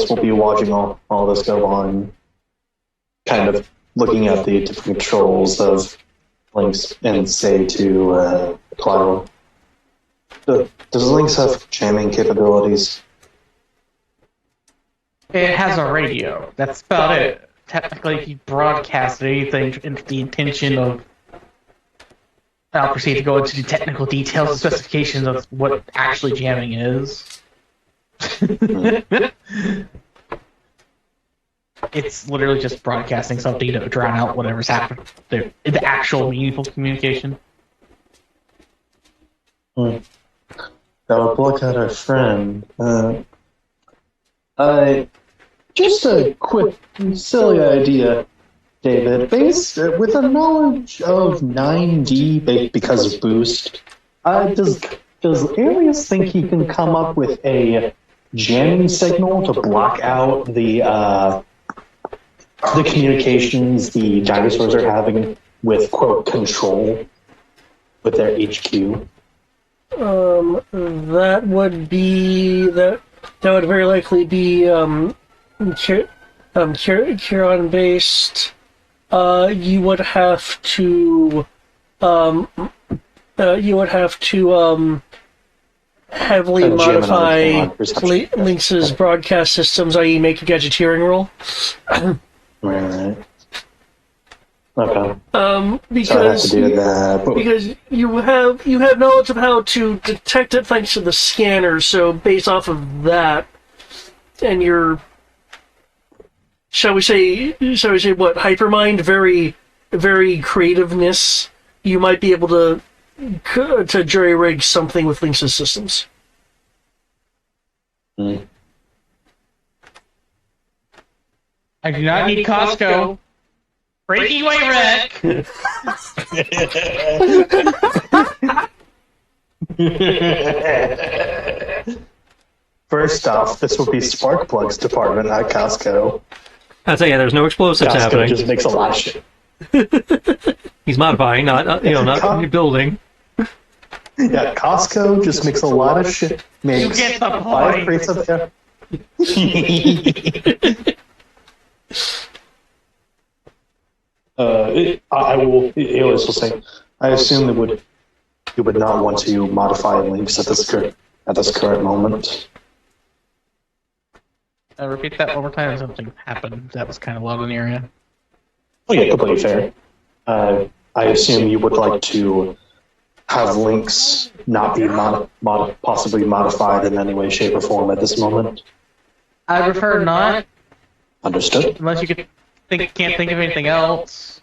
will be watching all this go on, kind of looking at the different controls of Lynx and say to Clara, does Lynx have jamming capabilities? It has a radio. That's about it. Technically, if you broadcast anything into the intention of... I'll proceed to go into the technical details and specifications of what actually jamming is. It's literally just broadcasting something to drown out whatever's happened. The actual meaningful communication. That'll block out our friend. Just a quick, silly idea, David. Based with a knowledge of 9D because of Boost, does Alias think he can come up with a jamming signal to block out the communications the dinosaurs are having with, quote, control with their HQ? That would very likely be Chiron based. You would have to heavily modify Lynx's broadcast systems, i.e., make a gadgeteering roll. Right. Okay. Because so I have to do that. because you have knowledge of how to detect it thanks to the scanner. So based off of that, and your shall we say what hypermind, very very creativeness, you might be able to jury rig something with Lynx's systems. Mm. I do not need Costco. Breaking away wreck. First off, this would be Sparkplug's department at Costco. I'd say, yeah, there's no explosives Costco happening. just makes a lot of shit. He's modifying, not rebuilding. Yeah, Costco just makes a lot of shit. You get the point. Crates up there. Alias will say, I assume you would not want to modify Lynx at this current moment. Repeat that one more time. Something happened that was kind of loud in the area. Oh yeah, completely fair. I assume you would like to have Lynx not be possibly modified in any way, shape, or form at this moment. I prefer not. Understood. Unless you can't think of anything else.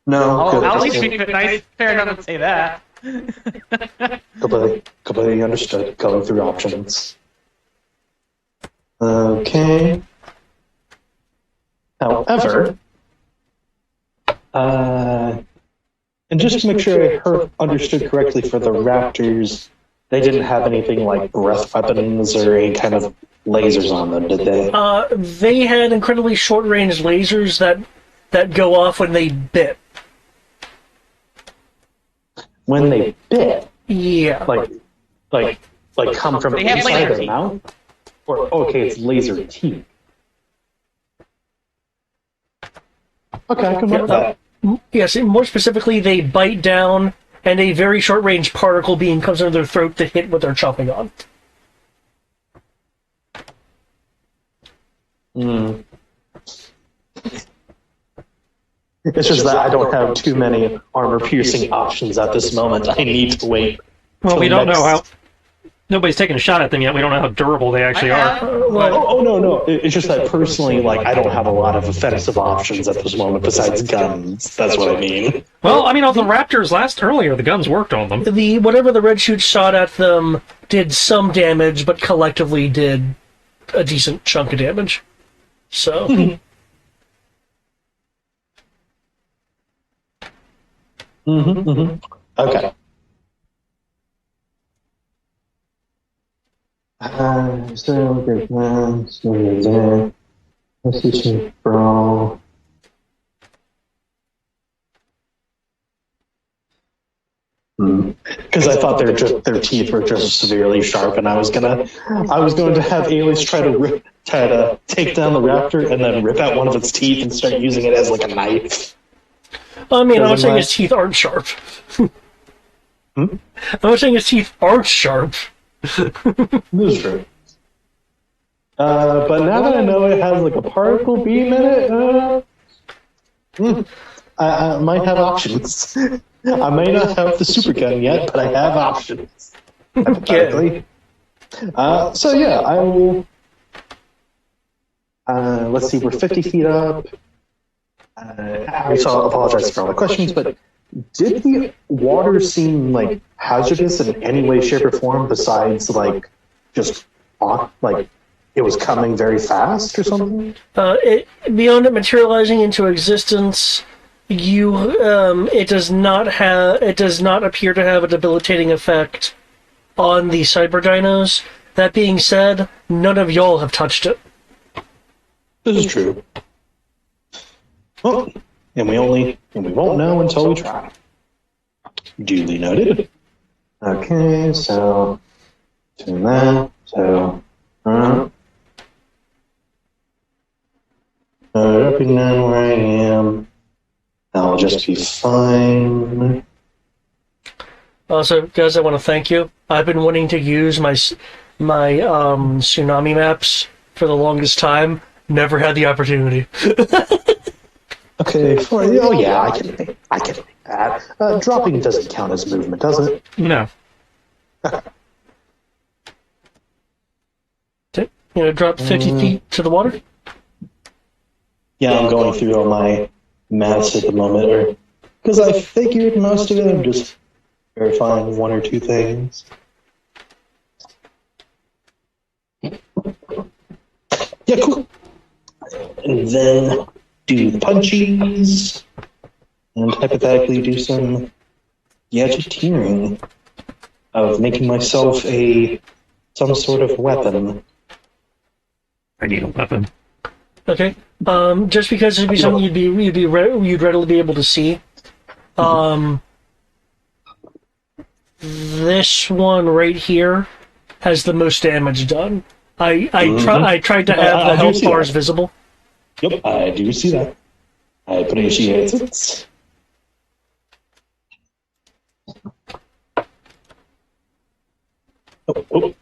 No, I'll good. at least make it nice, fair enough, and say that. Completely understood. Going through options. Okay. However, and just to make sure I understood correctly, for the Raptors, they didn't have anything like breath weapons or any kind of lasers on them, did they? They had incredibly short-range lasers that go off when they bit. when they bit, Yeah. like come from They have inside laser their teeth. mouth? Or, okay, it's laser teeth. Okay, I can work with that. Yes, more specifically, they bite down, and a very short-range particle beam comes into their throat to hit what they're chomping on. Mm. It's just that I don't have too many armor-piercing options at this moment. I need to wait. Well, till we don't next- know how. Nobody's taken a shot at them yet. We don't know how durable they actually are. Oh, no. It's just that personally, like, I don't have a lot of offensive options at this moment besides guns. That's what I mean. Well, I mean, on the Raptors earlier, the guns worked on them. Whatever the red shoots shot at them did some damage, but collectively did a decent chunk of damage. So, Okay. So good man. So good there. Let's see some brawl. Because I thought their teeth were just severely sharp, and I was going to have Alias try to take down the raptor and then rip out one of its teeth and start using it as like a knife. I mean, I'm not Doesn't saying matter. his teeth aren't sharp. I'm not saying his teeth aren't sharp. This is true. But now that I know it has like a particle beam in it, I might have options. I may not have the super gun yet, but I have options. Hypothetically. So yeah, I will. Let's see, we're 50 feet up. I apologize for all the questions, but did the water seem like hazardous in any way, shape, or form besides like just like it was coming very fast or something? Beyond it materializing into existence, it does not appear to have a debilitating effect on the cyber dinos. That being said, none of y'all have touched it. This is true. Well, and we won't know until we try. Duly noted. Okay, so to that, so dropping down where I am. I'll just be fine. Also, guys, I want to thank you. I've been wanting to use my tsunami maps for the longest time. Never had the opportunity. Okay, oh yeah, I can make that. Dropping doesn't count as movement, does it? No. Drop 50 feet to the water? Yeah, I'm going through all my maths at the moment, because I figured most of it. I'm just verifying one or two things. Yeah, cool. And then do the punchies, and hypothetically do some gadgeteering of making myself some sort of weapon. I need a weapon. Okay. Just because it'd be something you'd readily be able to see. This one right here has the most damage done. I tried to have the health bars visible. Yep, I do see that. I appreciate it. Oh.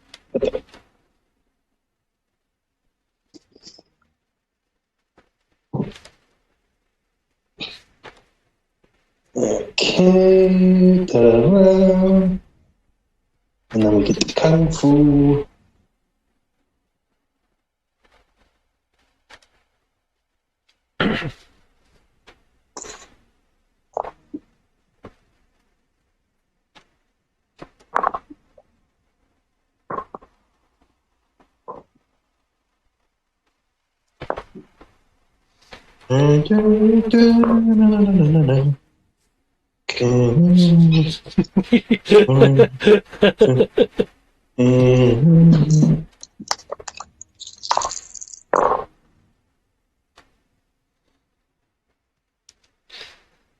Okay, ta-da. And then we get the Kung Fu.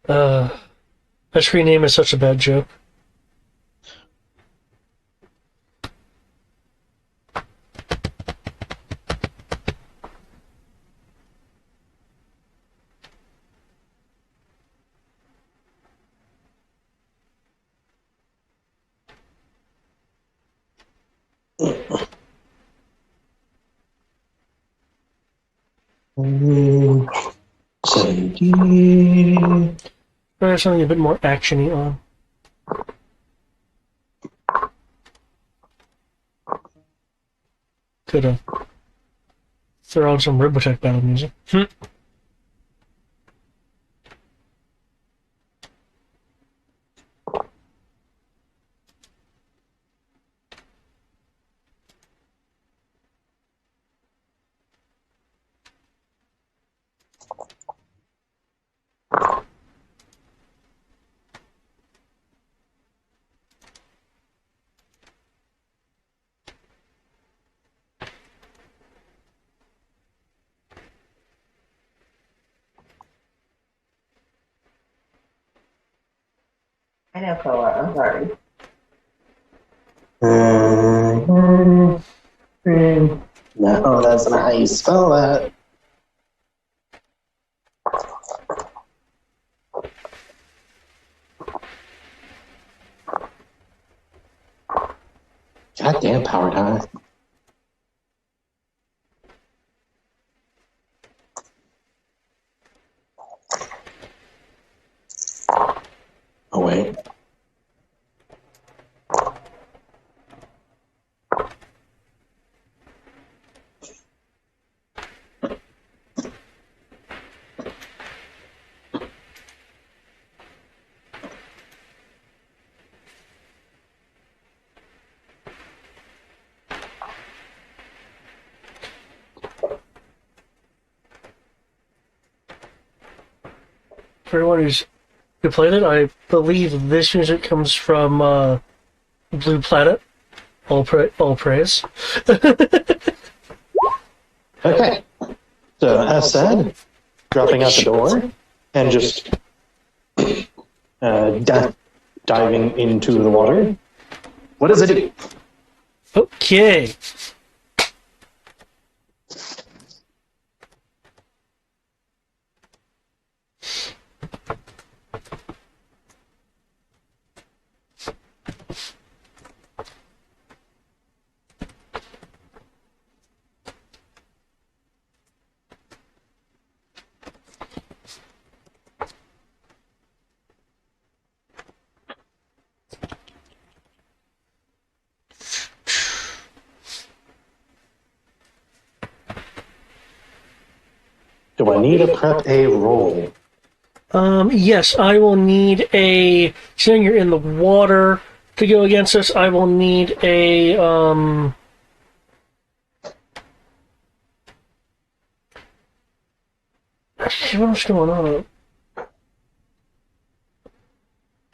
That screen name is such a bad joke. 70. There's something a bit more actiony on. Could throw on some Robotech battle music. I know, Koa. I'm sorry. No, that's not how you spell that. Goddamn power tie. Oh, wait. For anyone who played it, I believe this music comes from Blue Planet. All praise. Okay. So, as said, dropping out the door and just diving into the water. What does it do? Okay. Do I need to prep a roll? Yes, I will need a. Seeing you're in the water to go against this, I will need a. What's going on?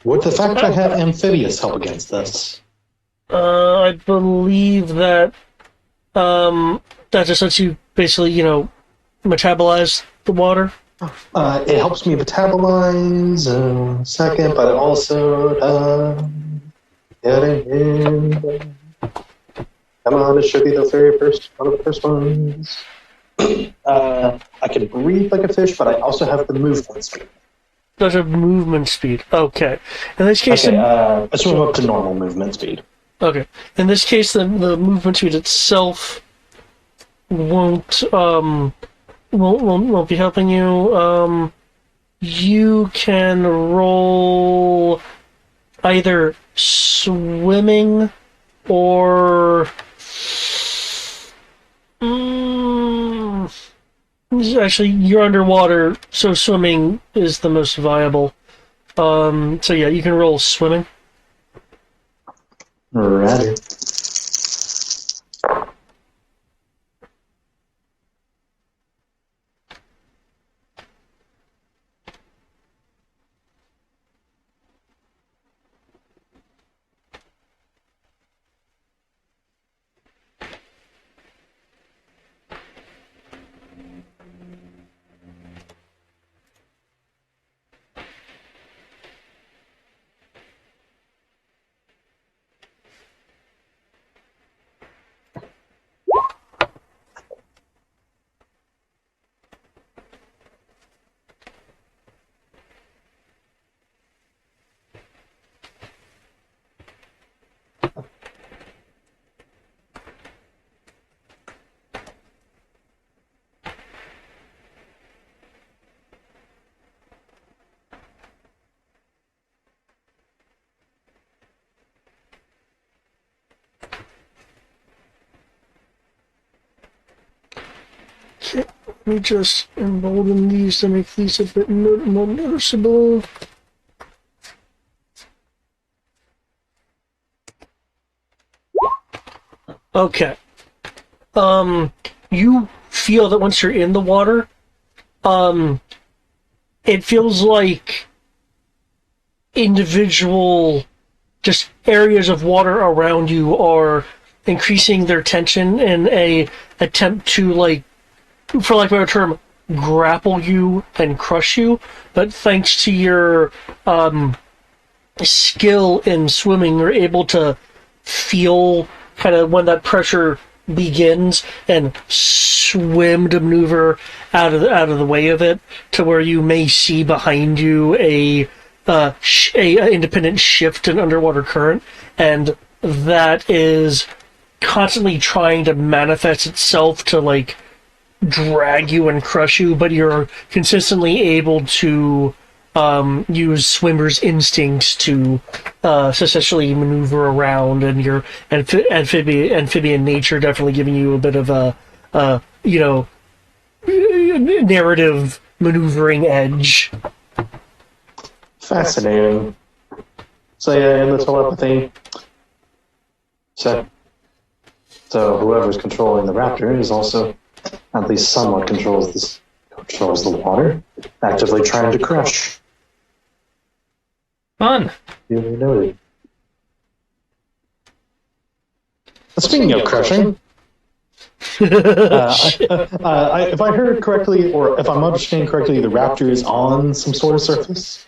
Would the fact I have amphibious help against this? I believe that that just lets you basically, metabolize the water. It helps me metabolize second, but it also getting in. Come on, it should be the very first one of the first ones. I can breathe like a fish, but I also have the movement speed. Does a movement speed? Okay. In this case, Okay, I swim up to normal movement speed. okay. In this case, the movement speed itself won't be helping you. You can roll either swimming or actually you're underwater, so swimming is the most viable. So yeah, you can roll swimming. Rather. Okay, let me just embolden these to make these a bit more noticeable. Okay. You feel that once you're in the water, it feels like individual just areas of water around you are increasing their tension in a attempt to, like, for lack of a better term, grapple you and crush you. But thanks to your skill in swimming, you're able to feel kind of when that pressure begins and swim to maneuver out of the way of it, to where you may see behind you a independent shift in underwater current, and that is constantly trying to manifest itself to, like, drag you and crush you, but you're consistently able to use swimmer's instincts to successfully maneuver around, and your amphibian nature definitely giving you a bit of a narrative maneuvering edge. Fascinating. So yeah, in the telepathy. So whoever's controlling the raptor is also, at least somewhat, controls the water, actively trying to crush. Fun. Duly noted. Speaking of crushing, if I heard correctly, or if I'm understanding correctly, the raptor is on some sort of surface.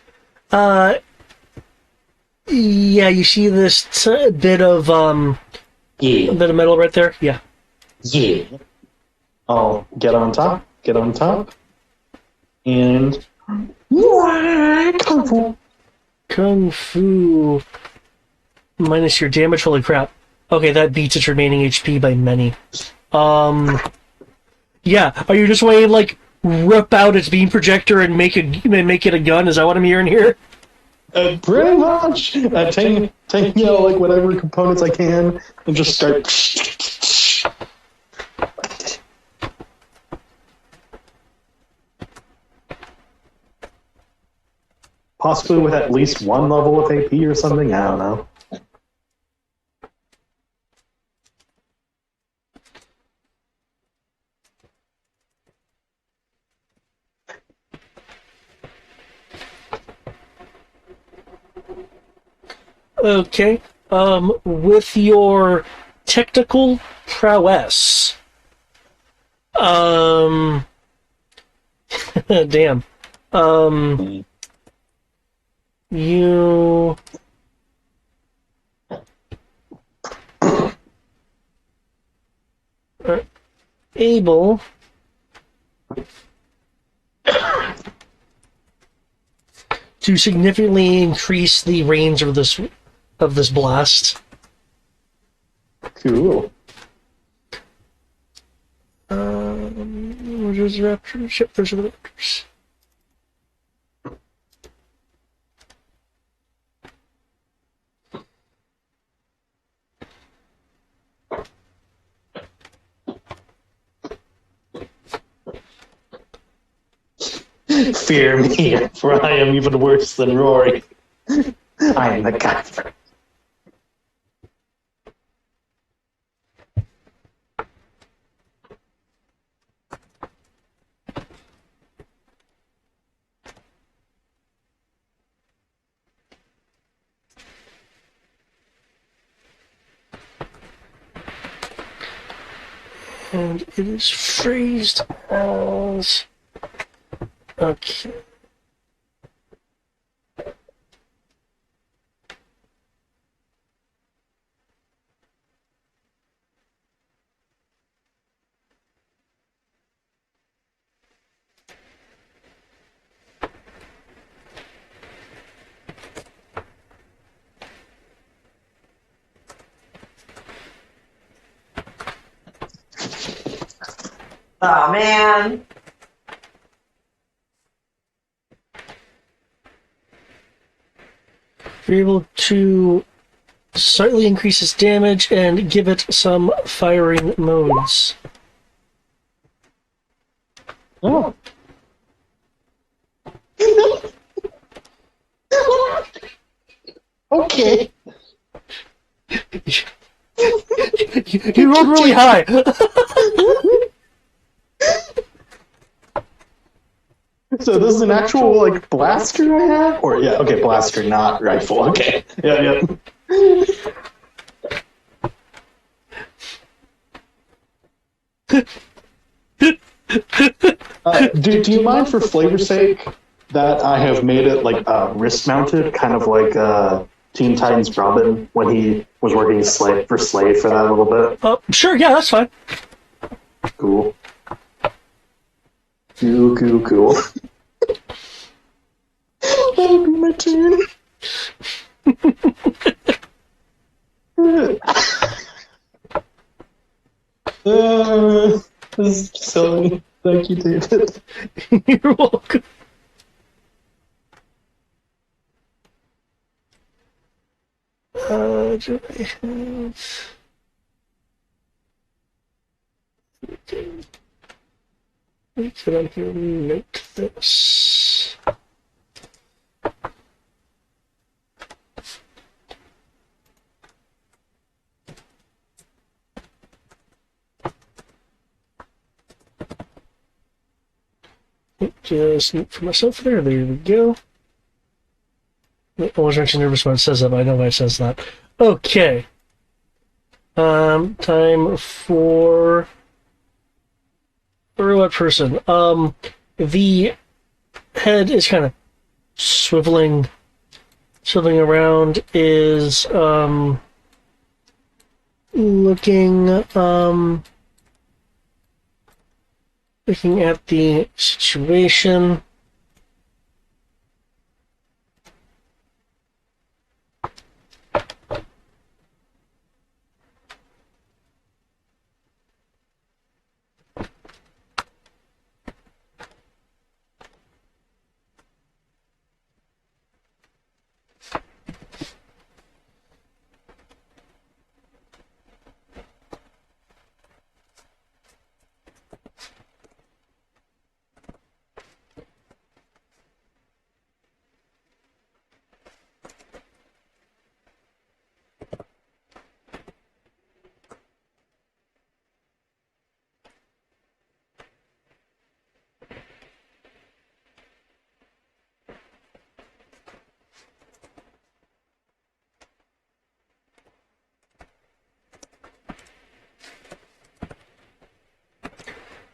Yeah, you see this bit of Yeah. a bit of metal right there. Yeah. Yeah. I'll get on top, and Kung Fu minus your damage. Holy crap! Okay, that beats its remaining HP by many. Yeah. Are you just waiting, like, rip out its beam projector and make it a gun? Is that what I'm hearing here? Pretty much. Taking like whatever components I can and just start. Possibly with at least one level of AP or something. I don't know. Okay. With your technical prowess, damn. You are able to significantly increase the range of this blast. Cool. Where's the raptor? Ship, there's the raptors. Fear me, for I am even worse than Rory. I am the guy. And it is phrased as... Okay. Oh man. You're able to slightly increase its damage and give it some firing modes. Oh. Okay. You rolled really high. So this is an actual like blaster I have, or yeah, okay, blaster, not rifle. Okay, yeah. Do you mind, for flavor's sake, that I have made it like wrist mounted, kind of like Teen Titans Robin when he was working slave for that little bit? Sure, yeah, that's fine. Cool. Cool. That would be my turn. This is silly. Thank you, David. You're welcome. Do I have... Can I here note this? Just note for myself there. There we go. I was actually nervous when it says that, but I know why it says that. Okay. Time for what person? The head is kind of swiveling around, is looking at the situation.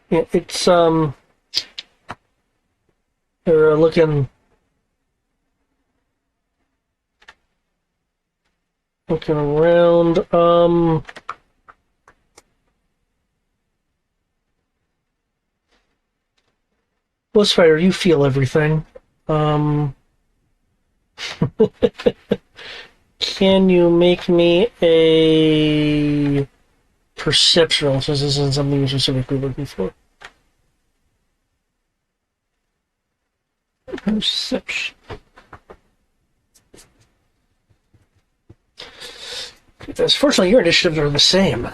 Yeah, it's they're looking around. Blitzfire, you feel everything. Can you make me a perception roll, since this isn't something you're specifically looking for? Perception. Because fortunately, your initiatives are the same.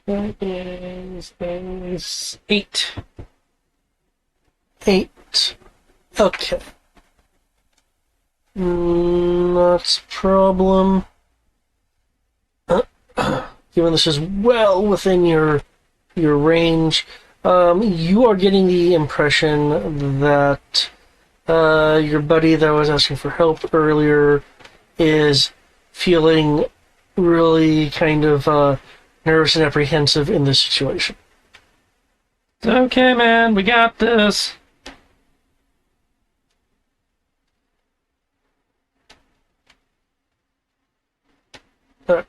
That is 8. 8. Okay. Not a problem. Given this is well within your range, you are getting the impression that your buddy that was asking for help earlier is feeling really kind of nervous and apprehensive in this situation. It's okay, man. We got this. Alright.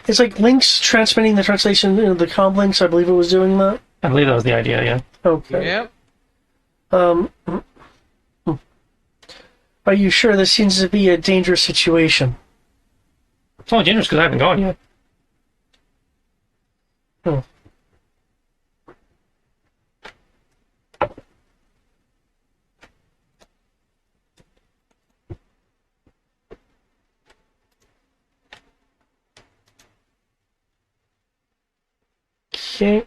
It's like Link's transmitting the translation, the comm links. I believe it was doing that. I believe that was the idea, yeah. Okay. Yep. Are you sure this seems to be a dangerous situation? It's only dangerous because I haven't gone yet. Hmm. Okay.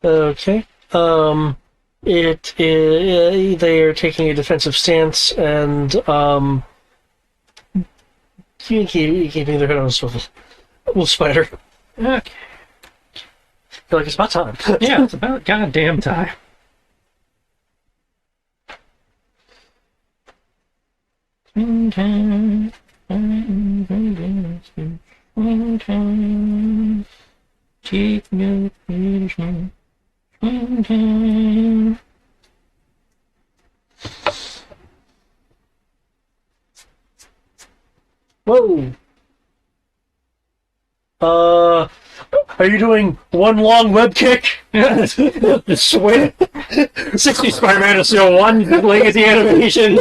Okay. They are taking a defensive stance and keeping their head on a swivel. Wolf spider. Okay. Feel like it's about time. Yeah, it's about goddamn time. Whoa. Are you doing one long web kick? Swing. 60 Spider-Man is still one legacy animation.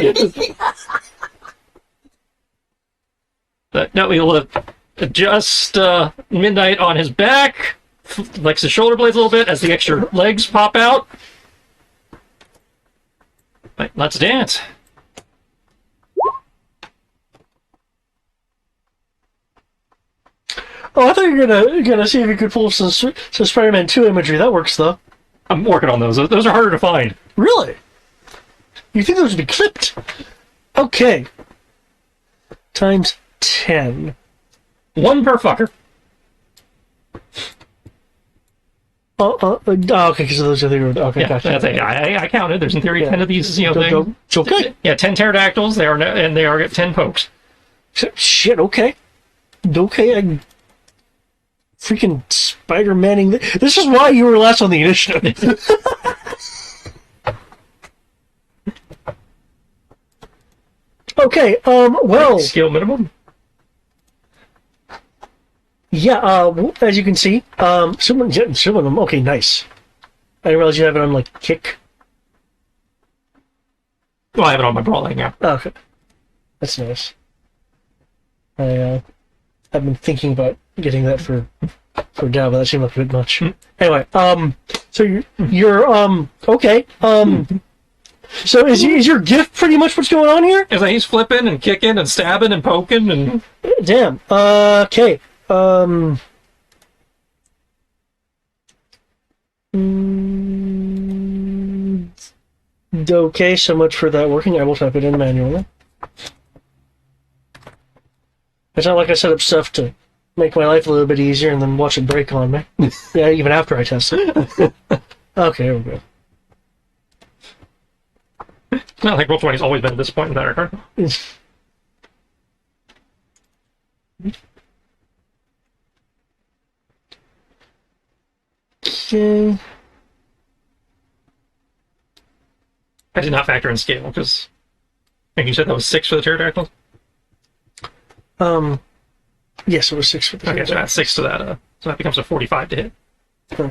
But no, we'll adjust Midnight on his back, flex his shoulder blades a little bit as the extra legs pop out. Right, let's dance. Oh, I thought you were gonna see if you could pull some Spider-Man 2 imagery. That works though. I'm working on those. Those are harder to find. Really? You think those would be clipped? Okay. Times 10. One per fucker. Okay, because those are the okay. Yeah, Gotcha. that's it. I counted. There's in theory 10 of these, things. It's okay. Yeah, 10 pterodactyls. They are 10 pokes. Shit. Okay. Okay. I freaking Spider-Manning. This is why you were last on the initiative. Okay. Well. Skill minimum. Yeah. As you can see, some of them. Okay, nice. I didn't realize you have it on like kick. Well, I have it on my brawling now. Okay, that's nice. I've been thinking about getting that for Dow, but that seemed like a bit much. Anyway, so you're okay. So is your gift pretty much what's going on here? Is that he's flipping and kicking and stabbing and poking and Damn. Okay. Okay, so much for that working. I will type it in manually. It's not like I set up stuff to make my life a little bit easier and then watch it break on me. Yeah, even after I test it. Okay, here we go. It's not like Roll20's always been a disappointment in that regard. Okay. I did not factor in scale because I think you said that was 6 for the pterodactyl. Yes, it was 6 for the Okay, so add 6 to that. So that becomes a 45 to hit. Huh.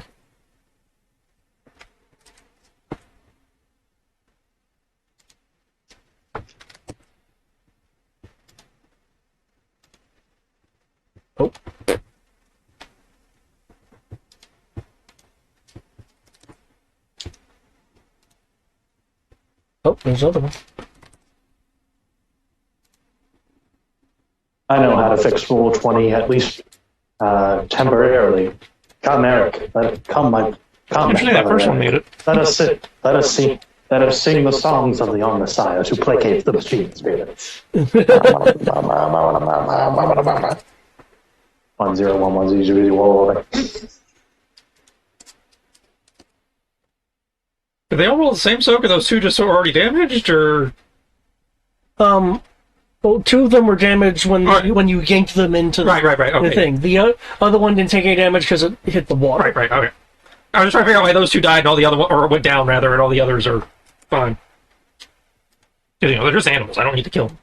Oh. Oh, there's another one. I know how to fix Rule 20, at least temporarily. Come, Eric. Come. Usually that first one made it. Let us sing the songs of the Omnissiah to placate the machine spirits. 1011 Did they all roll the same soak? Are those two just already damaged, or? Well, 2 of them were damaged when you yanked them into the, Right, okay. the thing. The other one didn't take any damage because it hit the wall. Right, okay. I was just trying to figure out why those 2 died and all the other one, or went down rather, and all the others are fine. 'Cause, they're just animals. I don't need to kill them.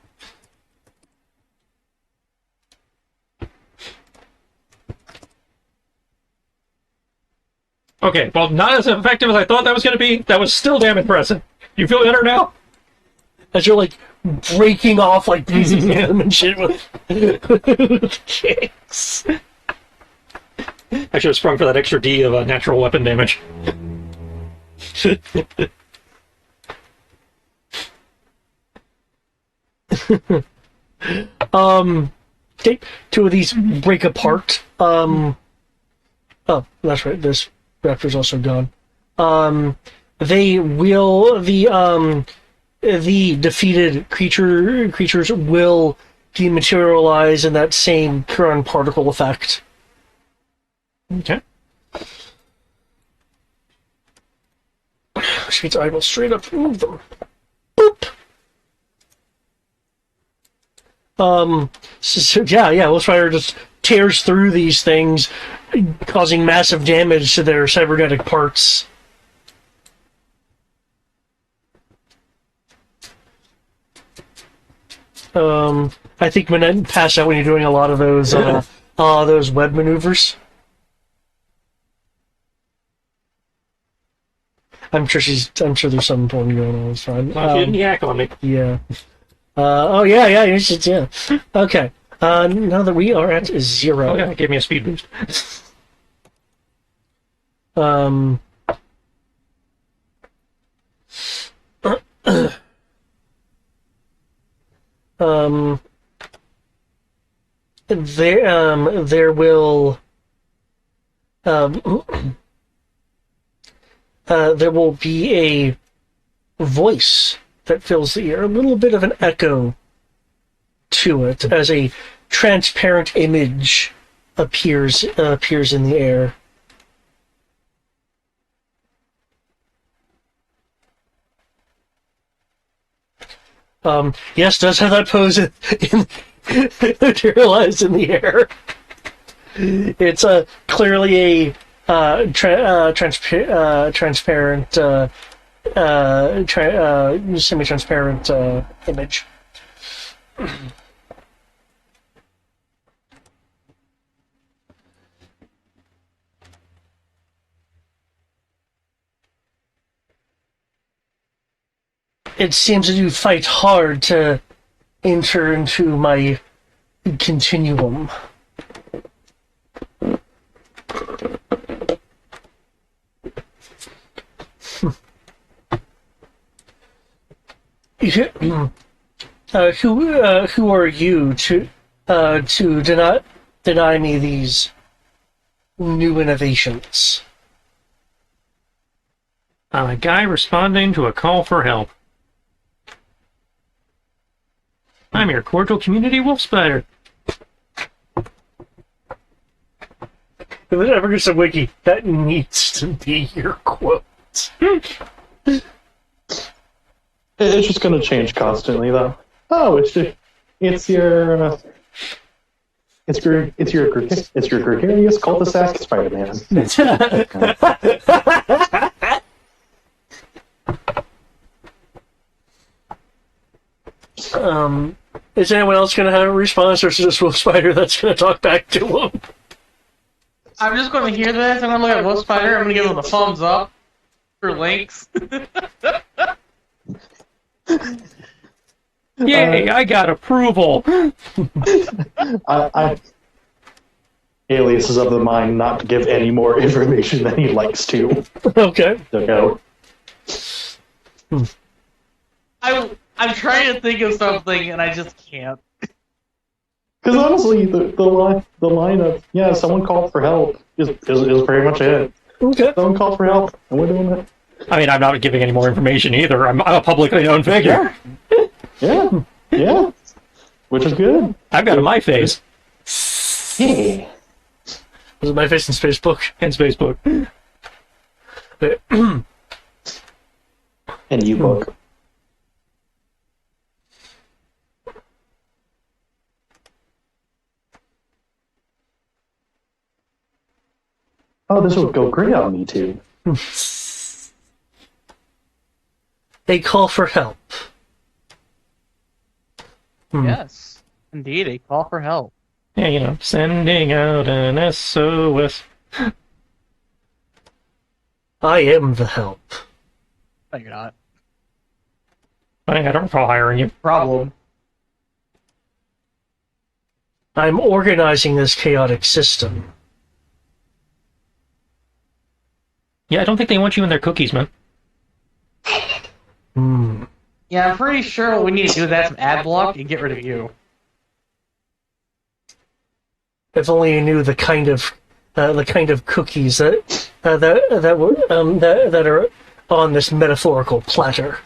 Okay, well, not as effective as I thought that was going to be. That was still damn impressive. You feel better now? As you're like breaking off like pieces of him and shit with kicks. I should have sprung for that extra D of natural weapon damage. Okay, two of these break apart. Oh, that's right. This raptor's also gone. They will the defeated creatures will dematerialize in that same current particle effect. Okay. Which means I will straight up move them. Boop. So Wolfspider just tears through these things, causing massive damage to their cybernetic parts. I think Manette passed out when you're doing a lot of those web maneuvers. I'm sure there's something important going on. It's fine. She didn't yak on me. Yeah. You should, yeah. Okay. Now that we are at 0. Oh, yeah, it gave me a speed boost. There will be a voice that fills the air, a little bit of an echo to it, as a transparent image appears in the air. Yes, does have that pose materialized in the air. It's clearly a transparent, semi-transparent image. It seems that you fight hard to enter into my continuum. Who are you to deny me these new innovations? I'm a guy responding to a call for help. I'm your cordial community wolf spider. If it ever gets a wiki, that needs to be your quote. It's just going to change constantly, though. Oh, it's your gregarious cul-de-sac Spider-Man. Is anyone else going to have a response, or is it just Wolf Spider that's going to talk back to him? I'm just going to hear this. I'm going to look at Wolf Spider. I'm going to give him a thumbs up for links. Yay, I got approval. Alias is of the mind not to give any more information than he likes to. Okay. So go. I'm trying to think of something and I just can't. Because honestly, the line of someone called for help is pretty much it. Okay. Someone called for help, and we're doing it. I mean, I'm not giving any more information either. I'm a publicly known figure. Yeah. Which is good. I've got a my face. Yeah. Was it my face in Facebook? And Facebook. And you book. Oh, this would go great on me too. They call for help. Yes, indeed, a call for help. Yeah, sending out an SOS. I am the help. No, you're not. I don't recall hiring you. Problem. I'm organizing this chaotic system. Yeah, I don't think they want you in their cookies, man. Yeah, I'm pretty sure what we need to do is add some ad block and get rid of you. If only you knew the kind of cookies that are on this metaphorical platter.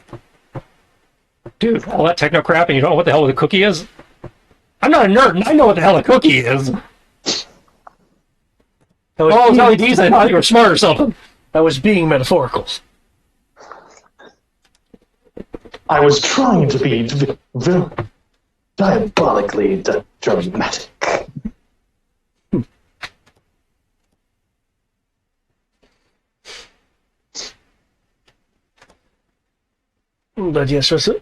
Dude, all that techno crap and you don't know what the hell a cookie is? I'm not a nerd and I know what the hell a cookie is. Oh, it's LEDs, I thought you were smart or something. I was being metaphorical. I was trying to be diabolically dramatic. But yes, with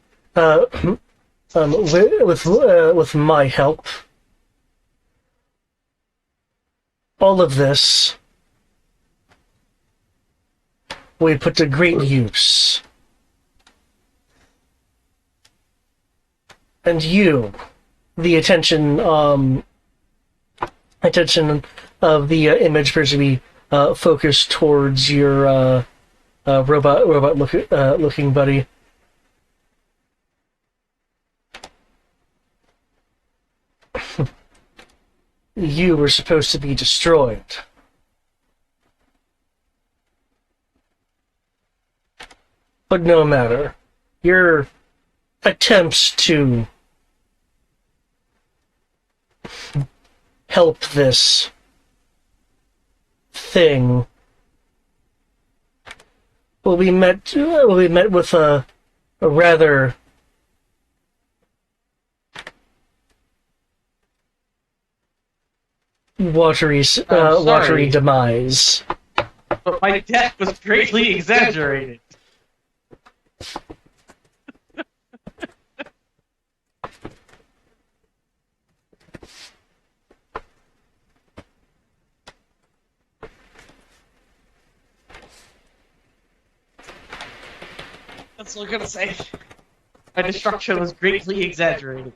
my help, all of this we put to great use. And you, the attention of the image appears to be focused towards your robot looking buddy. You were supposed to be destroyed. But no matter. Your attempts to help this thing will be met with a rather watery demise. But my death was greatly exaggerated. That's what I'm gonna say. My destruction was greatly exaggerated.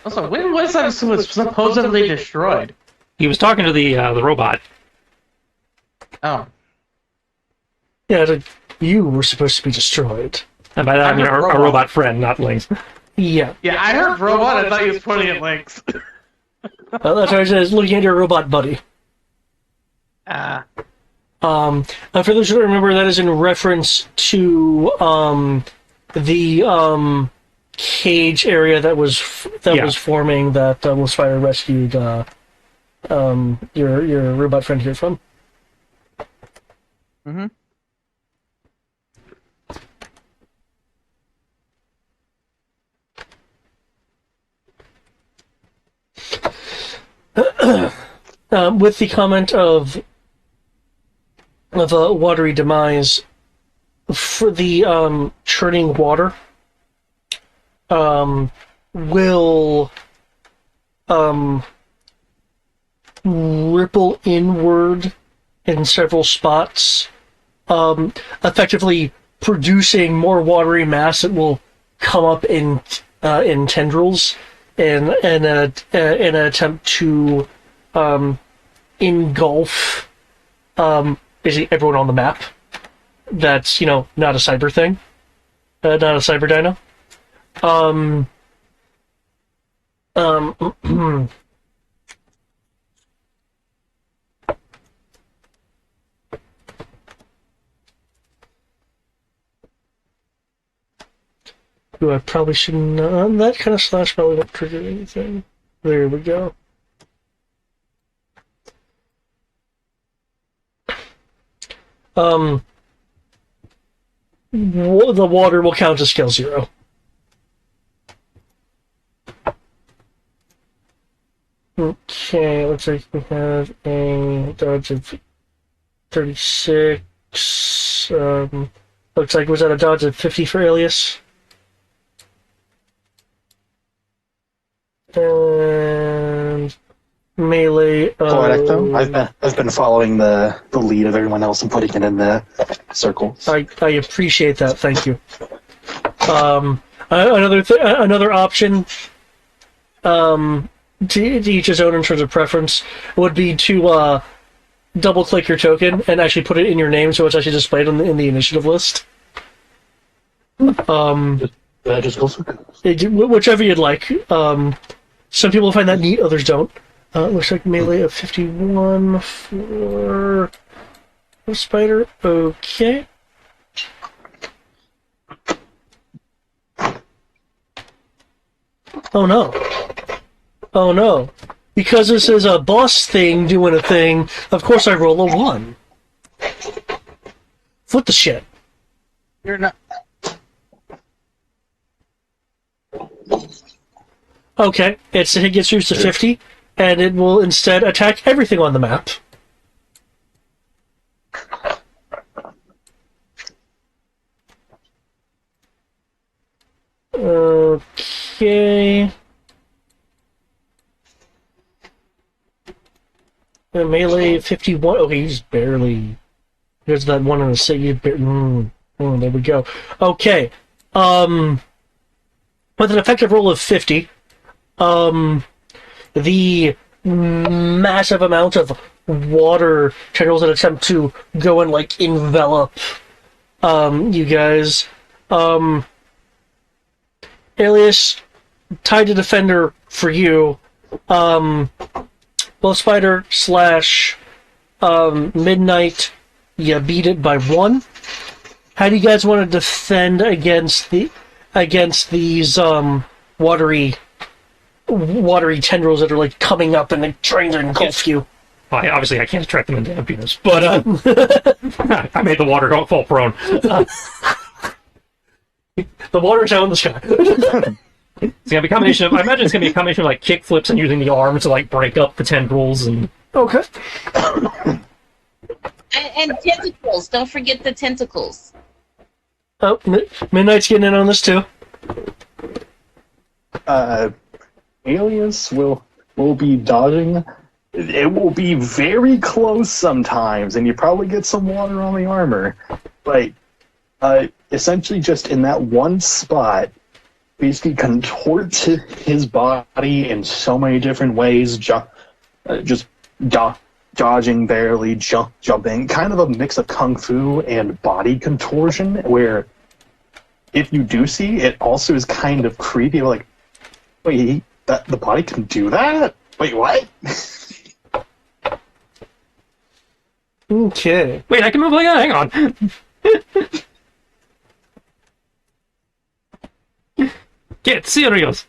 Also, when was that supposedly destroyed? He was talking to the robot. Oh. Yeah, you were supposed to be destroyed. And by that I mean our robot friend, not Lynx. Yeah. Yeah, I heard robot, I thought he was pointing at Lynx. That's what I was looking at your robot buddy. Ah. For those who don't remember, that is in reference to the cage area that was forming that Wolfspire rescued your robot friend here from. Mm-hmm. With the comment of a watery demise, for the churning water will ripple inward in several spots, effectively producing more watery mass that will come up in tendrils in an attempt to engulf basically everyone on the map. That's not a cyber thing, not a cyber dino. Ooh, I probably shouldn't. That kind of slash probably won't trigger anything. There we go. the water will count as skill 0. Okay, looks like we have a dodge of 36. Looks like was that a dodge of 50 for Alias? And melee. Correcto. I've been following the lead of everyone else and putting it in the circles. I appreciate that. Thank you. Another option. To each his own in terms of preference would be to double click your token and actually put it in your name so it's actually displayed in the initiative list. Whichever you'd like. Some people find that neat, others don't. Looks like melee of 51 for Spider. Okay. Oh no. Oh no. Because this is a boss thing doing a thing, of course I roll a 1. What the shit? You're not. Okay, it gets used to 50, and it will instead attack everything on the map. Okay. Melee 51. Okay, he's barely. There's that one on the city. There we go. Okay. With an effective roll of 50, the massive amount of water tendrils that attempt to go and like envelop you guys. Alias, tied to defender for you. Well, Spider / Midnight, you beat it by 1. How do you guys want to defend against these watery tendrils that are like coming up and like, trying to engulf you? Well, obviously, I can't attract them into emptiness, but I made the water go fall prone. The water's out in the sky. It's gonna be a combination of. I imagine it's gonna be a combination of like kick flips and using the arms to like break up the tendrils and. Okay. And tentacles. Don't forget the tentacles. Oh, Midnight's getting in on this too. Alias will be dodging. It will be very close sometimes, and you probably get some water on the armor. But essentially, just in that one spot, basically contorts his body in so many different ways, dodging, barely, jumping, kind of a mix of kung fu and body contortion, where if you do see, it also is kind of creepy, like, wait, the body can do that? Wait, what? Okay. Wait, I can move like that? Hang on. Get serious.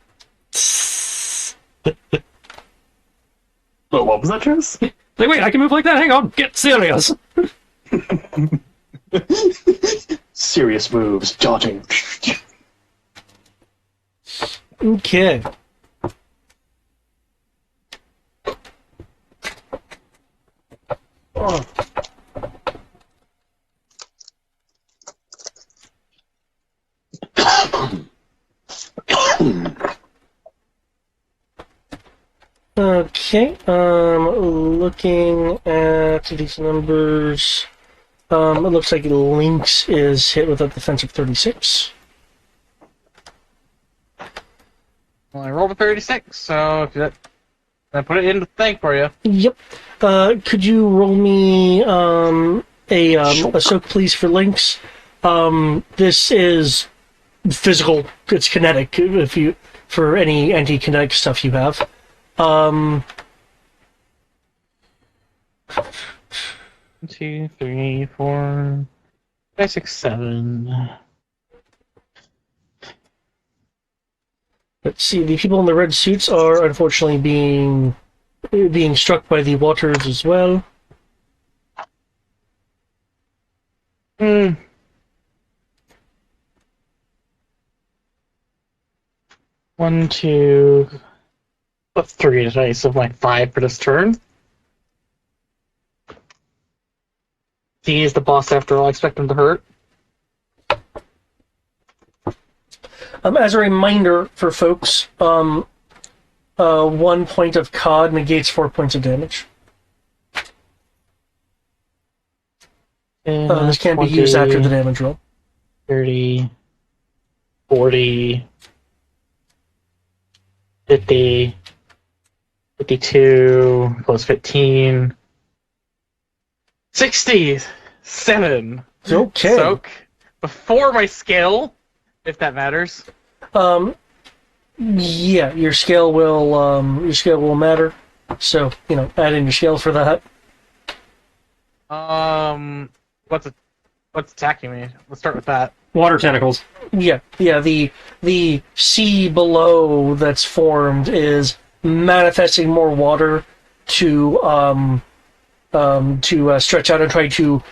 What was that, Jess? Like, wait, I can move like that? Hang on. Get serious. Serious moves, dodging. Okay. Oh. Okay, looking at these numbers, it looks like Lynx is hit with a defensive 36. Well, I rolled a 36, so I put it in the thing for you. Yep. Could you roll me a soak, please, for Lynx? This is physical. It's kinetic. If you for any anti-kinetic stuff you have. 1, 2, 3, 4, 5, 6, 7. Let's see. The people in the red suits are unfortunately being struck by the waters as well. 1, 2. That's 3 dice of my 5 for this turn. He is the boss after all. I expect him to hurt. As a reminder for folks, 1 point of COD negates 4 points of damage. And This can't 20, be used after the damage roll. 30, 40, 50, 52, plus 15, 67. Okay. Soak. Before my skill, if that matters. Yeah, your scale will matter. So, add in your scale for that. What's attacking me? Let's start with that. Water tentacles. Yeah. The sea below that's formed is manifesting more water to stretch out and try to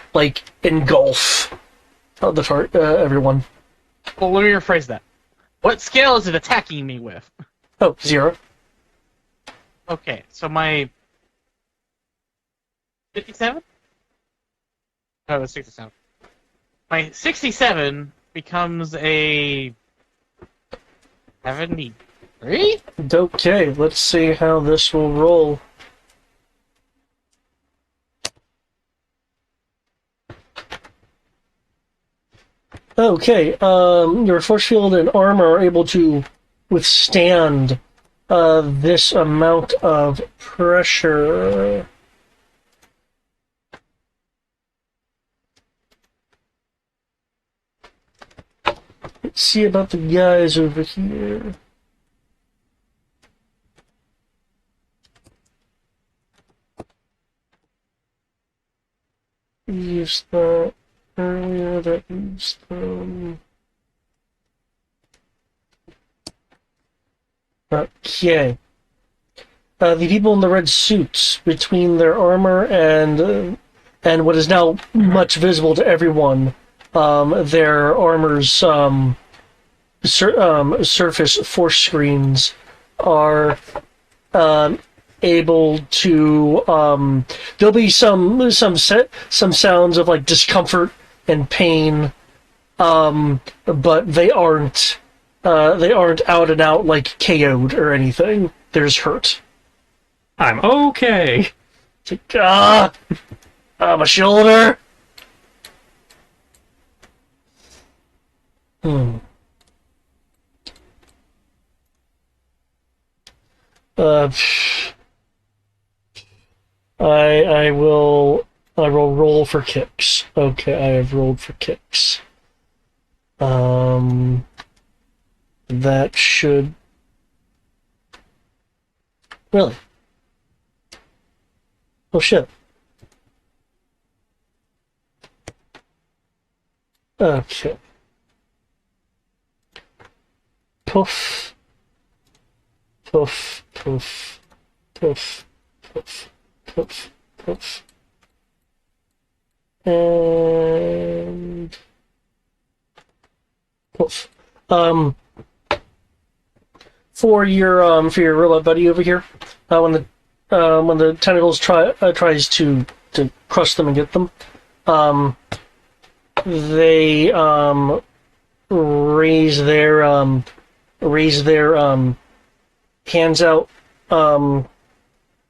engulf everyone. Well, let me rephrase that. What scale is it attacking me with? Oh, 0. Okay, so my 57? Oh, it's 67. My 67 becomes a 73? Okay, let's see how this will roll. Okay, your force field and armor are able to withstand this amount of pressure. Let's see about the guys over here. Use that earlier, that used them. Okay. The people in the red suits, between their armor and what is now much visible to everyone, their armor's surface force screens are able to. There'll be some sounds of discomfort and pain, but they aren't out and out KO'd or anything. They're just hurt. I'm okay. It's my shoulder. I will roll for kicks. Okay, I have rolled for kicks. That should really. Oh shit. Okay. Poof. Poof. Poof. Poof. Poof. Poof. Poof. And poof. For your robot buddy over here, when the tentacles tries to crush them and get them, they raise their hands out,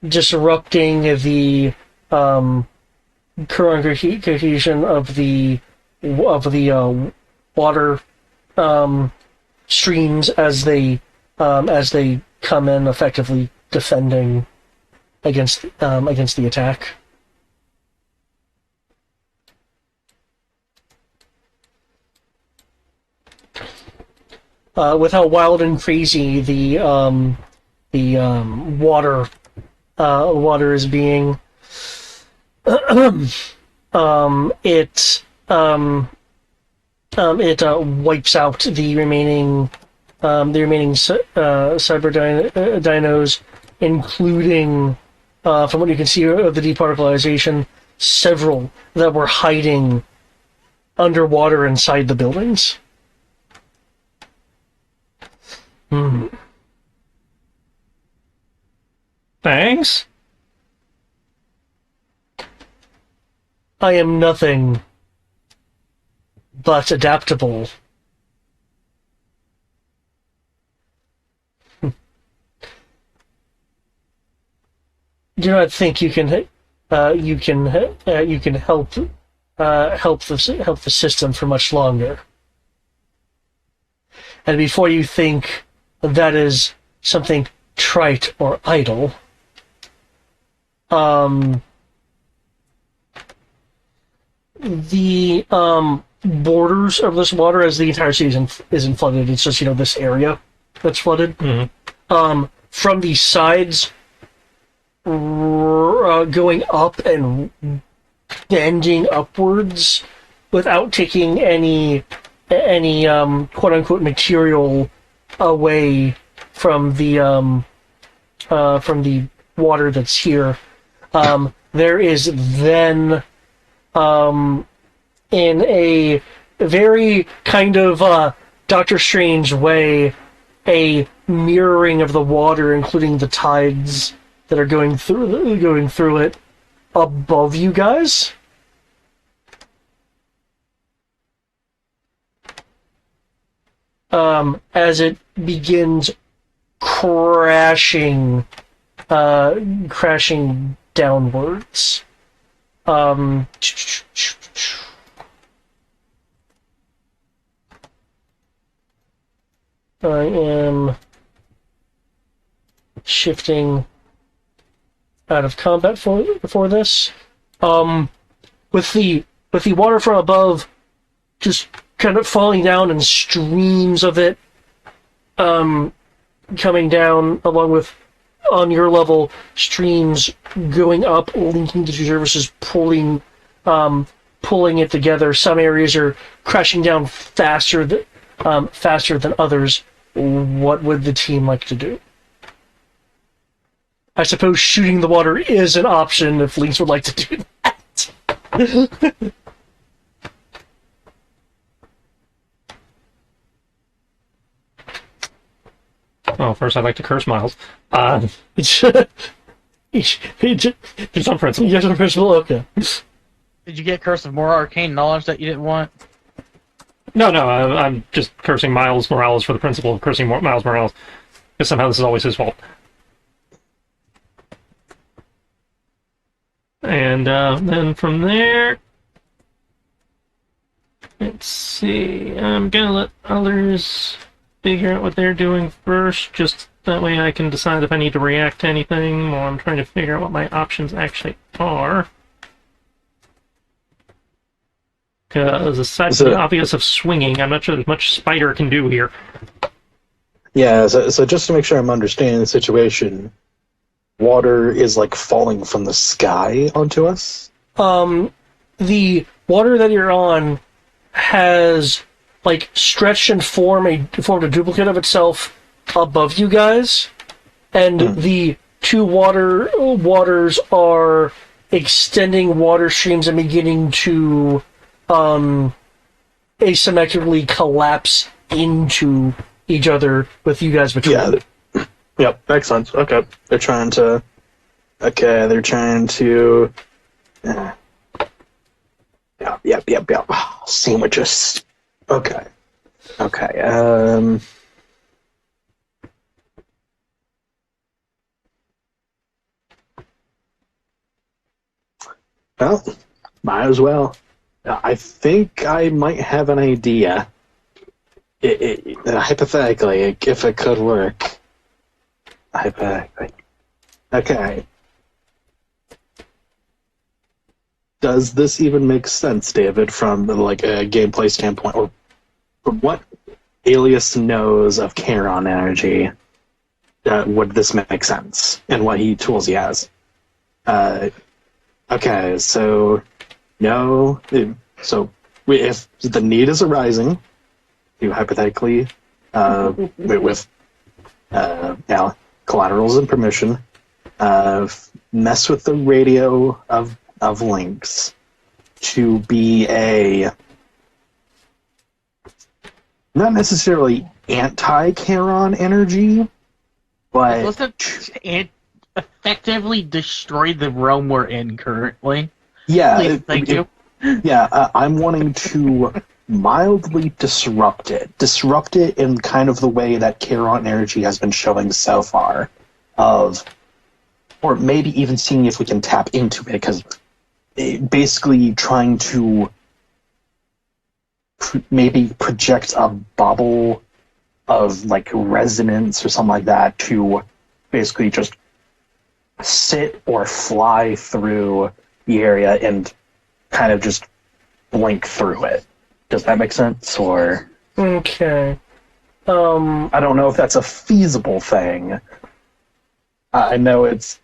disrupting the current cohesion of the water streams as they come in, effectively defending against the attack. With how wild and crazy the water is being, it wipes out the remaining cyber dinos, including, from what you can see of the departicleization, several that were hiding underwater inside the buildings. Thanks. I am nothing but adaptable. Do not think you can help the system for much longer. And before you think that is something trite or idle, the borders of this water, as the entire city isn't flooded, it's just this area that's flooded. Mm-hmm. From the sides, going up and bending upwards without taking any quote unquote material away from the water that's here. There is then in a very kind of Doctor Strange way, a mirroring of the water, including the tides that are going through it above you guys. As it begins crashing downwards. I am shifting out of combat for this. With the water from above just kind of falling down and streams of it coming down, along with on your level streams going up, linking the two surfaces, pulling it together. Some areas are crashing down faster than others. What would the team like to do? I suppose shooting the water is an option if Lynx would like to do that. Well, first I'd like to curse Miles. Just on principle. Yes, on principle. Okay. Did you get Curse of more arcane knowledge that you didn't want? No, I'm just cursing Miles Morales for the principle of cursing Miles Morales, because somehow this is always his fault. And then from there, let's see. I'm gonna let others figure out what they're doing first, just that way I can decide if I need to react to anything while I'm trying to figure out what my options actually are. Because aside from the obvious of swinging, I'm not sure there's much Spider can do here. Yeah, so just to make sure I'm understanding the situation, water is like falling from the sky onto us? The water that you're on has like stretched and formed a duplicate of itself above you guys, and the two waters are extending water streams and beginning to asymmetrically collapse into each other with you guys between. Yeah. Yep, makes sense. Okay. They're trying to Yep. Sandwiches. Okay. Well, might as well. I think I might have an idea. Hypothetically, if it could work. Hypothetically. Okay. Does this even make sense, David, from like a gameplay standpoint, or from what Alias knows of Charon energy? Would this make sense, and what tools he has? Okay, so no. So if the need is arising, you hypothetically, with collaterals and permission, mess with the radio of Lynx to be not necessarily anti-Charon energy, but effectively destroy the realm we're in currently. Yeah, Please, thank you. Yeah, I'm wanting to mildly disrupt it. Disrupt it in kind of the way that Charon Energy has been showing so far. Or maybe even seeing if we can tap into it, because basically trying to maybe project a bubble of like resonance or something like that to basically just sit or fly through the area and kind of just blink through it. Does that make sense? Or Okay. I don't know if that's a feasible thing. I know it's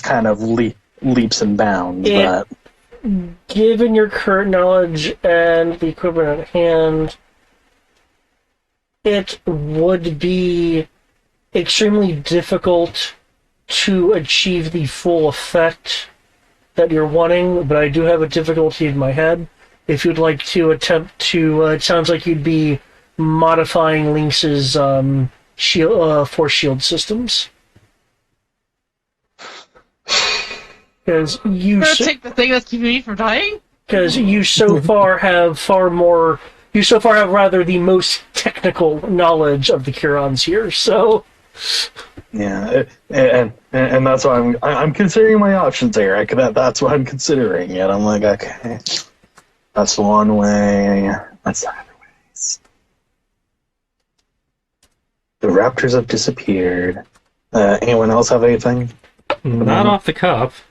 kind of leaps and bounds, but Given your current knowledge and the equipment at hand, it would be extremely difficult to achieve the full effect that you're wanting, but I do have a difficulty in my head. If you'd like to attempt to, it sounds like you'd be modifying Lynx's force shield systems. Because you Take the thing that's keeping me from dying? Because you so far have rather the most technical knowledge of the Chirons here, so... yeah, and that's why I'm considering my options here. That's what I'm considering, and I'm like, okay, that's one way. That's the other ways. The raptors have disappeared. Anyone else have anything? Not off the cuff.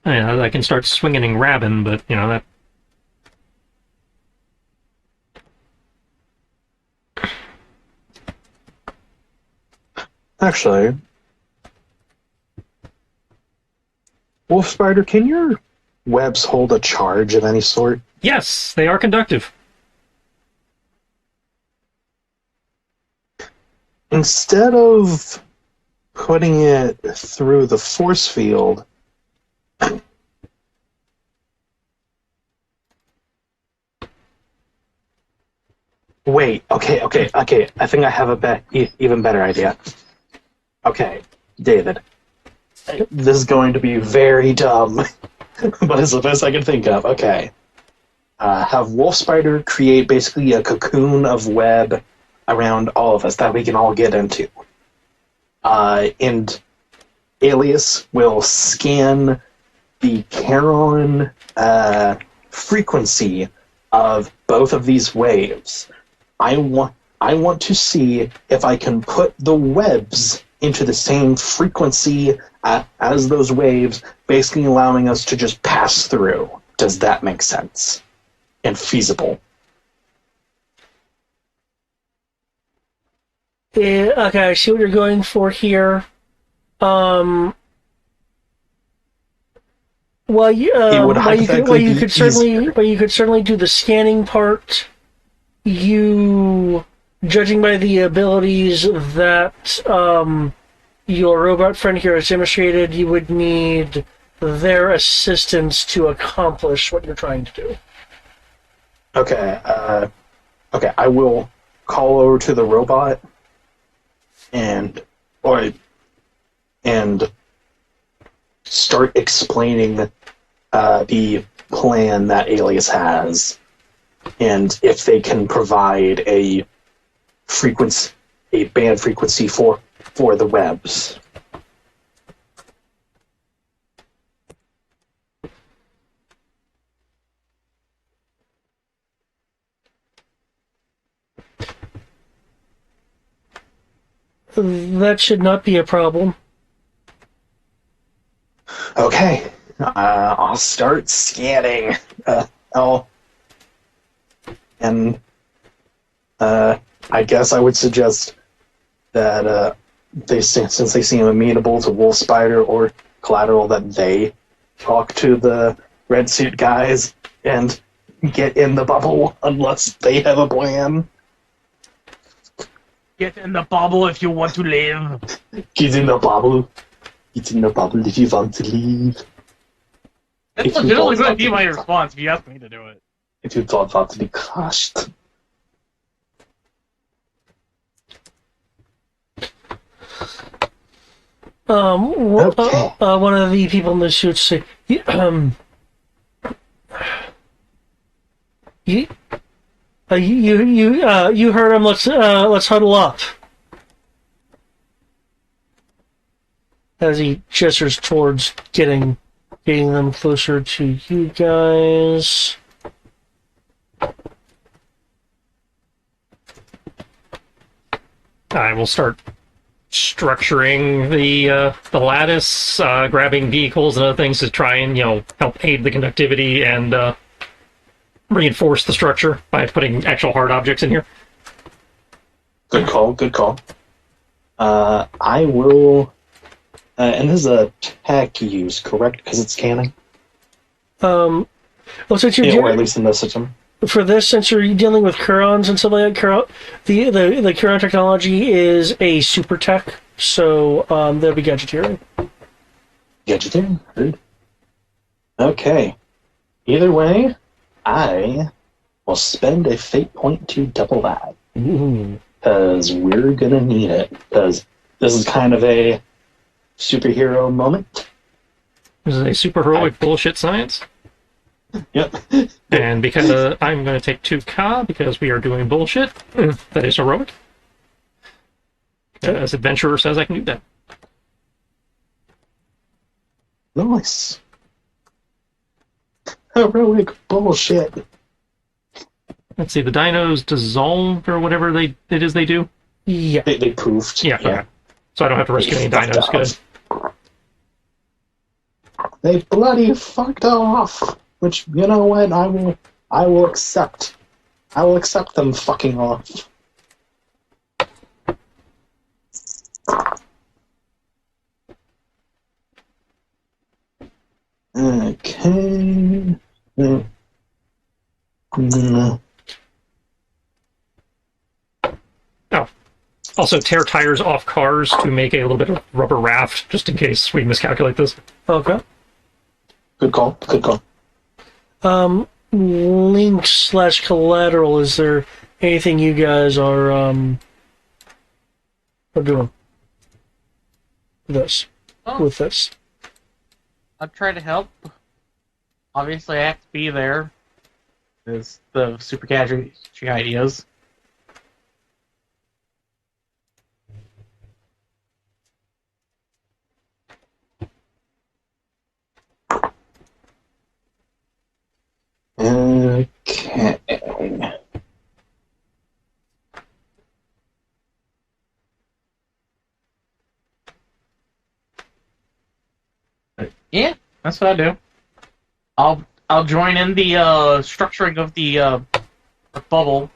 I can start swinging and grabbing, but, that... Actually, Wolf Spider, can your webs hold a charge of any sort? Yes, they are conductive. Instead of putting it through the force field, wait, okay. I think I have a even better idea. Okay, David. This is going to be very dumb, but it's the best I can think of. Okay. Have Wolf Spider create basically a cocoon of web around all of us that we can all get into. And Alias will scan the Charon frequency of both of these waves. I want to see if I can put the webs into the same frequency as those waves, basically allowing us to just pass through. Does that make sense? And feasible? Yeah, okay, I see what you're going for here. While you could certainly do the scanning part, judging by the abilities that your robot friend here has demonstrated, you would need their assistance to accomplish what you're trying to do. Okay, I will call over to the robot and start explaining the plan that Alias has, and if they can provide a band frequency for the webs. That should not be a problem. Okay, I'll start scanning. I guess I would suggest that since they seem amenable to Wolf Spider or Collateral, that they talk to the red suit guys and get in the bubble unless they have a plan. Get in the bubble if you want to live. Get in the bubble. Get in the bubble if you want to leave. That's If you legitimately don't going want to be to my be response if you ask me to do it. If you don't want to be crushed. Okay. One of the people in the suit say, you, you heard him. Let's huddle up. As he gestures towards getting them closer to you guys. I will start structuring the lattice, grabbing vehicles and other things to try and help aid the conductivity and reinforce the structure by putting actual hard objects in here. Good call. Good call. I will. And this is a tech use, correct? Because it's scanning. Well, since you're Or at least in this system. for this, since you're dealing with Kurons and stuff like that, the Kuron technology is a super tech, so they'll be gadgeteering. Gadgeteering? Heard. Okay. Either way, I will spend a fate point to double that. Because we're gonna need it. Because this is kind of a superhero moment. This is a super heroic bullshit science. Yep. And because I'm going to take 2K because we are doing bullshit, that is heroic. As Adventurer says, I can do that. Nice. Heroic bullshit. Let's see, the dinos dissolve or whatever it is they do. Yeah. They poofed. Yeah. Okay. So I don't have to rescue any dinos. Good. They bloody fucked off. Which, you know what, I will accept. I will accept them fucking off. Okay. Oh. Also, tear tires off cars to make a little bit of rubber raft, just in case we miscalculate this. Okay. Good call. Good call. Link/collateral, is there anything you guys are doing with this? I'll try to help. Obviously, I have to be there. Is the super casualty ideas. Okay. Yeah, that's what I do. I'll join in the structuring of the bubble.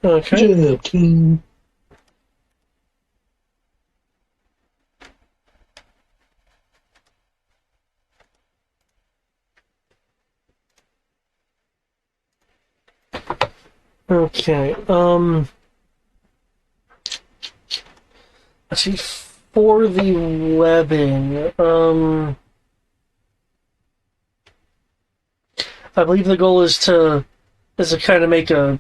Okay. Good job, team. Okay. Let's see. For the webbing, I believe the goal is to kind of make a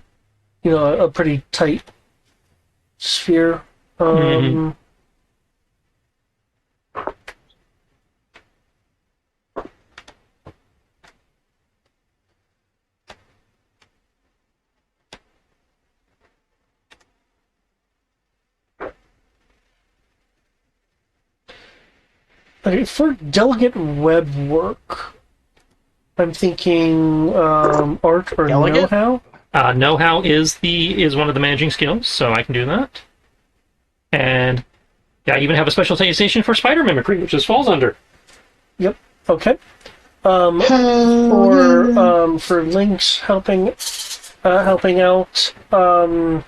pretty tight sphere. Okay, for delegate web work, I'm thinking art or Delegate? know-how. Know-how is one of the managing skills, so I can do that. And yeah, I even have a specialization for spider mimicry, which this falls under. Yep. Okay. For links helping out. Are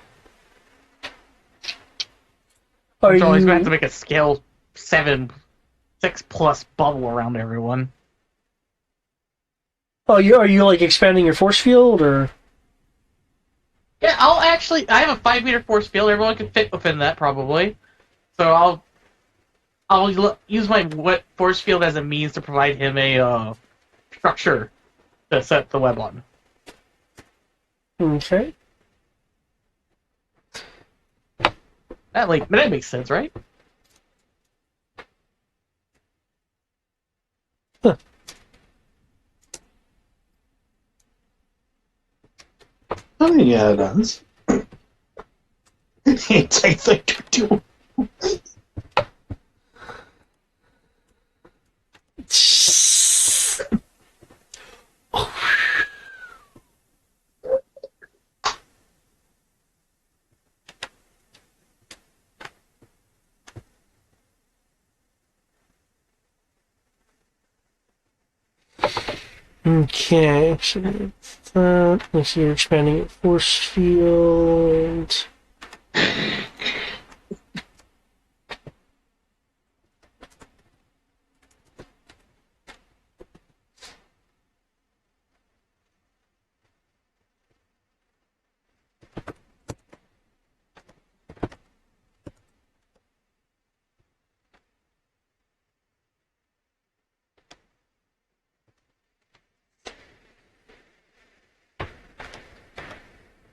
We're always you? going to have to make a scale 6+ bubble around everyone. Oh, are you like expanding your force field, or? Yeah, I have a 5 meter force field. Everyone can fit within that probably. So use my force field as a means to provide him a structure to set the web on. Okay. That makes sense, right? Huh. Oh, yeah, it does. He takes a two. Okay, so that's that. Let's see, you're expanding your force field.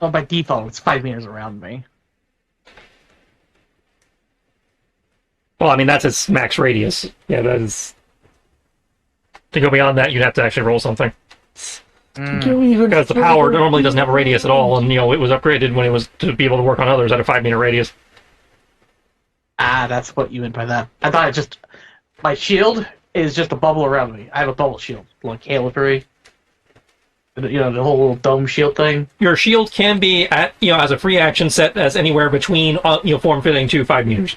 Well, by default, it's 5 meters around me. Well, I mean, that's its max radius. Yeah, that is... To go beyond that, you'd have to actually roll something. Go even Because the power further normally doesn't have a radius at all, and, you know, it was upgraded when it was to be able to work on others at a 5 meter radius. Ah, that's what you meant by that. I thought my shield is just a bubble around me. I have a bubble shield, like Halo 3. You know, the whole little dome shield thing. Your shield can be, at as a free action, set as anywhere between, form-fitting to 5 meters.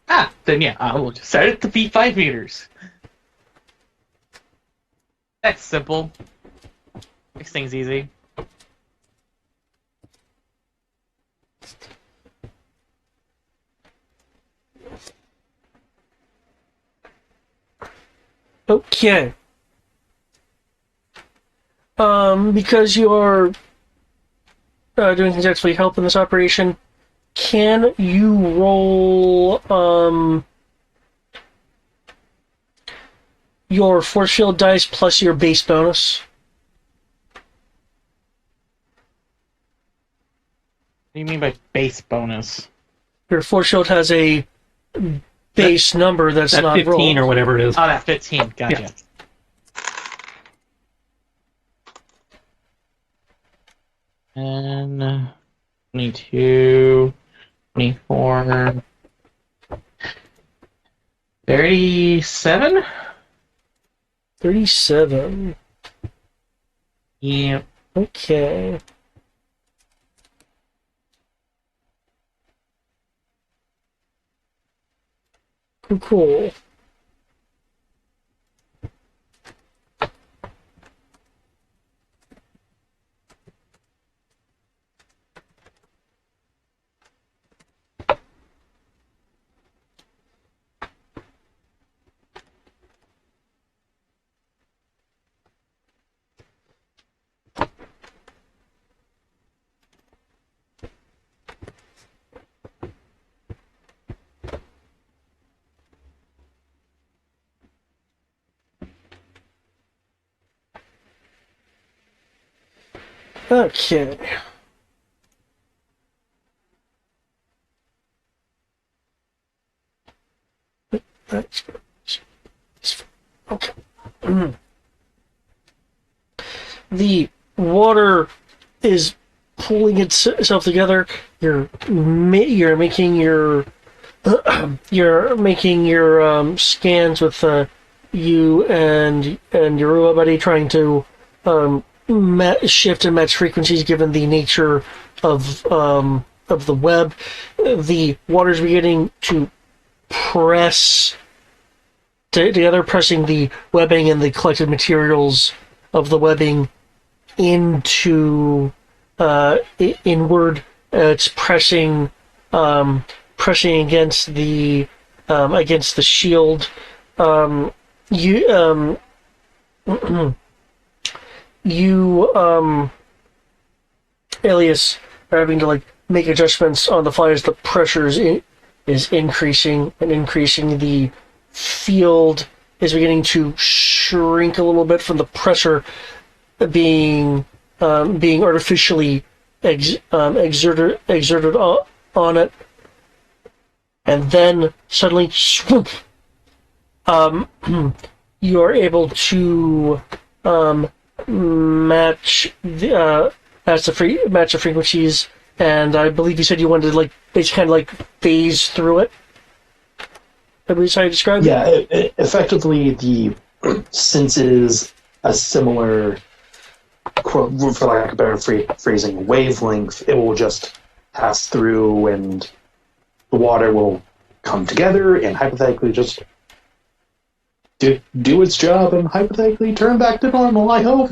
Ah, then yeah, I will just set it to be 5 meters. That's simple. Makes things easy. Okay. Because you're doing things that actually help in this operation, can you roll your force field dice plus your base bonus? What do you mean by base bonus? Your force field has a base number that's That not 15 rolled. or whatever it is. Oh, that 15. Gotcha. Yeah. And 22, 24, 37? 37. Yeah. Okay. Cool. Okay. That's okay. The water is pulling itself together. You're making your scans with you and your buddy trying to shift and match frequencies given the nature of the web. The water's beginning to press together, pressing the webbing and the collected materials of the webbing into inward. It's pressing against the shield. you, Alias, are having to make adjustments on the fly as the pressure is increasing and increasing. The field is beginning to shrink a little bit from the pressure being artificially exerted on it, and then suddenly, swoop, you are able to match the frequencies, and I believe you said you wanted to basically kind of phase through it. I believe that's how you described it. Yeah, effectively, since it is a similar, for lack of a better phrasing, wavelength, it will just pass through, and the water will come together and hypothetically just do its job and hypothetically turn back to normal, I hope.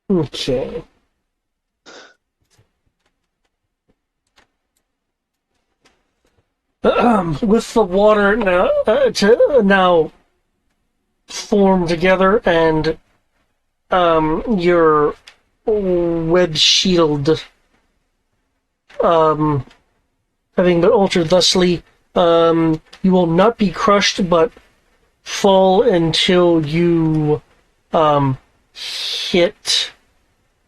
Okay. With the water now form together, and your web shield having been altered thusly, you will not be crushed, but fall until you hit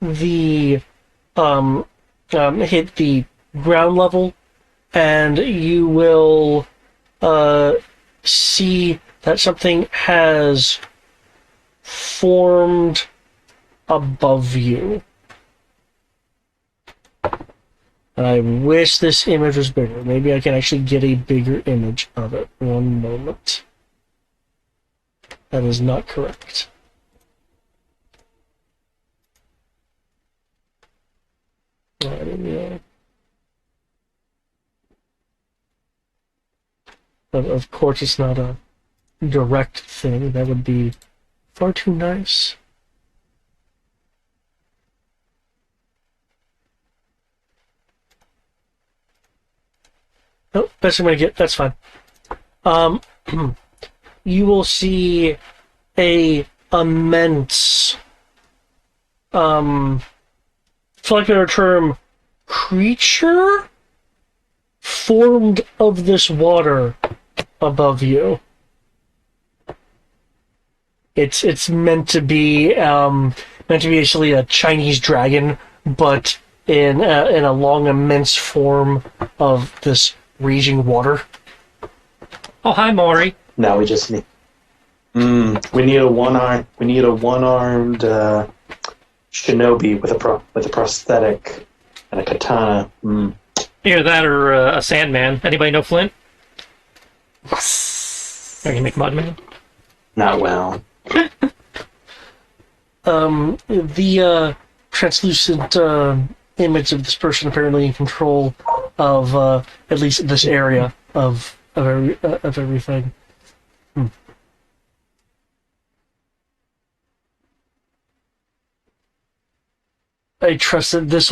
the ground level, and you will see that something has formed above you. And I wish this image was bigger. Maybe I can actually get a bigger image of it. One moment. That is not correct. Of course, it's not a direct thing. That would be far too nice. Oh, that's what I'm going to get. That's fine. You will see a immense, for lack of a better term, creature formed of this water above you. It's meant to be actually a Chinese dragon, but in a long, immense form of this raging water. Oh, hi, Maury. Now we just need. We need a one-armed shinobi with a prosthetic and a katana. Either that or a Sandman. Anybody know Flint? Or you make Mudman? Not well. The translucent image of this person apparently in control of at least this area of everything. I trust that this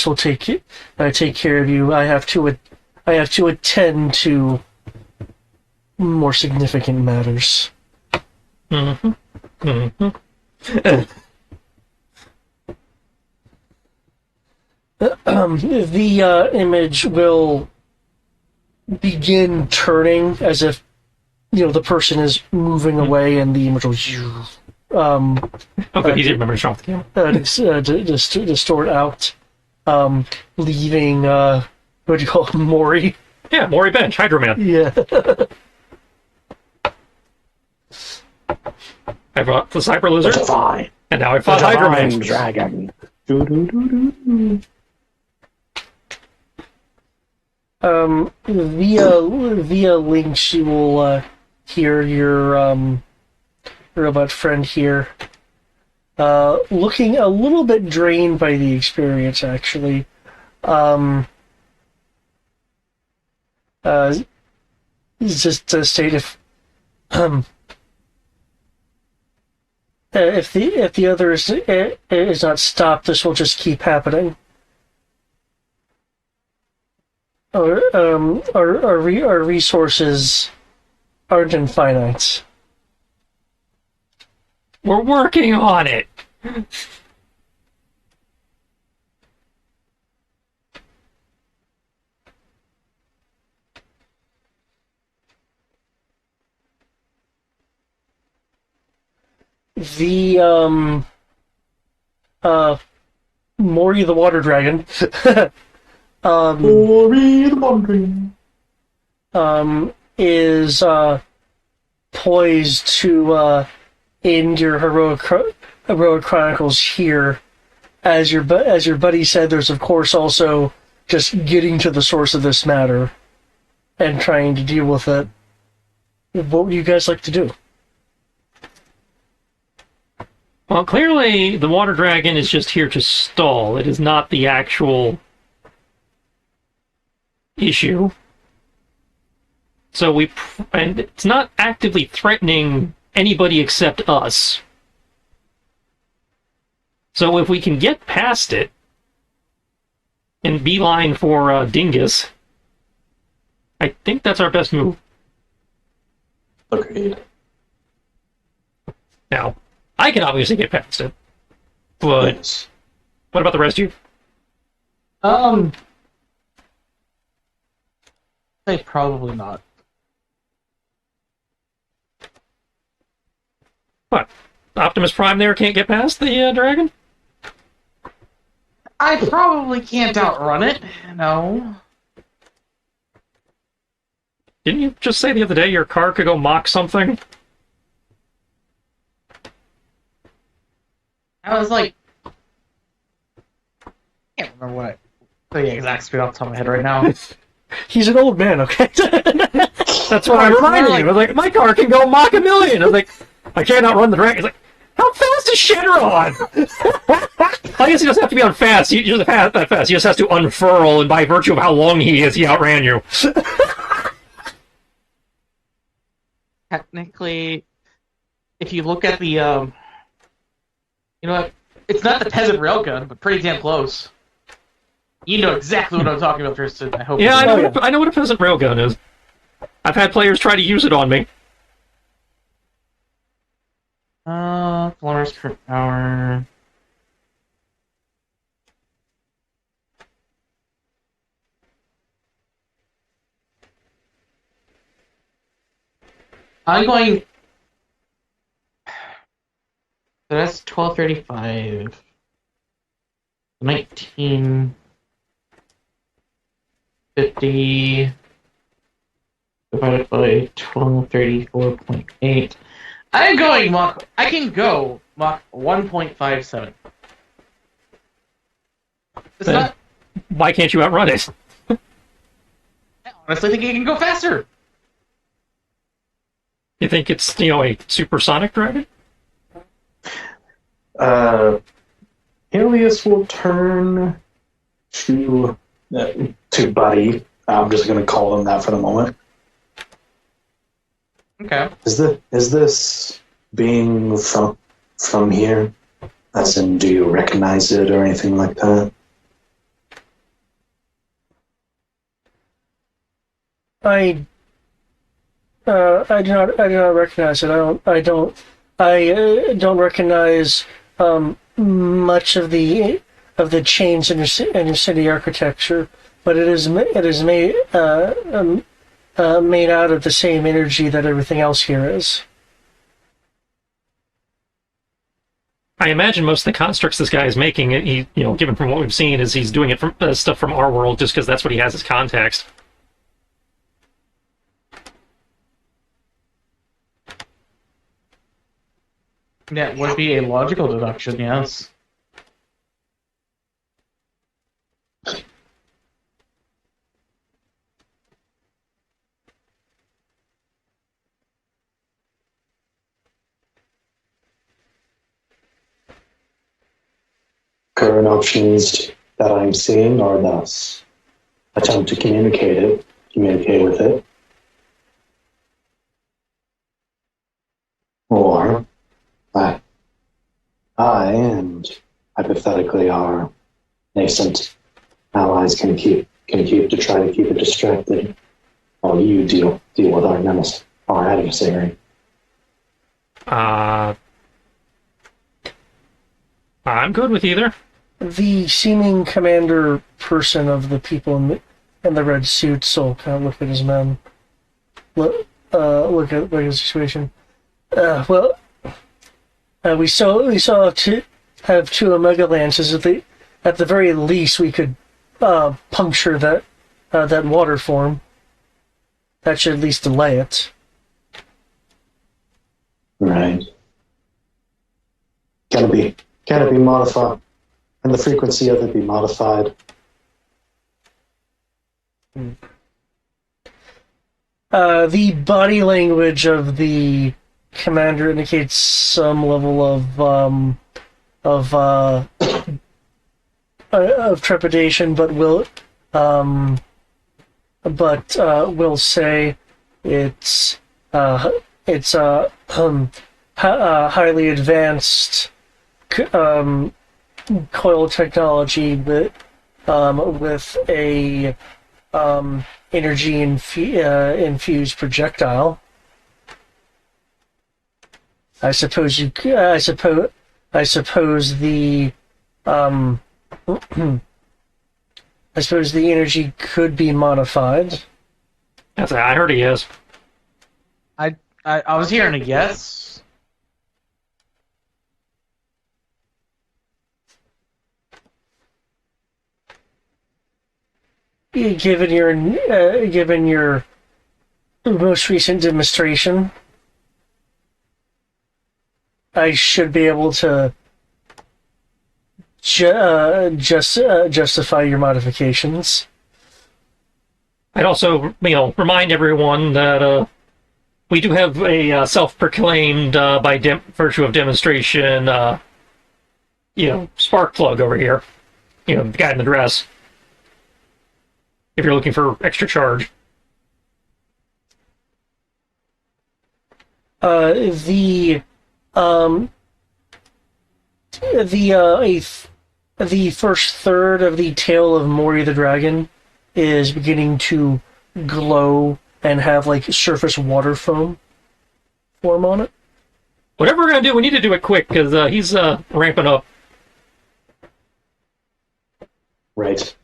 will take care of you. I have to attend to more significant matters. Mm-hmm. Mm-hmm. The image will begin turning as if the person is moving away, and the image will but he didn't remember to shut off the camera. Distort out, leaving what do you call him, Maury? Yeah, Maury Bench, Hydro Man. Yeah. I brought the Cyber Lizard. Fine. And now I fought Hydro Man. Dragon. Via links, you will hear your robot friend here, looking a little bit drained by the experience, actually. Just to state if the other is not stopped, this will just keep happening. Our resources aren't infinite. We're working on it. The Mori the water dragon Glory the Wandering. is poised to end your heroic chronicles here. As your buddy said, there's of course also just getting to the source of this matter and trying to deal with it. What would you guys like to do? Well, clearly the water dragon is just here to stall. It is not the actual issue. So and it's not actively threatening anybody except us. So if we can get past it and beeline for Dingus, I think that's our best move. Agreed. Now, I can obviously get past it, but Yes. what about the rest of you? Say probably not. What? Optimus Prime there can't get past the dragon? I probably can't outrun it. No. Didn't you just say the other day your car could go mock something? I was like, I can't remember what the exact speed off the top of my head right now. He's an old man, okay? That's what I reminded you. I was like, my car can go mock 1,000,000. I was like, I can't outrun the dragon. He's like, how fast is Shenron? I guess he doesn't have to be on fast. He doesn't have that fast. He just has to unfurl, and by virtue of how long he is, he outran you. Technically, if you look at the, you know what? It's not the peasant railgun, but pretty damn close. You know exactly what I'm talking about, Tristan. I hope. Yeah, you do. I know what a peasant railgun is. I've had players try to use it on me. Kilometers per hour. I'm going. So that's 1235. 1950 divided by 1234.8. I'm going Mach. I can go Mach 1.57. It's Then not. why can't you outrun it? I honestly think it can go faster. You think it's, a supersonic dragon? Alias will turn to Buddy. I'm just going to call him that for the moment. Okay. Is this being from here? As in, do you recognize it or anything like that? I do not recognize it. I don't recognize much of the change in your city architecture, but it is made made out of the same energy that everything else here is. I imagine most of the constructs this guy is making, given from what we've seen, is he's doing it from stuff from our world just because that's what he has as context. That would be a logical deduction, yes. Current options that I'm seeing are thus: attempt to communicate with it, or I and hypothetically our nascent allies can try to keep it distracted, while you deal with our nemesis, our adversary. I'm good with either. The seeming commander person of the people in the red suits will kind of look at his men. Look at the situation. We saw have two Omega Lances. At the very least, we could puncture that water form. That should at least delay it. Right. Can it be modified? And the frequency of it be modified? The body language of the commander indicates some level of trepidation, but will say it's highly advanced coil technology with a energy infused projectile. I suppose the energy could be modified. I heard he is. I was hearing a yes. Given your most recent demonstration, I should be able to justify your modifications. I'd also, remind everyone that we do have a self-proclaimed, by virtue of demonstration, spark plug over here. The guy in the dress. If you're looking for extra charge. The first third of the tail of Mori the dragon is beginning to glow and have surface water foam form on it. Whatever we're gonna do, we need to do it quick because he's ramping up. Right.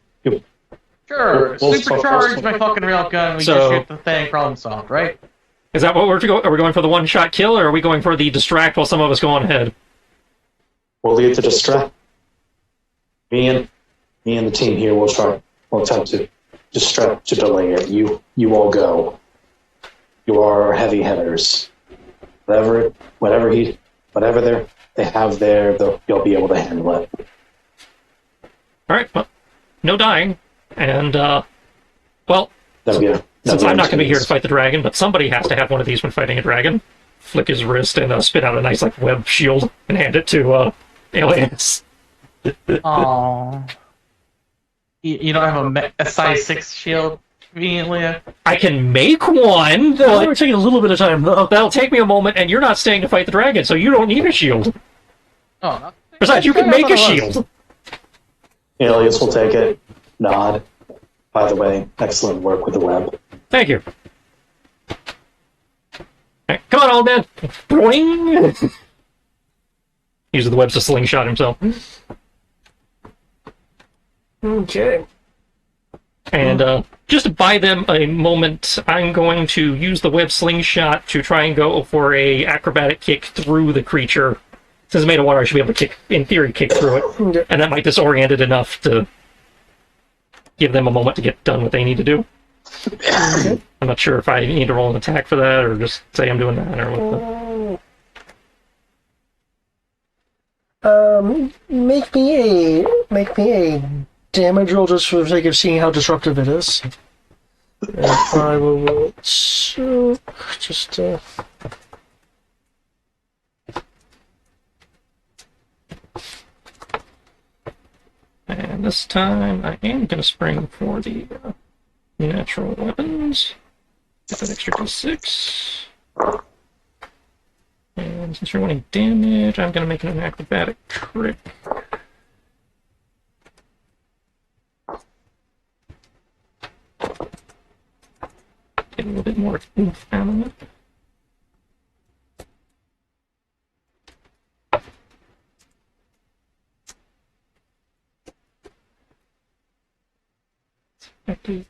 Sure, supercharge my fucking railgun. We just shoot the thing. Problem solved, right? Is that what we're going? Are we going for the one-shot kill, or are we going for the distract while some of us go on ahead? We'll leave the distract. Me and the team here will try. We'll attempt to distract to delay it. You all go. You are our heavy hitters. Whatever they have there, you'll be able to handle it. All right. Well, no dying, and since I'm not going to be here to fight the dragon, but somebody has to have one of these when fighting a dragon. Flick his wrist and spit out a nice web shield and hand it to Alias. Aww. You don't have a size 6 shield conveniently? I can make one. It'll take a little bit of time, though. That'll take me a moment, and you're not staying to fight the dragon, so you don't need a shield. Oh. Besides, you can make a shield. Alias will take it. Nod. By the way, excellent work with the web. Thank you. Okay, come on, old man. Boing! Uses the webs to slingshot himself. Okay. And just to buy them a moment, I'm going to use the web slingshot to try and go for a acrobatic kick through the creature. Since it's made of water, I should be able to in theory, kick through it. And that might disorient it enough to give them a moment to get done what they need to do. I'm not sure if I need to roll an attack for that, or just say I'm doing that, or what Make me a damage roll just for the sake of seeing how disruptive it is. And I will roll it. So, And this time, I am going to spring for the natural weapons. Get that extra d6. And since you're wanting damage, I'm going to make it an acrobatic trick. Get a little bit more oomph out of it. Active.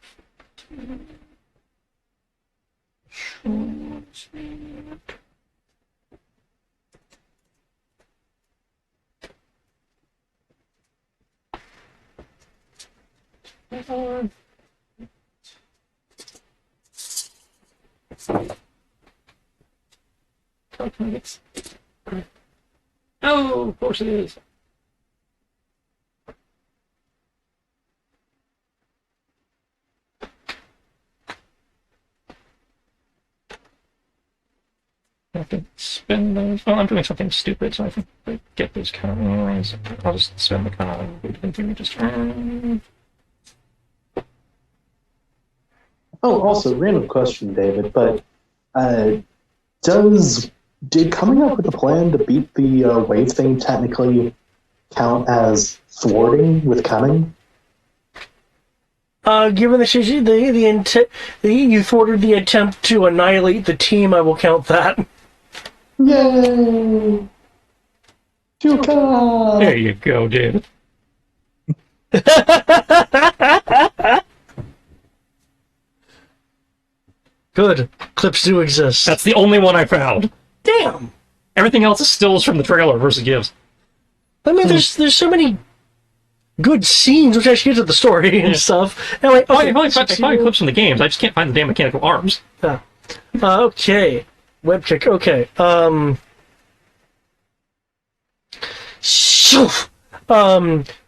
Oh, of course it is. I have to spend those. Oh, I'm doing something stupid, so I think I get those kind of anyways. I'll just spend the kind of just. Oh, also, random question, David, but did coming up with a plan to beat the wave thing technically count as thwarting with cunning? Given you thwarted the attempt to annihilate the team, I will count that. Yay! Chuka! There you go, David. Good. Clips do exist. That's the only one I found. Damn! Everything else is stills from the trailer versus gives. I mean, there's so many good scenes which actually get to the story and stuff. Anyway, I find clips from the games. I just can't find the damn mechanical arms. Okay. Web kick. Okay. So,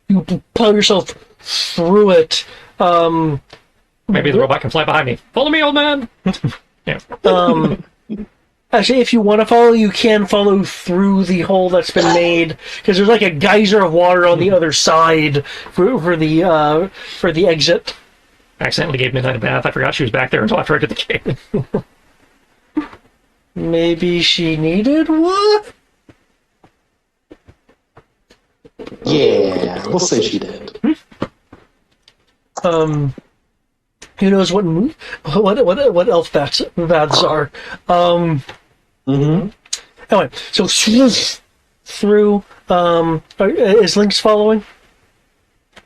you pull yourself through it. Maybe the robot can fly behind me. Follow me, old man. Yeah. Actually, if you want to follow, you can follow through the hole that's been made, because there's like a geyser of water on the other side for the exit. I accidentally gave Midnight a bath. I forgot she was back there until after I did the game. Maybe she needed one? Yeah, we'll say she did. Who knows what elf baths are? Anyway, so through. Is Lynx following?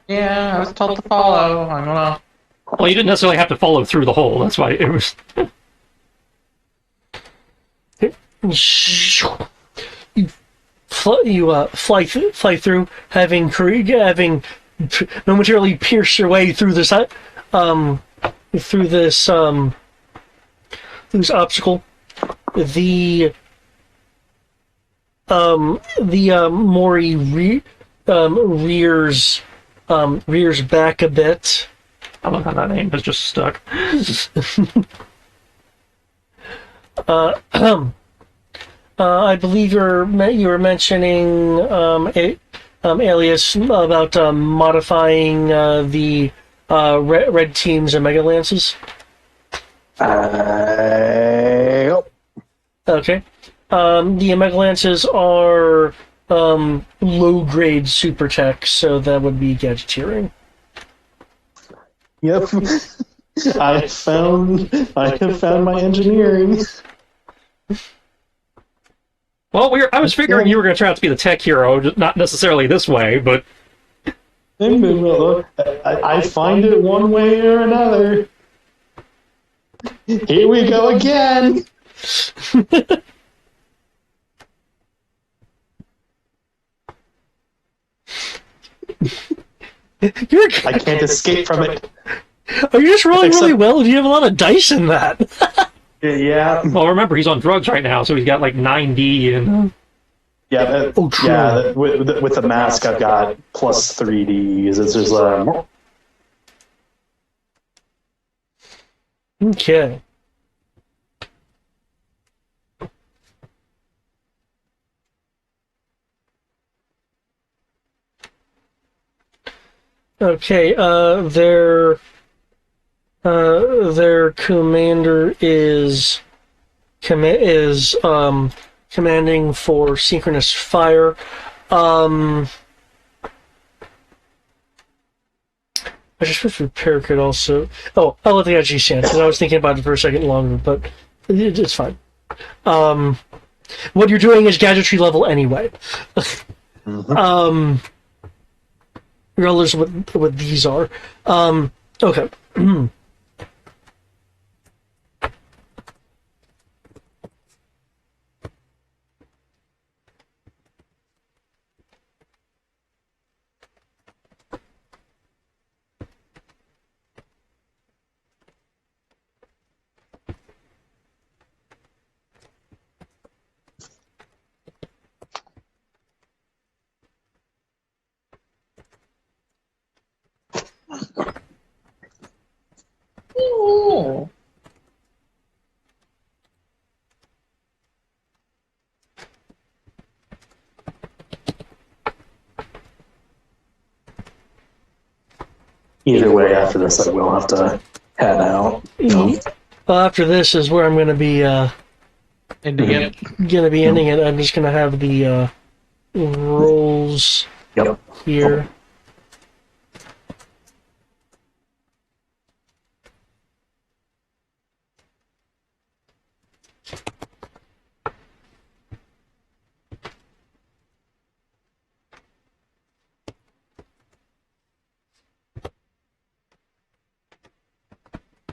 Yeah, I was told to follow. I'm gonna. Well, you didn't necessarily have to follow through the hole. That's why it was. You fly through, having momentarily pierced your way through this obstacle. The Mori rears back a bit. I love how that name is just stuck. I believe you were mentioning Alias about modifying the red teams and Mega Lances. Okay. The Mega Lances are low-grade super tech, so that would be gadgeteering. Yep. I have found my engineering. Well, I was figuring you were going to try out to be the tech hero, not necessarily this way, but... I find it one way or another. Here we go again. I can't escape from it. Are you just rolling really well? Do you have a lot of dice in that? Yeah. Well, remember, he's on drugs right now, so he's got like 9D and... Yeah, with the mask, I've got plus 3Ds. It's just Okay. Okay, their commander is commanding for synchronous fire. I just went through Parakeet also. Oh, I'll let the IG stand, because I was thinking about it for a second longer, but it's fine. What you're doing is gadgetry level anyway. Regardless of what these are. Okay. Ooh. Either way, after this, I will have to head out. So. Well, after this is where I'm going to be Ending it. ending it. I'm just going to have the rolls Yep. here.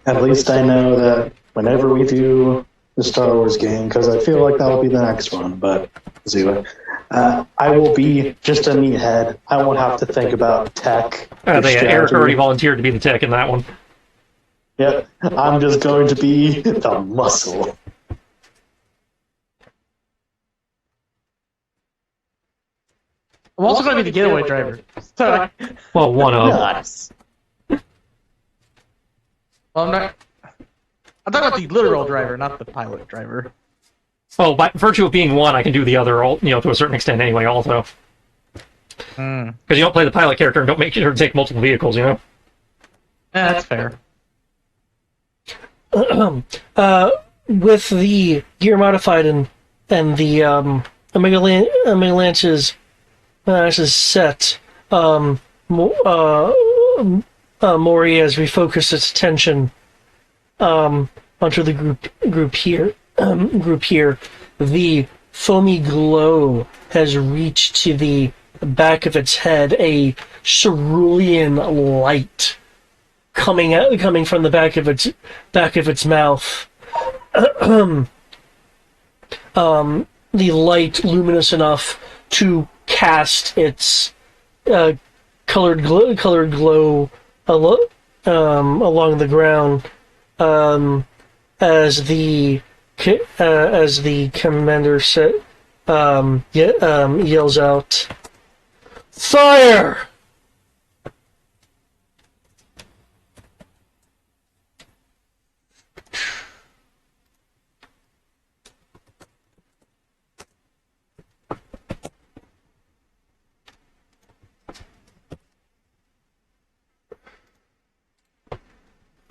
At least I know that whenever we do the Star Wars game, because I feel like that'll be the next one, but Zula, I will be just a meathead. I won't have to think about tech. Or Eric strategy. already volunteered to be the tech in that one. Yep, I'm just going to be the muscle. I'm also going to be the getaway driver. So, Well, one of. Nice. well, I'm not. I'm talking about the literal driver, not the pilot driver. Well, by virtue of being one, I can do the other, to a certain extent anyway, also. Because you don't play the pilot character and don't make sure to take multiple vehicles, Yeah, that's fair. With the gear modified and the Omega Lance's set, Mori has refocused its attention onto the group here. The foamy glow has reached to the back of its head, a cerulean light coming from the back of its mouth. The light luminous enough to cast its colored glow along the ground as the commander yells out, "Fire!"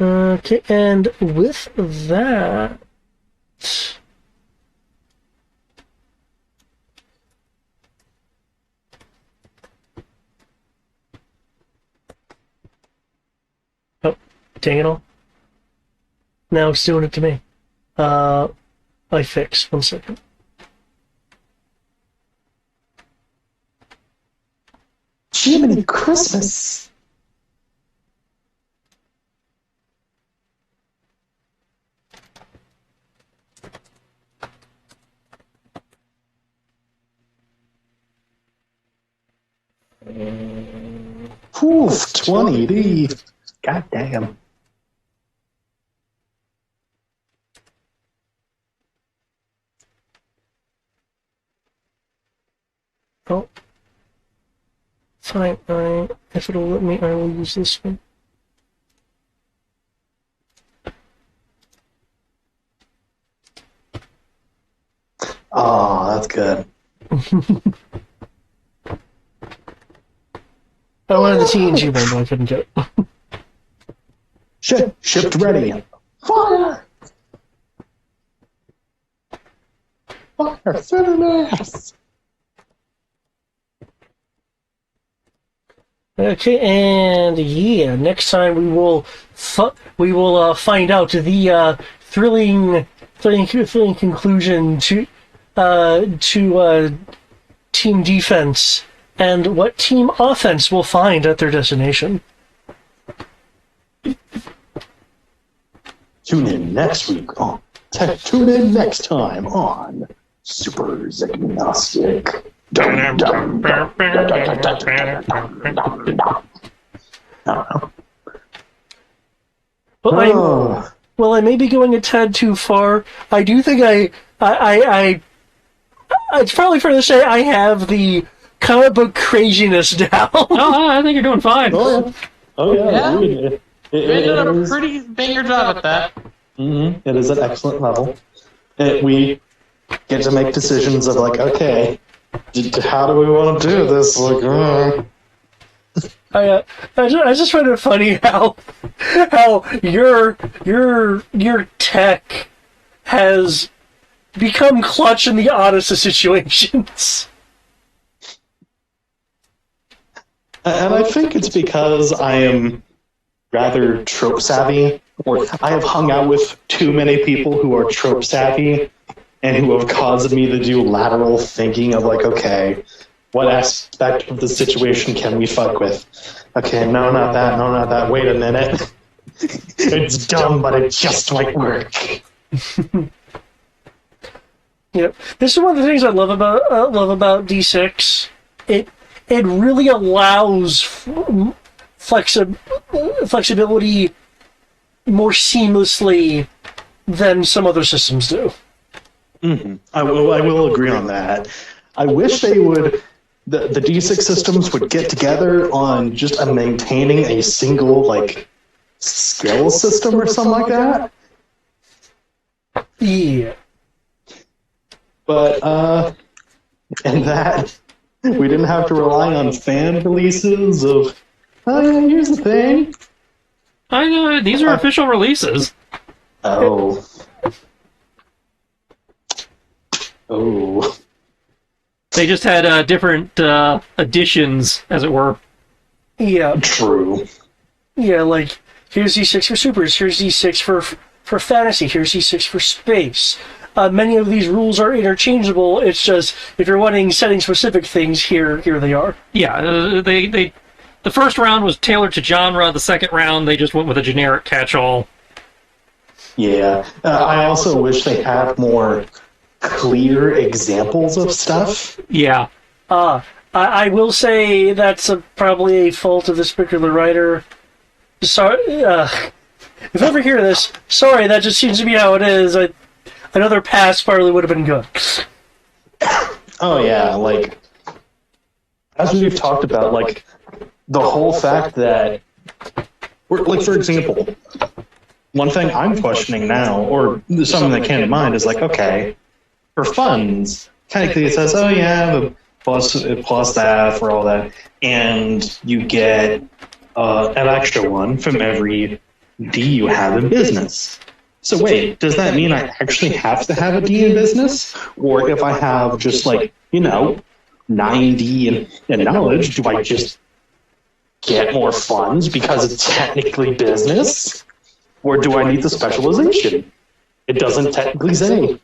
Okay, and with that, oh, dang it all. Now it's doing it to me. I fix. 1 second. Jiminy Christmas! Oof, 20D. God damn. Oh. Fine, if it'll let me, I will use this one. Oh, that's good. I wanted the TNG one, but I couldn't get it. Shipped ready. Fire! Fire, finish! Okay, and yeah, next time we will find out the thrilling conclusion to team defense and what team offense will find at their destination. Tune in next week on. Tune in next time on Super Agnostic. Dum, dum, dum, dum, dum, dum, dum, dum, dum, dum. I don't know. Well, I may be going a tad too far. I do think it's probably fair to say I have the comic book craziness down. Oh, I think you're doing fine. Oh yeah. You did a pretty banger job at that. Mm-hmm. It is an excellent level. We get to make decisions of like, okay, how do we want to do this? Like, I just find it funny how your tech has become clutch in the oddest of situations. And I think it's because I am rather trope savvy, or I have hung out with too many people who are trope savvy and who have caused me to do lateral thinking of like, okay, what aspect of the situation can we fuck with? Okay, no, not that. Wait a minute. It's dumb, but it just might work. Yep. This is one of the things I love about D6. It really allows flexibility more seamlessly than some other systems do. Mm-hmm. I will agree on that. I wish they would. The D6 systems would get together on just maintaining a single like skill system or something like that. Yeah. But and that we didn't have to rely on fan releases of. Oh yeah, here's the thing. I know these are official releases. Oh. They just had different additions, as it were. Yeah. True. Yeah, like here's D6 for supers, here's D6 for fantasy, here's D6 for space. Many of these rules are interchangeable. It's just if you're wanting setting specific things, here they are. Yeah, the first round was tailored to genre. The second round, they just went with a generic catch-all. Yeah. I also wish they had more clear examples of stuff. Yeah. I will say that's probably a fault of this particular writer. Sorry, if you ever hear this, sorry, that just seems to be how it is. Another pass probably would have been good. Oh yeah, like as we've talked about, like the whole fact that, like for example, one thing I'm questioning now, or something that came to mind, is like, okay, for funds, technically it says, oh yeah, the plus that for all that, and you get an extra one from every D you have in business. So wait, does that mean I actually have to have a D in business? Or if I have just like, 9D in knowledge, do I just get more funds because it's technically business? Or do I need the specialization? It doesn't technically say.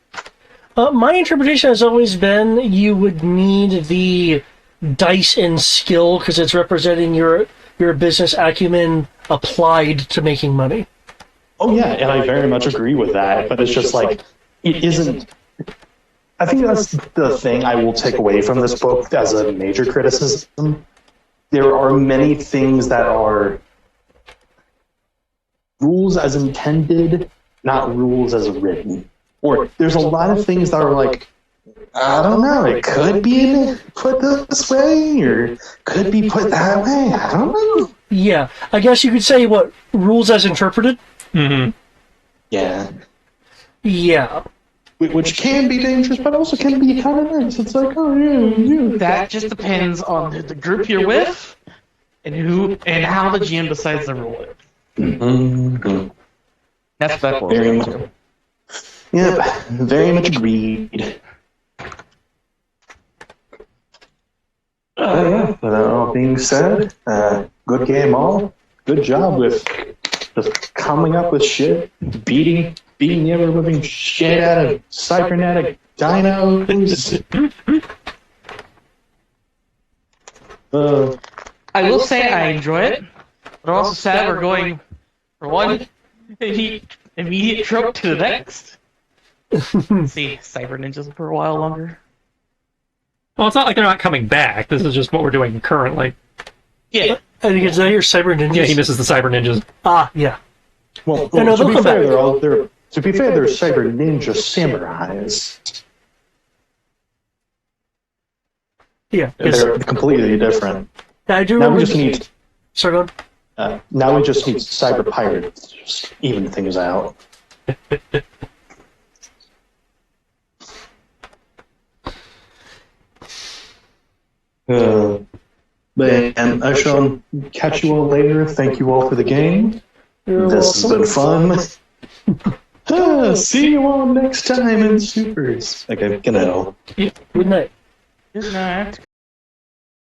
My interpretation has always been you would need the dice and skill because it's representing your business acumen applied to making money. Oh yeah, and I very much agree with that, but it's just like, it isn't... I think that's the thing I will take away from this book as a major criticism. There are many things that are rules as intended, not rules as written. Or there's a lot of things that are like, I don't know, it could be put this way, or could be put that way, I don't know. Yeah, I guess you could say, what, rules as interpreted? Mm-hmm. Yeah. Yeah. Which can be dangerous, but also can be kind of nice. It's like, oh yeah. That just depends on the group you're with and how the GM decides to roll it. Mm-hmm. That's that for Very much. Yep, very much agreed. Yeah, with that all being said, good game all. Good job with just coming up with shit, beating the ever-living shit out of cybernetic dinos. I will say I enjoy it, but I'm also sad we're going for one. Immediate trope to the next. See, cyber ninjas for a while longer. Well, it's not like they're not coming back. This is just what we're doing currently. Yeah. I think it's your cyber ninjas. Yeah, he misses the cyber ninjas. Ah, yeah. Well, No, to they'll be come fair, back. to be fair, they're cyber ninja samurais. Yeah. 'cause- They're completely different. I do Now we remember. just need Sorry, go on. now we just need cyber pirates to just even things out. And I shall catch you all later. Thank you all for the game. This has been fun. See you all next time in Supers. Okay, good night. Good night. Good night.